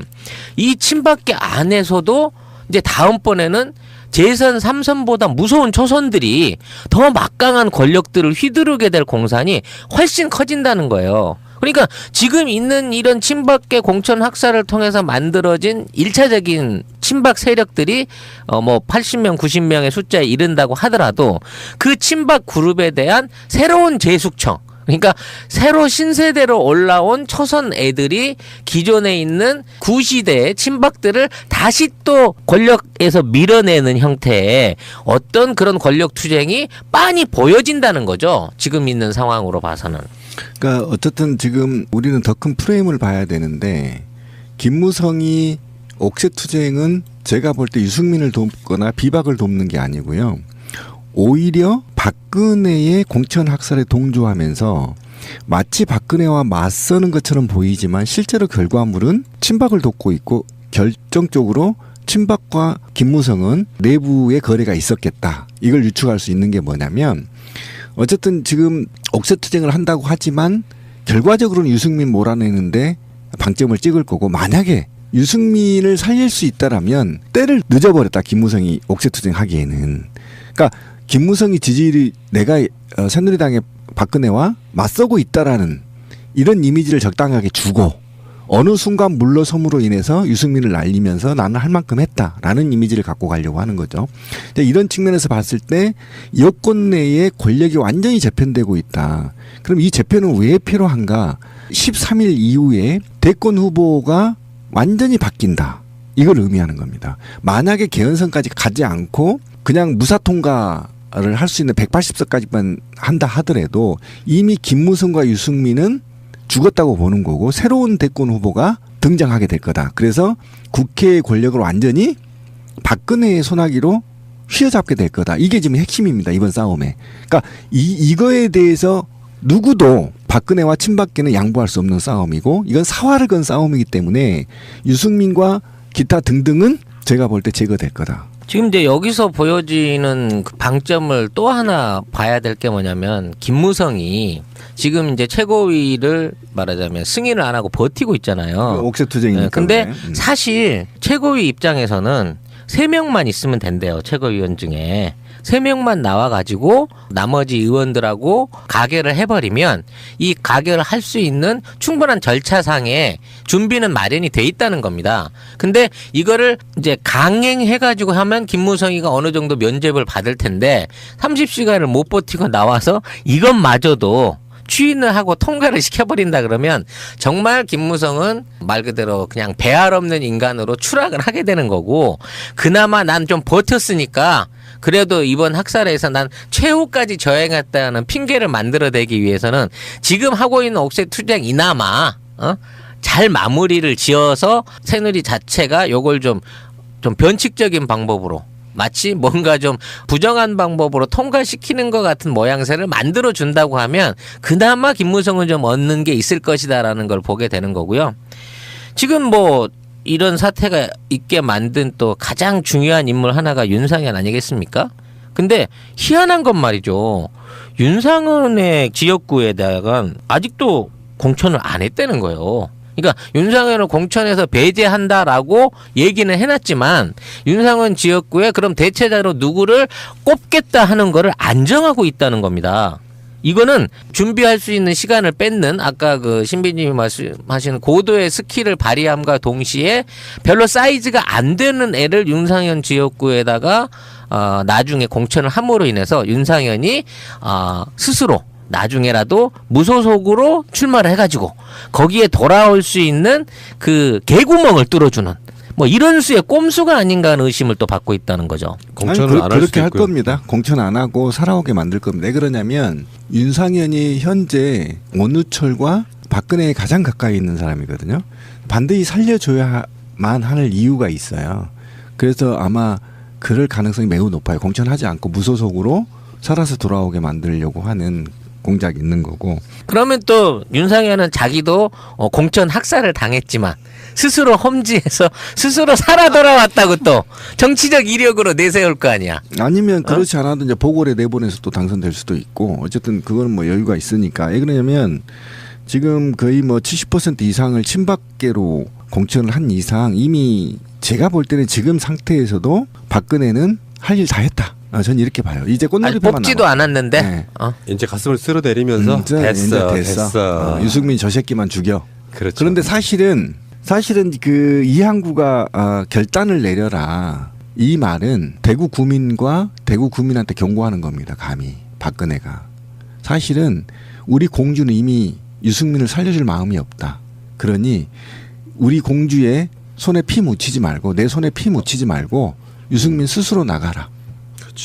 이 친박계 안에서도 이제 다음번에는 재선 3선보다 무서운 초선들이 더 막강한 권력들을 휘두르게 될 공산이 훨씬 커진다는 거예요. 그러니까 지금 있는 이런 친박계 공천 학살을 통해서 만들어진 1차적인 친박 세력들이 뭐 80명, 90명의 숫자에 이른다고 하더라도 그 친박 그룹에 대한 새로운 재숙청, 그러니까 새로 신세대로 올라온 초선 애들이 기존에 있는 구시대의 친박들을 다시 또 권력에서 밀어내는 형태의 어떤 그런 권력 투쟁이 빤히 보여진다는 거죠. 지금 있는 상황으로 봐서는. 그러니까 어쨌든 지금 우리는 더 큰 프레임을 봐야 되는데 김무성이 옥새 투쟁은 제가 볼 때 유승민을 돕거나 비박을 돕는 게 아니고요. 오히려 박근혜의 공천 학살에 동조하면서 마치 박근혜와 맞서는 것처럼 보이지만 실제로 결과물은 친박을 돕고 있고 결정적으로 친박과 김무성은 내부의 거래가 있었겠다. 이걸 유추할 수 있는 게 뭐냐면 어쨌든 지금 옥새투쟁을 한다고 하지만 결과적으로는 유승민 몰아내는데 방점을 찍을 거고 만약에 유승민을 살릴 수 있다라면 때를 늦어버렸다. 김무성이 옥새투쟁하기에는. 그러니까 김무성이 지지율이 내가 새누리당의 박근혜와 맞서고 있다라는 이런 이미지를 적당하게 주고 어느 순간 물러섬으로 인해서 유승민을 날리면서 나는 할 만큼 했다라는 이미지를 갖고 가려고 하는 거죠. 이런 측면에서 봤을 때 여권 내에 권력이 완전히 재편되고 있다. 그럼 이 재편은 왜 필요한가? 13일 이후에 대권 후보가 완전히 바뀐다. 이걸 의미하는 겁니다. 만약에 개헌선까지 가지 않고 그냥 무사통과를 할 수 있는 180석까지만 한다 하더라도 이미 김무성과 유승민은 죽었다고 보는 거고 새로운 대권 후보가 등장하게 될 거다. 그래서 국회의 권력을 완전히 박근혜의 손아귀로 휘어잡게 될 거다. 이게 지금 핵심입니다. 이번 싸움에. 그러니까 이거에 대해서 누구도 박근혜와 친박계는 양보할 수 없는 싸움이고 이건 사활을 건 싸움이기 때문에 유승민과 기타 등등은 제가 볼 때 제거될 거다. 지금 이제 여기서 보여지는 그 방점을 또 하나 봐야 될 게 뭐냐면 김무성이 지금 이제 최고위를 말하자면 승인을 안 하고 버티고 있잖아요. 옥새투쟁이니까. 네, 근데 사실 최고위 입장에서는 3명만 있으면 된대요. 최고위원 중에. 3명만 나와가지고 나머지 의원들하고 가결을 해버리면 이 가결을 할 수 있는 충분한 절차상의 준비는 마련이 돼 있다는 겁니다. 근데 이거를 이제 강행해가지고 하면 김무성이가 어느 정도 면죄부를 받을 텐데 30시간을 못 버티고 나와서 이것마저도 추인을 하고 통과를 시켜버린다 그러면 정말 김무성은 말 그대로 그냥 배알 없는 인간으로 추락을 하게 되는 거고 그나마 난 좀 버텼으니까 그래도 이번 학살에서 난 최후까지 저행했다는 핑계를 만들어내기 위해서는 지금 하고 있는 옥새투쟁 이나마 잘 마무리를 지어서 새누리 자체가 요걸 좀 변칙적인 방법으로 마치 뭔가 좀 부정한 방법으로 통과시키는 것 같은 모양새를 만들어준다고 하면 그나마 김무성은 좀 얻는 게 있을 것이다라는 걸 보게 되는 거고요. 지금 뭐 이런 사태가 있게 만든 또 가장 중요한 인물 하나가 윤상현 아니겠습니까? 근데 희한한 건 말이죠. 윤상현의 지역구에다가 아직도 공천을 안 했다는 거예요. 그러니까 윤상현을 공천에서 배제한다라고 얘기는 해놨지만 윤상현 지역구에 그럼 대체자로 누구를 꼽겠다 하는 거를 안 정하고 있다는 겁니다. 이거는 준비할 수 있는 시간을 뺏는 아까 그 신비님이 말씀하시는 고도의 스킬을 발휘함과 동시에 별로 사이즈가 안 되는 애를 윤상현 지역구에다가 나중에 공천을 함으로 인해서 윤상현이 스스로 나중에라도 무소속으로 출마를 해가지고 거기에 돌아올 수 있는 그 개구멍을 뚫어주는 뭐 이런 수의 꼼수가 아닌가 하는 의심을 또 받고 있다는 거죠. 공천을 안 할 그렇게 할 겁니다. 공천 안 하고 살아오게 만들 겁니다. 왜 그러냐면 윤상현이 현재 원우철과 박근혜에 가장 가까이 있는 사람이거든요. 반드시 살려줘야만 할 이유가 있어요. 그래서 아마 그럴 가능성이 매우 높아요. 공천하지 않고 무소속으로 살아서 돌아오게 만들려고 하는 공작이 있는 거고. 그러면 또 윤상현은 자기도 공천 학살을 당했지만 스스로 험지에서 스스로 살아 돌아왔다고 또 정치적 이력으로 내세울 거 아니야. 아니면 그렇지 않아도 이제 보궐에 내보내서 또 당선될 수도 있고 어쨌든 그거는 뭐 여유가 있으니까. 왜 그러냐면 지금 거의 뭐 70% 이상을 친박계로 공천을 한 이상 이미 제가 볼 때는 지금 상태에서도 박근혜는 할 일 다 했다. 전 이렇게 봐요. 이제 꽃놀이표만 뽑지도 않았는데 네. 이제 가슴을 쓸어내리면서 됐어. 유승민 저 새끼만 죽여. 그렇죠. 그런데 사실은 그 이항구가 결단을 내려라. 이 말은 대구 구민과 대구 구민한테 경고하는 겁니다. 감히 박근혜가. 사실은 우리 공주는 이미 유승민을 살려줄 마음이 없다. 그러니 우리 공주의 손에 피 묻히지 말고 내 손에 피 묻히지 말고 유승민 스스로 나가라.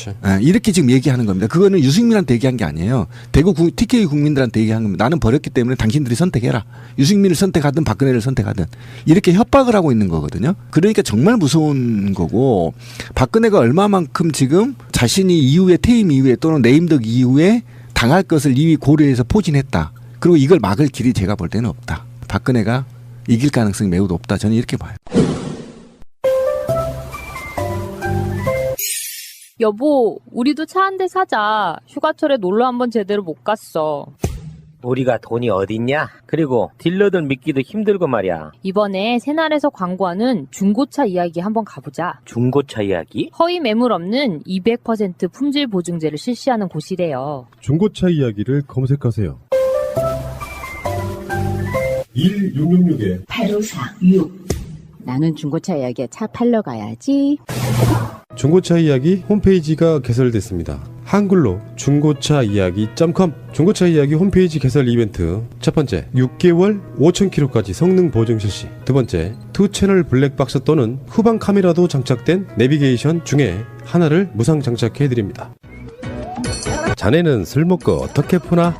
그렇지. 이렇게 지금 얘기하는 겁니다. 그거는 유승민한테 얘기한 게 아니에요. 대구 TK 국민들한테 얘기한 겁니다. 나는 버렸기 때문에 당신들이 선택해라. 유승민을 선택하든 박근혜를 선택하든 이렇게 협박을 하고 있는 거거든요. 그러니까 정말 무서운 거고 박근혜가 얼마만큼 지금 자신이 이후에 퇴임 이후에 또는 내임덕 이후에 당할 것을 이미 고려해서 포진했다. 그리고 이걸 막을 길이 제가 볼 때는 없다. 박근혜가 이길 가능성이 매우 높다. 저는 이렇게 봐요. 여보, 우리도 차 한 대 사자. 휴가철에 놀러 한번 제대로 못 갔어. 우리가 돈이 어딨냐? 그리고 딜러들 믿기도 힘들고 말이야. 이번에 새날에서 광고하는 중고차 이야기 한번 가보자. 중고차 이야기? 허위 매물 없는 200% 품질 보증제를 실시하는 곳이래요. 중고차 이야기를 검색하세요. 1666에 8546 나는 중고차 이야기에 차 팔러 가야지. 중고차 이야기 홈페이지가 개설됐습니다. 한글로 중고차 이야기.com 중고차 이야기 홈페이지 개설 이벤트. 첫 번째, 6개월 5,000km까지 성능 보증 실시. 두 번째, 2채널 블랙박스 또는 후방 카메라도 장착된 내비게이션 중에 하나를 무상 장착해드립니다. 자네는 술 먹고 어떻게 푸나?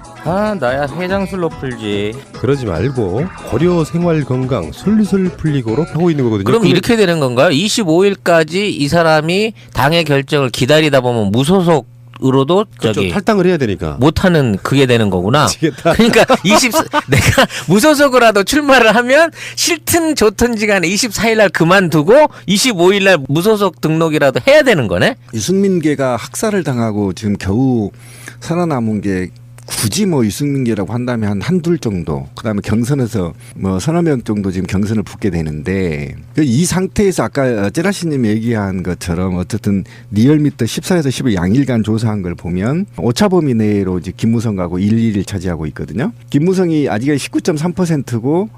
나야 해장술로 풀지. 그러지 말고 고려 생활 건강 술술 풀리고로 하고 있는 거거든요. 그럼 이렇게 되는 건가요? 25일까지 이 사람이 당의 결정을 기다리다 보면 무소속으로도 그렇죠. 탈당을 해야 되니까 못하는 그게 되는 거구나. 미치겠다. 그러니까 내가 무소속으로라도 출마를 하면 싫든 좋든지 간에 24일날 그만두고 25일날 무소속 등록이라도 해야 되는 거네. 유승민계가 학살을 당하고 지금 겨우 살아남은 게 굳이 뭐 유승민계라고 한다면 한둘 정도, 그다음에 경선에서 뭐 서너 명 정도 지금 경선을 붙게 되는데, 이 상태에서 아까 찌라시님 얘기한 것처럼 어쨌든 리얼미터 14에서 15 양일간 조사한 걸 보면 오차 범위 내로 이제 김무성하고 1위를 차지하고 있거든요. 김무성이 아직은 19.3%고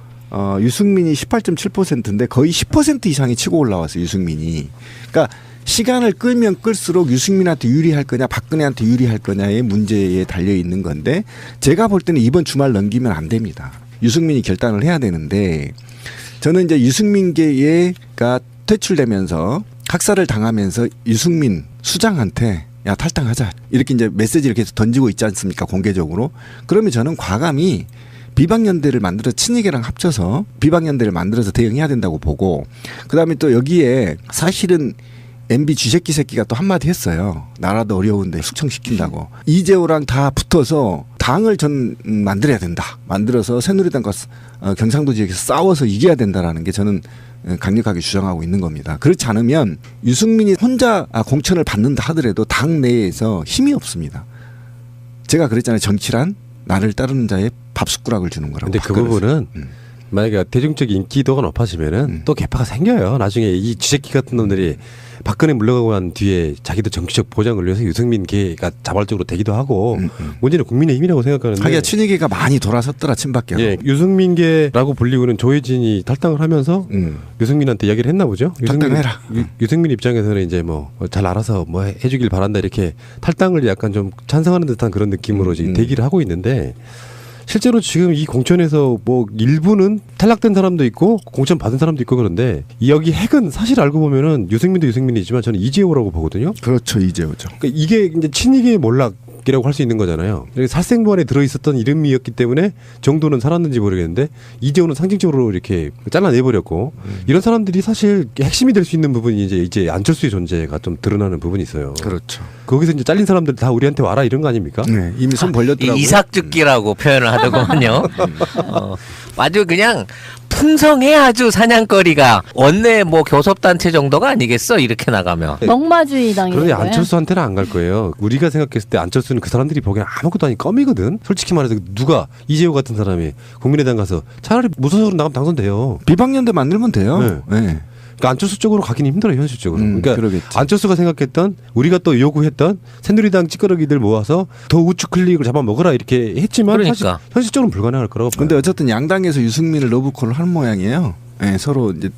유승민이 18.7%인데 거의 10% 이상이 치고 올라왔어요, 유승민이. 그러니까 시간을 끌면 끌수록 유승민한테 유리할 거냐 박근혜한테 유리할 거냐의 문제에 달려 있는 건데, 제가 볼 때는 이번 주말 넘기면 안 됩니다. 유승민이 결단을 해야 되는데, 저는 이제 유승민계가 퇴출되면서 학살을 당하면서 유승민 수장한테 야 탈당하자 이렇게 이제 메시지를 계속 던지고 있지 않습니까, 공개적으로. 그러면 저는 과감히 비박연대를 만들어 친이계랑 합쳐서 비박연대를 만들어서 대응해야 된다고 보고, 그다음에 또 여기에 사실은 MB 쥐새끼 새끼가 또 한마디 했어요. 나라도 어려운데 숙청시킨다고. 이재호랑 다 붙어서 당을 전 만들어야 된다. 만들어서 새누리당과 경상도 지역에서 싸워서 이겨야 된다라는 게 저는 강력하게 주장하고 있는 겁니다. 그렇지 않으면 유승민이 혼자 공천을 받는다 하더라도 당 내에서 힘이 없습니다. 제가 그랬잖아요. 정치란 나를 따르는 자의 밥숟가락을 주는 거라고. 근데 그 부분은 만약에 대중적 인기도가 높아지면은 또 개파가 생겨요. 나중에 이 쥐새끼 같은 놈들이 박근혜 물러가고 난 뒤에 자기도 정치적 보장을 위해서 유승민계가 자발적으로 되기도 하고, 문제는 국민의힘이라고 생각하는데. 하기야 친이계가 많이 돌아섰더라, 친박계로. 예, 유승민계라고 불리고 있는 조혜진이 탈당을 하면서 유승민한테 이야기를 했나 보죠. 탈당해라. 유승민 입장에서는 이제 뭐 잘 알아서 뭐 해주길 바란다 이렇게 탈당을 약간 좀 찬성하는 듯한 그런 느낌으로 이제 대기를 하고 있는데, 실제로 지금 이 공천에서 뭐 일부는 탈락된 사람도 있고 공천 받은 사람도 있고 그런데, 여기 핵은 사실 알고 보면은 유승민도 유승민이지만 저는 이재호라고 보거든요. 그렇죠, 이재호죠. 그러니까 이게 이제 친이계의 몰락이라고 할 수 있는 거잖아요. 살생부안에 들어있었던 이름이었기 때문에 정도는 살았는지 모르겠는데, 이재호는 상징적으로 이렇게 잘라내버렸고, 이런 사람들이 사실 핵심이 될 수 있는 부분이 이제 안철수의 존재가 좀 드러나는 부분이 있어요. 그렇죠. 거기서 이제 잘린 사람들 다 우리한테 와라 이런 거 아닙니까? 네, 이미 손 벌렸더라고요. 이삭죽기라고 표현을 하더군요. 아주 그냥 풍성해, 아주 사냥거리가. 원내 뭐 교섭단체 정도가 아니겠어, 이렇게 나가면. 넉마주의 당이. 그런데 안철수한테는 안 갈 거예요. 우리가 생각했을 때 안철수는 그 사람들이 보기엔 아무것도 아닌 껌이거든. 솔직히 말해서 누가 이재호 같은 사람이 국민의당 가서 차라리 무소속으로 나가면 당선돼요. 비박연대 만들면 돼요. 네. 네. 그러니까 안철수 쪽으로 가기는 힘들어요, 현실적으로. 그러니까 그러겠지. 안철수가 생각했던, 우리가 또 요구했던 새누리당 찌끄러기들 모아서 더 우측 클릭을 잡아먹어라 이렇게 했지만, 그러니까. 사실 현실적으로 불가능할 거라고 봐요. 근데 어쨌든 양당에서 유승민을 러브콜을 하는 모양이에요. 네, 서로 이제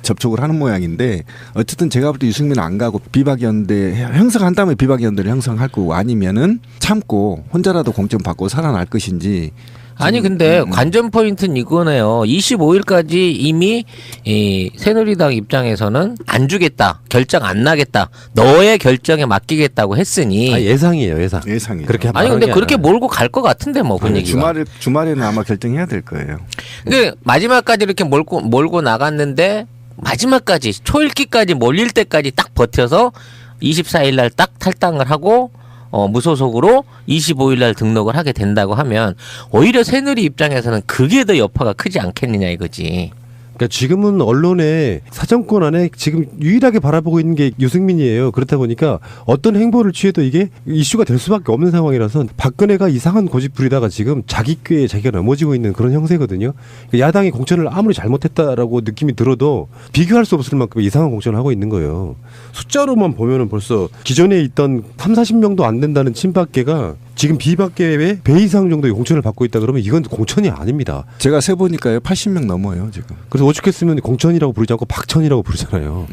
접촉을 하는 모양인데, 어쨌든 제가 볼 때 유승민은 안 가고 비박연대 형성한 다음에 비박연대를 형성할 거고, 아니면은 참고 혼자라도 공천 받고 살아날 것인지, 아니 근데 관전 포인트는 이거네요. 25일까지 이미 이 새누리당 입장에서는 안 주겠다, 결정 안 나겠다, 너의 결정에 맡기겠다고 했으니 예상이에요, 예상이에요. 그렇게 아니 근데 그렇게 몰고 갈 것 같은데 뭐 분위기가. 주말에는 아마 결정해야 될 거예요. 근데 마지막까지 이렇게 몰고 나갔는데 마지막까지 초읽기까지 몰릴 때까지 딱 버텨서 24일 날 딱 탈당을 하고 무소속으로 25일 날 등록을 하게 된다고 하면 오히려 새누리 입장에서는 그게 더 여파가 크지 않겠느냐 이거지. 그러니까 지금은 언론의 사정권 안에 지금 유일하게 바라보고 있는 게 유승민이에요. 그렇다 보니까 어떤 행보를 취해도 이게 이슈가 될 수밖에 없는 상황이라서 박근혜가 이상한 고집 부리다가 지금 자기 꾀에 자기가 넘어지고 있는 그런 형세거든요. 그러니까 야당이 공천을 아무리 잘못했다라고 느낌이 들어도 비교할 수 없을 만큼 이상한 공천을 하고 있는 거예요. 숫자로만 보면은 벌써 기존에 있던 30-40명도 안 된다는 친박계가 지금 비박계의 배 이상 정도의 공천을 받고 있다 그러면 이건 공천이 아닙니다. 제가 세보니까요 80명 넘어요 지금. 그래서 오죽했으면 공천이라고 부르지 않고 박천이라고 부르잖아요.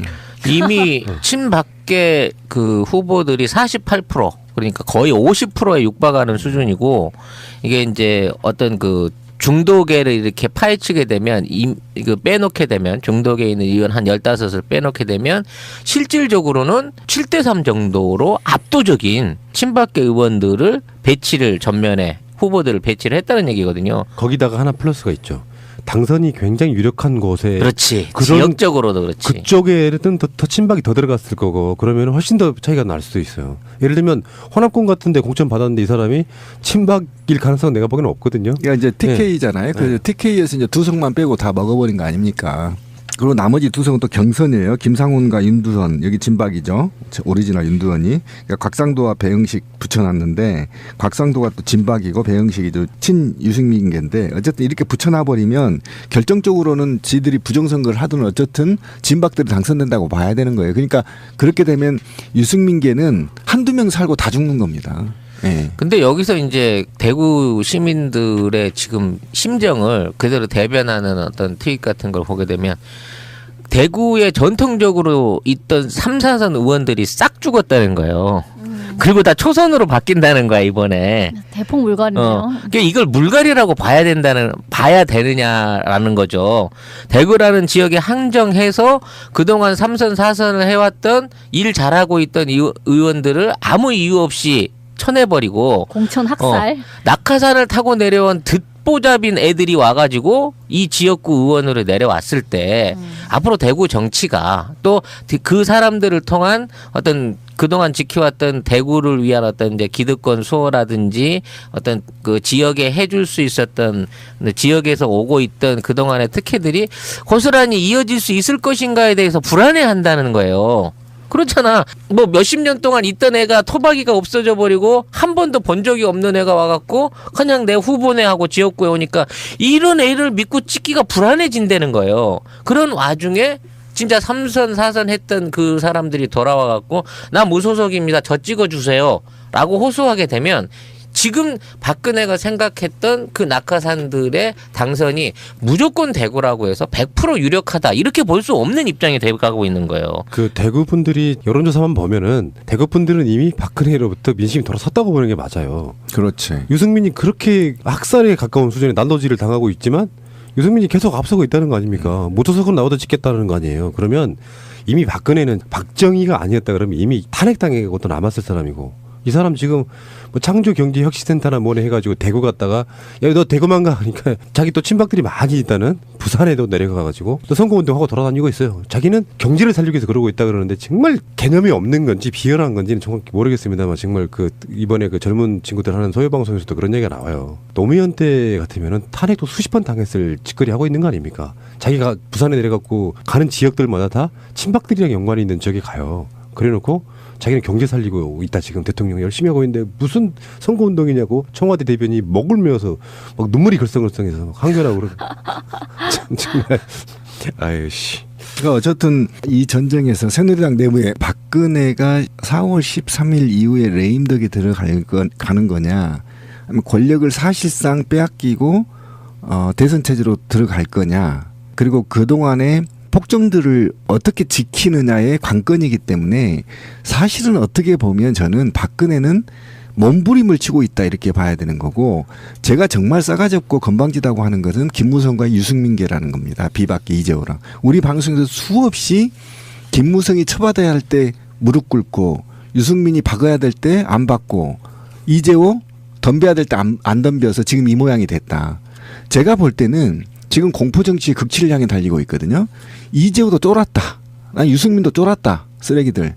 이미 친박계 그 후보들이 48% 그러니까 거의 50%에 육박하는 수준이고 이게 이제 어떤 그 중도계를 이렇게 파헤치게 되면 이거 빼놓게 되면 중도계에 있는 의원 한 15을 빼놓게 되면 실질적으로는 7대3 정도로 압도적인 친박계 의원들을 배치를 전면에 후보들을 배치를 했다는 얘기거든요. 거기다가 하나 플러스가 있죠. 당선이 굉장히 유력한 곳에 그렇지. 지역적으로도 그렇지. 그쪽에는 더 친박이 더 들어갔을 거고 그러면 훨씬 더 차이가 날 수도 있어요. 예를 들면 호남권 같은 데 공천 받았는데 이 사람이 친박일 가능성은 내가 보기에는 없거든요. 그러니까 이제 TK잖아요. 그래서 TK에서 이제 2석만 빼고 다 먹어버린 거 아닙니까? 그리고 나머지 2석은 또 경선이에요. 김상훈과 윤두선 여기 진박이죠. 오리지널 윤두선이. 그러니까 곽상도와 배영식 붙여놨는데 곽상도가 또 진박이고 배영식이 또 친유승민계인데 어쨌든 이렇게 붙여놔버리면 결정적으로는 지들이 부정선거를 하든 어쨌든 진박들이 당선된다고 봐야 되는 거예요. 그러니까 그렇게 되면 유승민계는 한두 명 살고 다 죽는 겁니다. 네. 근데 여기서 이제 대구 시민들의 지금 심정을 그대로 대변하는 어떤 트윗 같은 걸 보게 되면 대구에 전통적으로 있던 3, 4선 의원들이 싹 죽었다는 거예요. 그리고 다 초선으로 바뀐다는 거야 이번에. 대폭 물갈이네요. 그러니까 이걸 물갈이라고 봐야 되느냐라는 거죠. 대구라는 지역에 항정해서 그동안 3선 4선을 해왔던 일 잘하고 있던 의원들을 아무 이유 없이 쳐내버리고 공천 학살. 낙하산을 타고 내려온 듣보잡인 애들이 와가지고 이 지역구 의원으로 내려왔을 때 앞으로 대구 정치가 또 그 사람들을 통한 어떤 그동안 지켜왔던 대구를 위한 어떤 이제 기득권 수호라든지 어떤 그 지역에 해줄 수 있었던 지역에서 오고 있던 그동안의 특혜들이 고스란히 이어질 수 있을 것인가에 대해서 불안해한다는 거예요. 그렇잖아. 뭐 몇십 년 동안 있던 애가 토박이가 없어져 버리고 한 번도 본 적이 없는 애가 와갖고 그냥 내 후보네 하고 지역구에 오니까 이런 애를 믿고 찍기가 불안해진다는 거예요. 그런 와중에 진짜 3선 4선 했던 그 사람들이 돌아와갖고 나 무소속입니다. 저 찍어주세요. 라고 호소하게 되면 지금 박근혜가 생각했던 그 낙하산들의 당선이 무조건 대구라고 해서 100% 유력하다 이렇게 볼 수 없는 입장이 돼가고 있는 거예요. 그 대구 분들이 여론조사만 보면은 대구 분들은 이미 박근혜로부터 민심이 돌아섰다고 보는 게 맞아요. 그렇지. 유승민이 그렇게 학살에 가까운 수준의 난도질을 당하고 있지만 유승민이 계속 앞서고 있다는 거 아닙니까? 무소속으로 나오다 찍겠다는 거 아니에요. 그러면 이미 박근혜는 박정희가 아니었다 그러면 이미 탄핵당하고 또 남았을 사람이고 이 사람 지금 뭐 창조경제혁신센터나 뭐네 해가지고 대구 갔다가 야 너 대구만 가 그러니까 자기 또 친박들이 많이 있다는 부산에도 내려가가지고 또 선거운동하고 돌아다니고 있어요. 자기는 경제를 살리기 위해서 그러고 있다 그러는데 정말 개념이 없는 건지 비열한 건지는 정확히 모르겠습니다만 정말 그 이번에 그 젊은 친구들 하는 소외방송에서도 그런 얘기가 나와요. 노무현 때 같으면은 탄핵도 수십 번 당했을 짓거리 하고 있는 거 아닙니까? 자기가 부산에 내려갖고 가는 지역들마다 다 친박들이랑 연관이 있는 지역에 가요. 그래놓고 자기는 경제 살리고 있다 지금 대통령 열심히 하고 있는데 무슨 선거운동이냐고 청와대 대변이 목을 메어서 막 눈물이 글썽글썽해서 막 항변하고 그러고 정말 아유씨. 그러니까 어쨌든 이 전쟁에서 새누리당 내부에 박근혜가 4월 13일 이후에 레임덕에 들어가는 거냐 아니면 권력을 사실상 빼앗기고 대선 체제로 들어갈 거냐 그리고 그동안에 폭정들을 어떻게 지키느냐의 관건이기 때문에 사실은 어떻게 보면 저는 박근혜는 몸부림을 치고 있다 이렇게 봐야 되는 거고 제가 정말 싸가지 없고 건방지다고 하는 것은 김무성과 유승민계라는 겁니다. 비박계 이재호랑. 우리 방송에서 수없이 김무성이 처받아야 할 때 무릎 꿇고 유승민이 박아야 될 때 안 박고 이재호 덤벼야 될 때 안 덤벼서 지금 이 모양이 됐다. 제가 볼 때는 지금 공포정치의 극치를 향해 달리고 있거든요. 이재호도 쫄았다. 난 유승민도 쫄았다. 쓰레기들.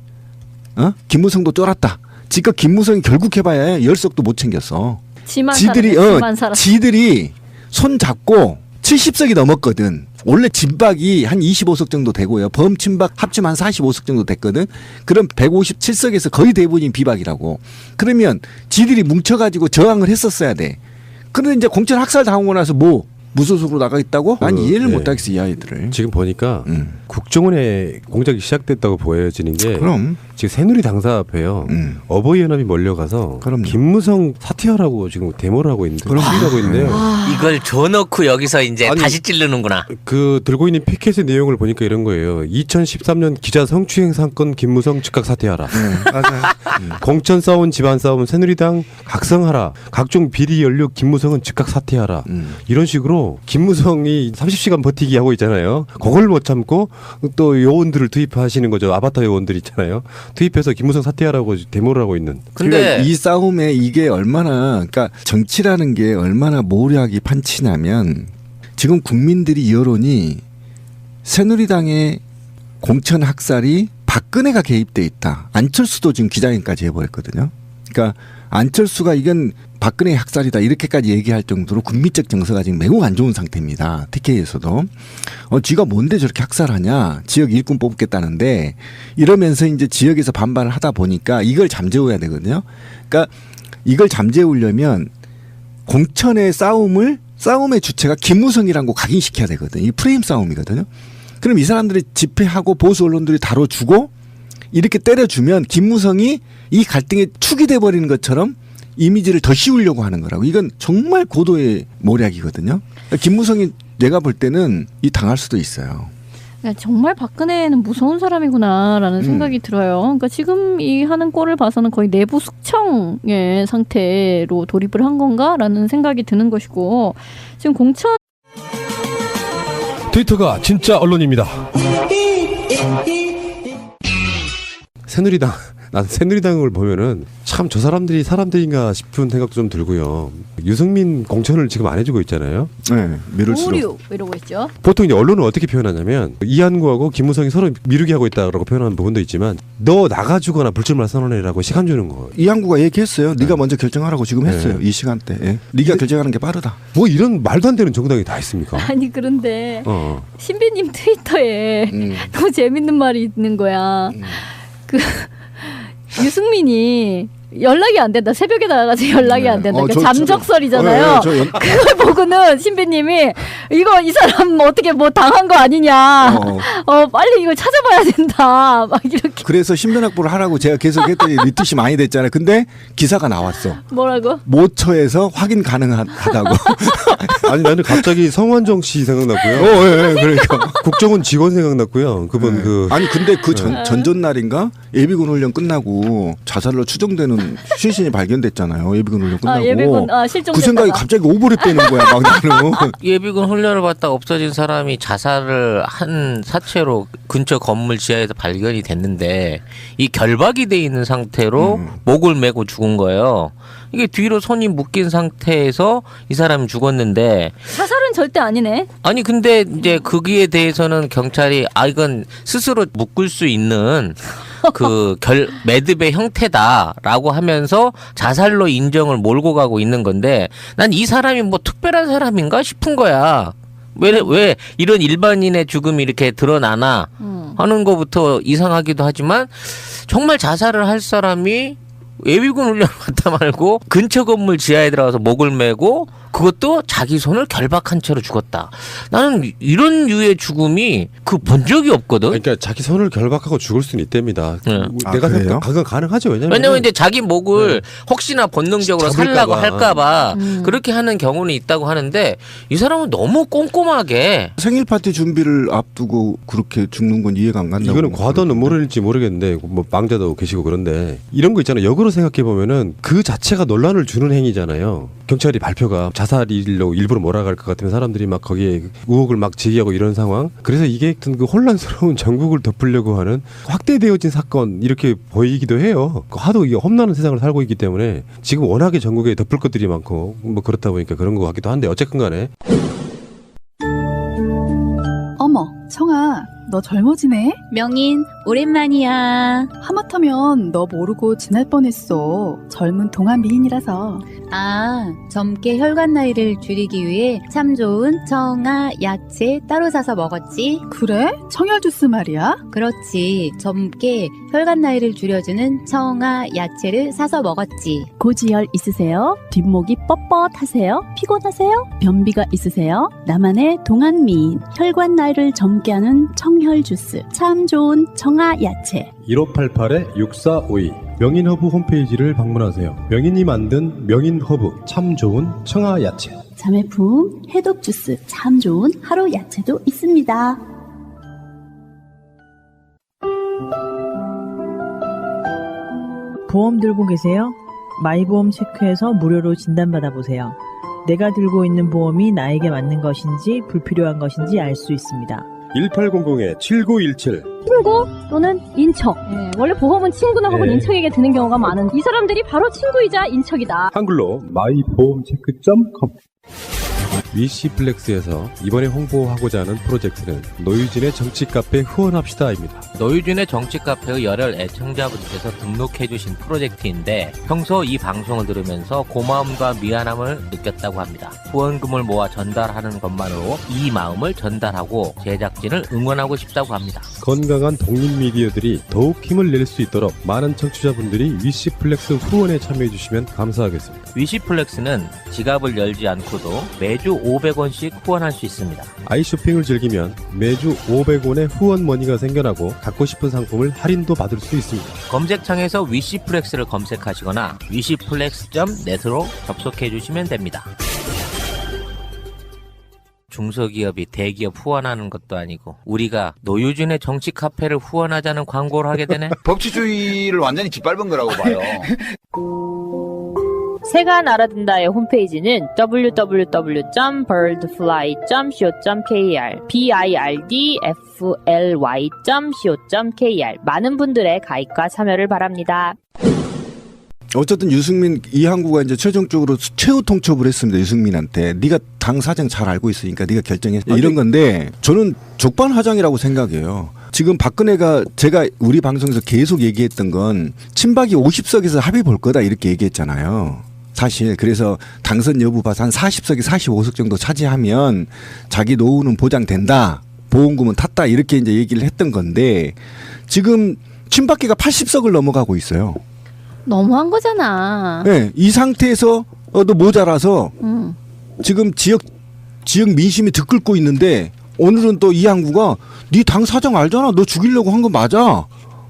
김무성도 쫄았다. 지금 김무성이 결국 해봐야 열석도 못 챙겼어. 지들이 손 잡고 70석이 넘었거든. 원래 진박이 한 25석 정도 되고요. 범친박 합치면 한 45석 정도 됐거든. 그럼 157석에서 거의 대부분이 비박이라고. 그러면 지들이 뭉쳐가지고 저항을 했었어야 돼. 그런데 이제 공천 학살 당하고 나서 무소속으로 나가 있다고? 난 이해를 못하겠어 이 아이들을. 지금 보니까 국정원에 공작이 시작됐다고 보여지는 게 그럼 지금 새누리당 사업에요. 어버이연합이 몰려가서 김무성 사퇴하라고 지금 데모를 하고 있는데 하고 있는데요. 이걸 줘놓고 여기서 이제 다시 찌르는구나. 그 들고 있는 피켓의 내용을 보니까 이런 거예요. 2013년 기자 성추행 사건 김무성 즉각 사퇴하라. 맞아요. 공천 싸움 집안 싸움 새누리당 각성하라. 각종 비리 연루 김무성은 즉각 사퇴하라. 이런 식으로 김무성이 30시간 버티기 하고 있잖아요. 그걸 못 참고 또 요원들을 투입하시는 거죠. 아바타 요원들 있잖아요. 투입해서 김무성 사퇴하라고 데모를 하고 있는. 근데 이 싸움에 이게 얼마나 그러니까 정치라는 게 얼마나 모략이 판치냐면 지금 국민들이 여론이 새누리당의 공천 학살이 박근혜가 개입돼 있다. 안철수도 지금 기자회견까지 해버렸거든요. 그러니까 안철수가 이건 박근혜의 학살이다 이렇게까지 얘기할 정도로 국민적 정서가 지금 매우 안 좋은 상태입니다. TK에서도 쥐가 뭔데 저렇게 학살하냐 지역 일꾼 뽑겠다는데 이러면서 이제 지역에서 반발을 하다 보니까 이걸 잠재워야 되거든요. 그러니까 이걸 잠재우려면 공천의 싸움의 주체가 김무성이라는 거 각인시켜야 되거든요. 이 프레임 싸움이거든요. 그럼 이 사람들이 집회하고 보수 언론들이 다뤄주고 이렇게 때려주면 김무성이 이 갈등의 축이 돼버리는 것처럼 이미지를 더 씌우려고 하는 거라고. 이건 정말 고도의 모략이거든요. 김무성이 내가 볼 때는 이 당할 수도 있어요. 정말 박근혜는 무서운 사람이구나라는 생각이 들어요. 그러니까 지금 이 하는 꼴을 봐서는 거의 내부 숙청의 상태로 돌입을 한 건가라는 생각이 드는 것이고 지금 공천 트위터가 진짜 언론입니다. 새누리당. 난 새누리당을 보면은 참 저 사람들이 사람들인가 싶은 생각도 좀 들고요. 유승민 공천을 지금 안 해주고 있잖아요. 네, 미룰수록. 오류 이러고 있죠. 보통 이제 언론은 어떻게 표현하냐면 이한구하고 김무성이 서로 미루게 하고 있다라고 표현하는 부분도 있지만 너 나가주거나 불출마 선언해라고 시간 주는 거. 이한구가 얘기했어요. 네가 먼저 결정하라고 지금 했어요. 이 시간대. 네가 결정하는 게 빠르다. 뭐 이런 말도 안 되는 정당이 다 있습니까? 아니 그런데 신비님 트위터에 너무 재밌는 말이 있는 거야. 유승민이 연락이 안 된다. 새벽에 나가서 연락이 안 된다. 그러니까 잠적설이잖아요. 그걸 보고는 신비님이 이 사람 어떻게 뭐 당한 거 아니냐. 빨리 이걸 찾아봐야 된다. 막 이렇게. 그래서 신변확보를 하라고 제가 계속 했더니 리트시 많이 됐잖아요. 근데 기사가 나왔어. 뭐라고? 모처에서 확인 가능하다고. 아니 나는 갑자기 성완종 씨 생각났고요. 그러니까 국정원 직원 생각났고요. 그분 아니 근데 그 전전날인가 예비군 훈련 끝나고 자살로 추정되는 시신이 발견됐잖아요. 예비군 훈련 끝나고. 그 생각이 갑자기 오버랩되는 거야. 막 나는. 예비군 훈련을 받다 없어진 사람이 자살을 한 사체로 근처 건물 지하에서 발견이 됐는데 이 결박이 돼 있는 상태로 목을 메고 죽은 거예요. 이게 뒤로 손이 묶인 상태에서 이 사람이 죽었는데 자살은 절대 아니네. 아니 근데 이제 거기에 대해서는 경찰이 이건 스스로 묶을 수 있는 매듭의 형태다라고 하면서 자살로 인정을 몰고 가고 있는 건데 난 이 사람이 뭐 특별한 사람인가 싶은 거야. 왜 이런 일반인의 죽음이 이렇게 드러나나 하는 거부터 이상하기도 하지만 정말 자살을 할 사람이 예비군 훈련을 받다 말고 근처 건물 지하에 들어가서 목을 메고 그것도 자기 손을 결박한 채로 죽었다. 나는 이런 류의 죽음이 본 적이 없거든. 그러니까 자기 손을 결박하고 죽을 수는 있답니다. 내가 그래요? 생각 그건 가능하죠. 왜냐면 이제 자기 목을 혹시나 본능적으로 살라고 할까봐 그렇게 하는 경우는 있다고 하는데 이 사람은 너무 꼼꼼하게 생일 파티 준비를 앞두고 그렇게 죽는 건 이해가 안 간다고. 이거는 과도한 음모론일지 모르겠는데 뭐 망자도 계시고 그런데 이런 거 있잖아요. 역으로 생각해 보면은 그 자체가 논란을 주는 행위잖아요. 경찰이 발표가 자살일로 일부러 몰아갈 것 같으면 사람들이 막 거기에 의혹을 막 제기하고 이런 상황. 그래서 이게 어떤 그 혼란스러운 전국을 덮으려고 하는 확대되어진 사건 이렇게 보이기도 해요. 하도 이게 험난한 세상을 살고 있기 때문에 지금 워낙에 전국에 덮을 것들이 많고 뭐 그렇다 보니까 그런 것 같기도 한데 어쨌든 간에. 어머, 청아, 너 젊어지네? 명인, 오랜만이야. 하마터면 너 모르고 지날 뻔했어. 젊은 동안 미인이라서. 아, 젊게 혈관 나이를 줄이기 위해 참 좋은 청아, 야채 따로 사서 먹었지. 그래? 청혈 주스 말이야? 그렇지. 젊게 혈관 나이를 줄여주는 청아, 야채를 사서 먹었지. 고지혈 있으세요? 뒷목이 뻣뻣하세요? 피곤하세요? 변비가 있으세요? 나만의 동안미인 혈관 나이를 젊게 하는 청혈 주스 참 좋은 청아 야채 1588-6452 명인허브 홈페이지를 방문하세요. 명인이 만든 명인허브 참 좋은 청아 야채. 자매품 해독 주스 참 좋은 하루 야채도 있습니다. 보험 들고 계세요? 마이보험 체크해서 무료로 진단받아보세요. 내가 들고 있는 보험이 나에게 맞는 것인지 불필요한 것인지 알 수 있습니다. 1800-7917 친구 또는 인척. 원래 보험은 친구나 혹은 인척에게 드는 경우가 많은 이 사람들이 바로 친구이자 인척이다. 한글로 마이보험체크.com. 위시플렉스에서 이번에 홍보하고자 하는 프로젝트는 노유진의 정치 카페 후원합시다입니다. 노유진의 정치 카페의 열혈 애청자분께서 등록해주신 프로젝트인데 평소 이 방송을 들으면서 고마움과 미안함을 느꼈다고 합니다. 후원금을 모아 전달하는 것만으로 이 마음을 전달하고 제작진을 응원하고 싶다고 합니다. 건강한 독립 미디어들이 더욱 힘을 낼 수 있도록 많은 청취자분들이 위시플렉스 후원에 참여해주시면 감사하겠습니다. 위시플렉스는 지갑을 열지 않고도 매주 500원씩 후원할 수 있습니다. 아이쇼핑을 즐기면 매주 500원의 후원머니가 생겨나고 갖고 싶은 상품을 할인도 받을 수 있습니다. 검색창에서 위시플렉스를 검색하시거나 위시플렉스.net으로 접속해 주시면 됩니다. 중소기업이 대기업 후원하는 것도 아니고 우리가 노유진의 정치 카페를 후원하자는 광고를 하게 되네. 법치주의를 완전히 짓밟은 거라고 봐요. 새가 날아든다의 홈페이지는 www.birdfly.co.kr birdfly.co.kr 많은 분들의 가입과 참여를 바랍니다. 어쨌든 유승민 이항구가 이제 최종적으로 최후 통첩을 했습니다. 유승민한테 네가 당 사정 잘 알고 있으니까 네가 결정해 이런 건데 저는 족반화장이라고 생각해요. 지금 박근혜가 제가 우리 방송에서 계속 얘기했던 건 친박이 50석에서 합의 볼 거다 이렇게 얘기했잖아요. 사실 그래서 당선 여부 봐서 한 40석에 45석 정도 차지하면 자기 노후는 보장된다. 보험금은 탔다 이렇게 이제 얘기를 했던 건데 지금 친박계가 80석을 넘어가고 있어요. 너무한 거잖아. 네, 이 상태에서 또 모자라서 지금 지역 민심이 들끓고 있는데 오늘은 또 이항구가 네 당 사정 알잖아. 너 죽이려고 한 거 맞아.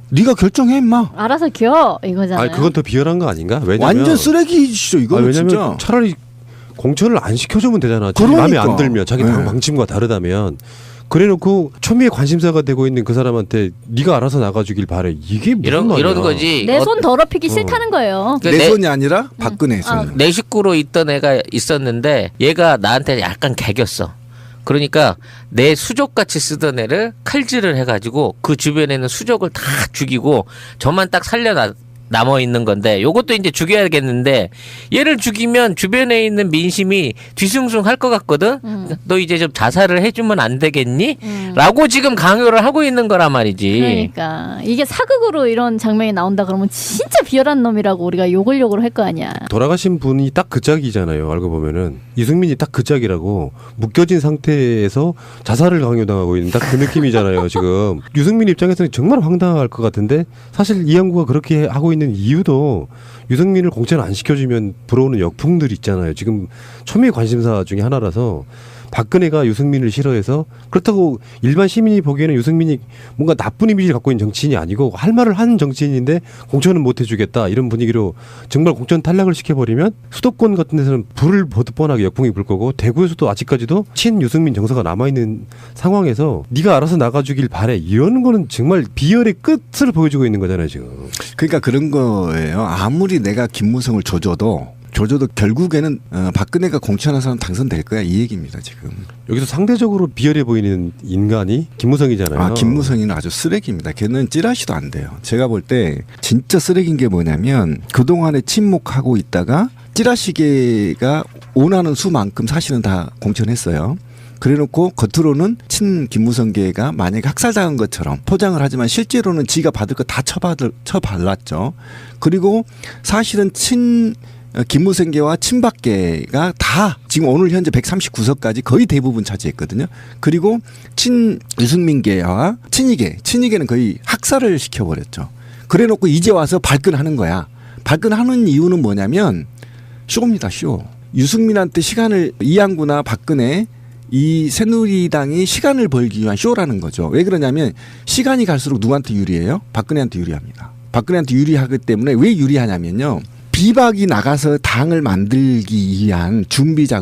네가 결정해 임마. 알아서 겨 이거잖아요. 아니 그건 더 비열한 거 아닌가? 왜냐면 완전 쓰레기시죠 이거는. 왜냐면 진짜. 차라리 공천을 안 시켜주면 되잖아. 자기 마음에 안 들면 자기 당 방침과 다르다면. 그래놓고 초미의 관심사가 되고 있는 그 사람한테 네가 알아서 나가주길 바래. 이게 무슨 말이야. 이런 거지. 내 손 더럽히기 싫다는 거예요. 내 손이 아니라 박근혜 손. 내 식구로 있던 애가 있었는데 얘가 나한테 약간 개겼어. 그러니까 내 수족같이 쓰던 애를 칼질을 해가지고 그 주변에 있는 수족을 다 죽이고 저만 딱 남아 있는 건데 요것도 이제 죽여야겠는데 얘를 죽이면 주변에 있는 민심이 뒤숭숭 할 것 같거든. 너 이제 좀 자살을 해주면 안 되겠니? 라고 지금 강요를 하고 있는 거란 말이지. 그러니까 이게 사극으로 이런 장면이 나온다 그러면 진짜 비열한 놈이라고 우리가 욕을 할 거 아니야. 돌아가신 분이 딱 그 짝이잖아요. 알고 보면은 이승민이 딱 그 짝이라고 묶여진 상태에서 자살을 강요당하고 있는 딱 그 느낌이잖아요. 지금 유승민 입장에서는 정말 황당할 것 같은데 사실 이항구가 그렇게 하고 있는 이유도 유승민을 공천 안 시켜주면 불어오는 역풍들이 있잖아요. 지금 초미의 관심사 중에 하나라서 박근혜가 유승민을 싫어해서 그렇다고 일반 시민이 보기에는 유승민이 뭔가 나쁜 이미지를 갖고 있는 정치인이 아니고 할 말을 하는 정치인인데 공천은 못 해주겠다 이런 분위기로 정말 공천 탈락을 시켜버리면 수도권 같은 데서는 불을 보듯 뻔하게 역풍이 불 거고 대구에서도 아직까지도 친 유승민 정서가 남아있는 상황에서 네가 알아서 나가주길 바래 이러는 거는 정말 비열의 끝을 보여주고 있는 거잖아요 지금. 그러니까 그런 거예요. 아무리 내가 김무성을 조져도 결국에는 박근혜가 공천한 사람 당선될 거야 이 얘기입니다 지금. 여기서 상대적으로 비열해 보이는 인간이 김무성이잖아요. 아 김무성이는 아주 쓰레기입니다. 걔는 찌라시도 안 돼요. 제가 볼 때 진짜 쓰레기인 게 뭐냐면 그동안에 침묵하고 있다가 찌라시계가 원하는 수만큼 사실은 다 공천했어요. 그래놓고 겉으로는 친 김무성계가 만약에 학살당한 것처럼 포장을 하지만 실제로는 지가 받을 거 다 처발랐죠. 그리고 사실은 친 김무성계와 친박계가 다 지금 오늘 현재 139석까지 거의 대부분 차지했거든요. 그리고 친 유승민계와 친이계는 거의 학살을 시켜버렸죠. 그래놓고 이제 와서 발끈하는 거야. 발끈하는 이유는 뭐냐면 쇼입니다. 쇼. 유승민한테 시간을 이양구나 박근혜 이 새누리당이 시간을 벌기 위한 쇼라는 거죠. 왜 그러냐면 시간이 갈수록 누구한테 유리해요? 박근혜한테 유리합니다. 박근혜한테 유리하기 때문에 왜 유리하냐면요. 비박이 나가서 당을 만들기 위한 준비를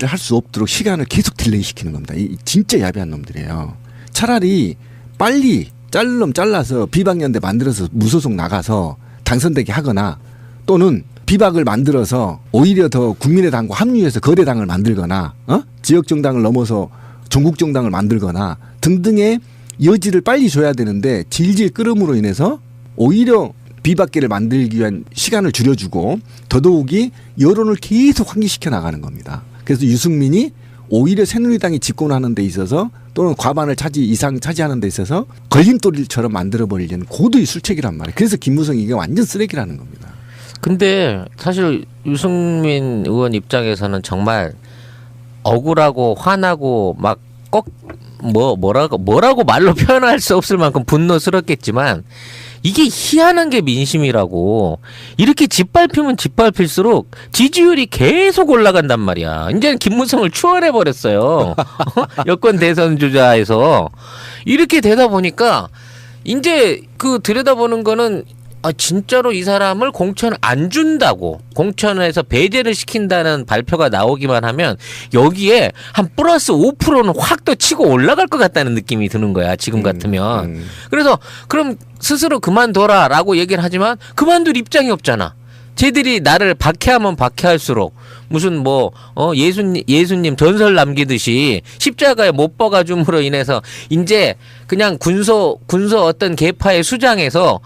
할 수 없도록 시간을 계속 딜레이 시키는 겁니다. 진짜 야비한 놈들이에요. 차라리 빨리 자를 놈 잘라서 비박연대 만들어서 무소속 나가서 당선되게 하거나 또는 비박을 만들어서 오히려 더 국민의당과 합류해서 거대당을 만들거나 지역정당을 넘어서 전국정당을 만들거나 등등의 여지를 빨리 줘야 되는데 질질 끌음으로 인해서 오히려 비박계를 만들기 위한 시간을 줄여주고 더더욱이 여론을 계속 환기시켜 나가는 겁니다. 그래서 유승민이 오히려 새누리당이 집권하는 데 있어서 또는 과반을 이상 차지하는 데 있어서 걸림돌처럼 만들어버리려는 고도의 술책이란 말이에요. 그래서 김무성이 이게 완전 쓰레기라는 겁니다. 근데 사실 유승민 의원 입장에서는 정말 억울하고 화나고 막 꼭 뭐라고 말로 표현할 수 없을 만큼 분노스럽겠지만 이게 희한한 게 민심이라고. 이렇게 짓밟히면 짓밟힐수록 지지율이 계속 올라간단 말이야. 이제는 김무성을 추월해버렸어요. 여권 대선 주자에서. 이렇게 되다 보니까 이제 그 들여다보는 거는 진짜로 이 사람을 공천 안 준다고 공천에서 배제를 시킨다는 발표가 나오기만 하면 여기에 한 플러스 5%는 확 더 치고 올라갈 것 같다는 느낌이 드는 거야 지금 같으면. 그래서 그럼 스스로 그만둬라 라고 얘기를 하지만 그만둘 입장이 없잖아. 쟤들이 나를 박해하면 박해할수록 무슨 예수님 전설 남기듯이 십자가에 못 박아줌으로 인해서 이제 그냥 군소 어떤 계파의 수장에서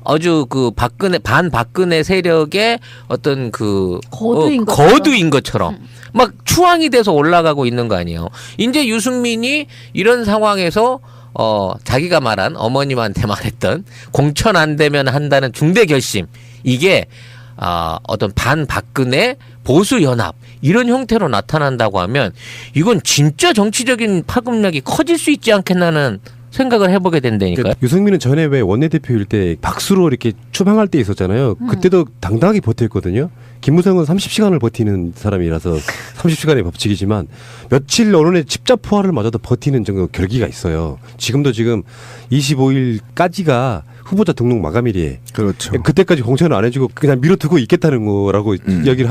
아주 그 반박근혜 세력의 어떤 그 거두인 것처럼 막 추앙이 돼서 올라가고 있는 거 아니에요. 이제 유승민이 이런 상황에서 자기가 말한 어머님한테 말했던 공천 안 되면 한다는 중대 결심 이게 어떤 반박근혜 보수연합 이런 형태로 나타난다고 하면 이건 진짜 정치적인 파급력이 커질 수 있지 않겠나는 생각을 해보게 된다니까요. 그러니까 유승민은 전에 왜 원내대표일 때 박수로 이렇게 추방할 때 있었잖아요. 그때도 당당하게 버텼거든요. 김무성은 30시간을 버티는 사람이라서 30시간의 법칙이지만 며칠 언론의 집잡포화를 맞아도 버티는 정도 결기가 있어요. 지금도 지금 25일까지가 후보자 등록 마감일이에요. 그렇죠. 그때까지 공천을 안 해주고 그냥 밀어두고 있겠다는 거라고 이야기를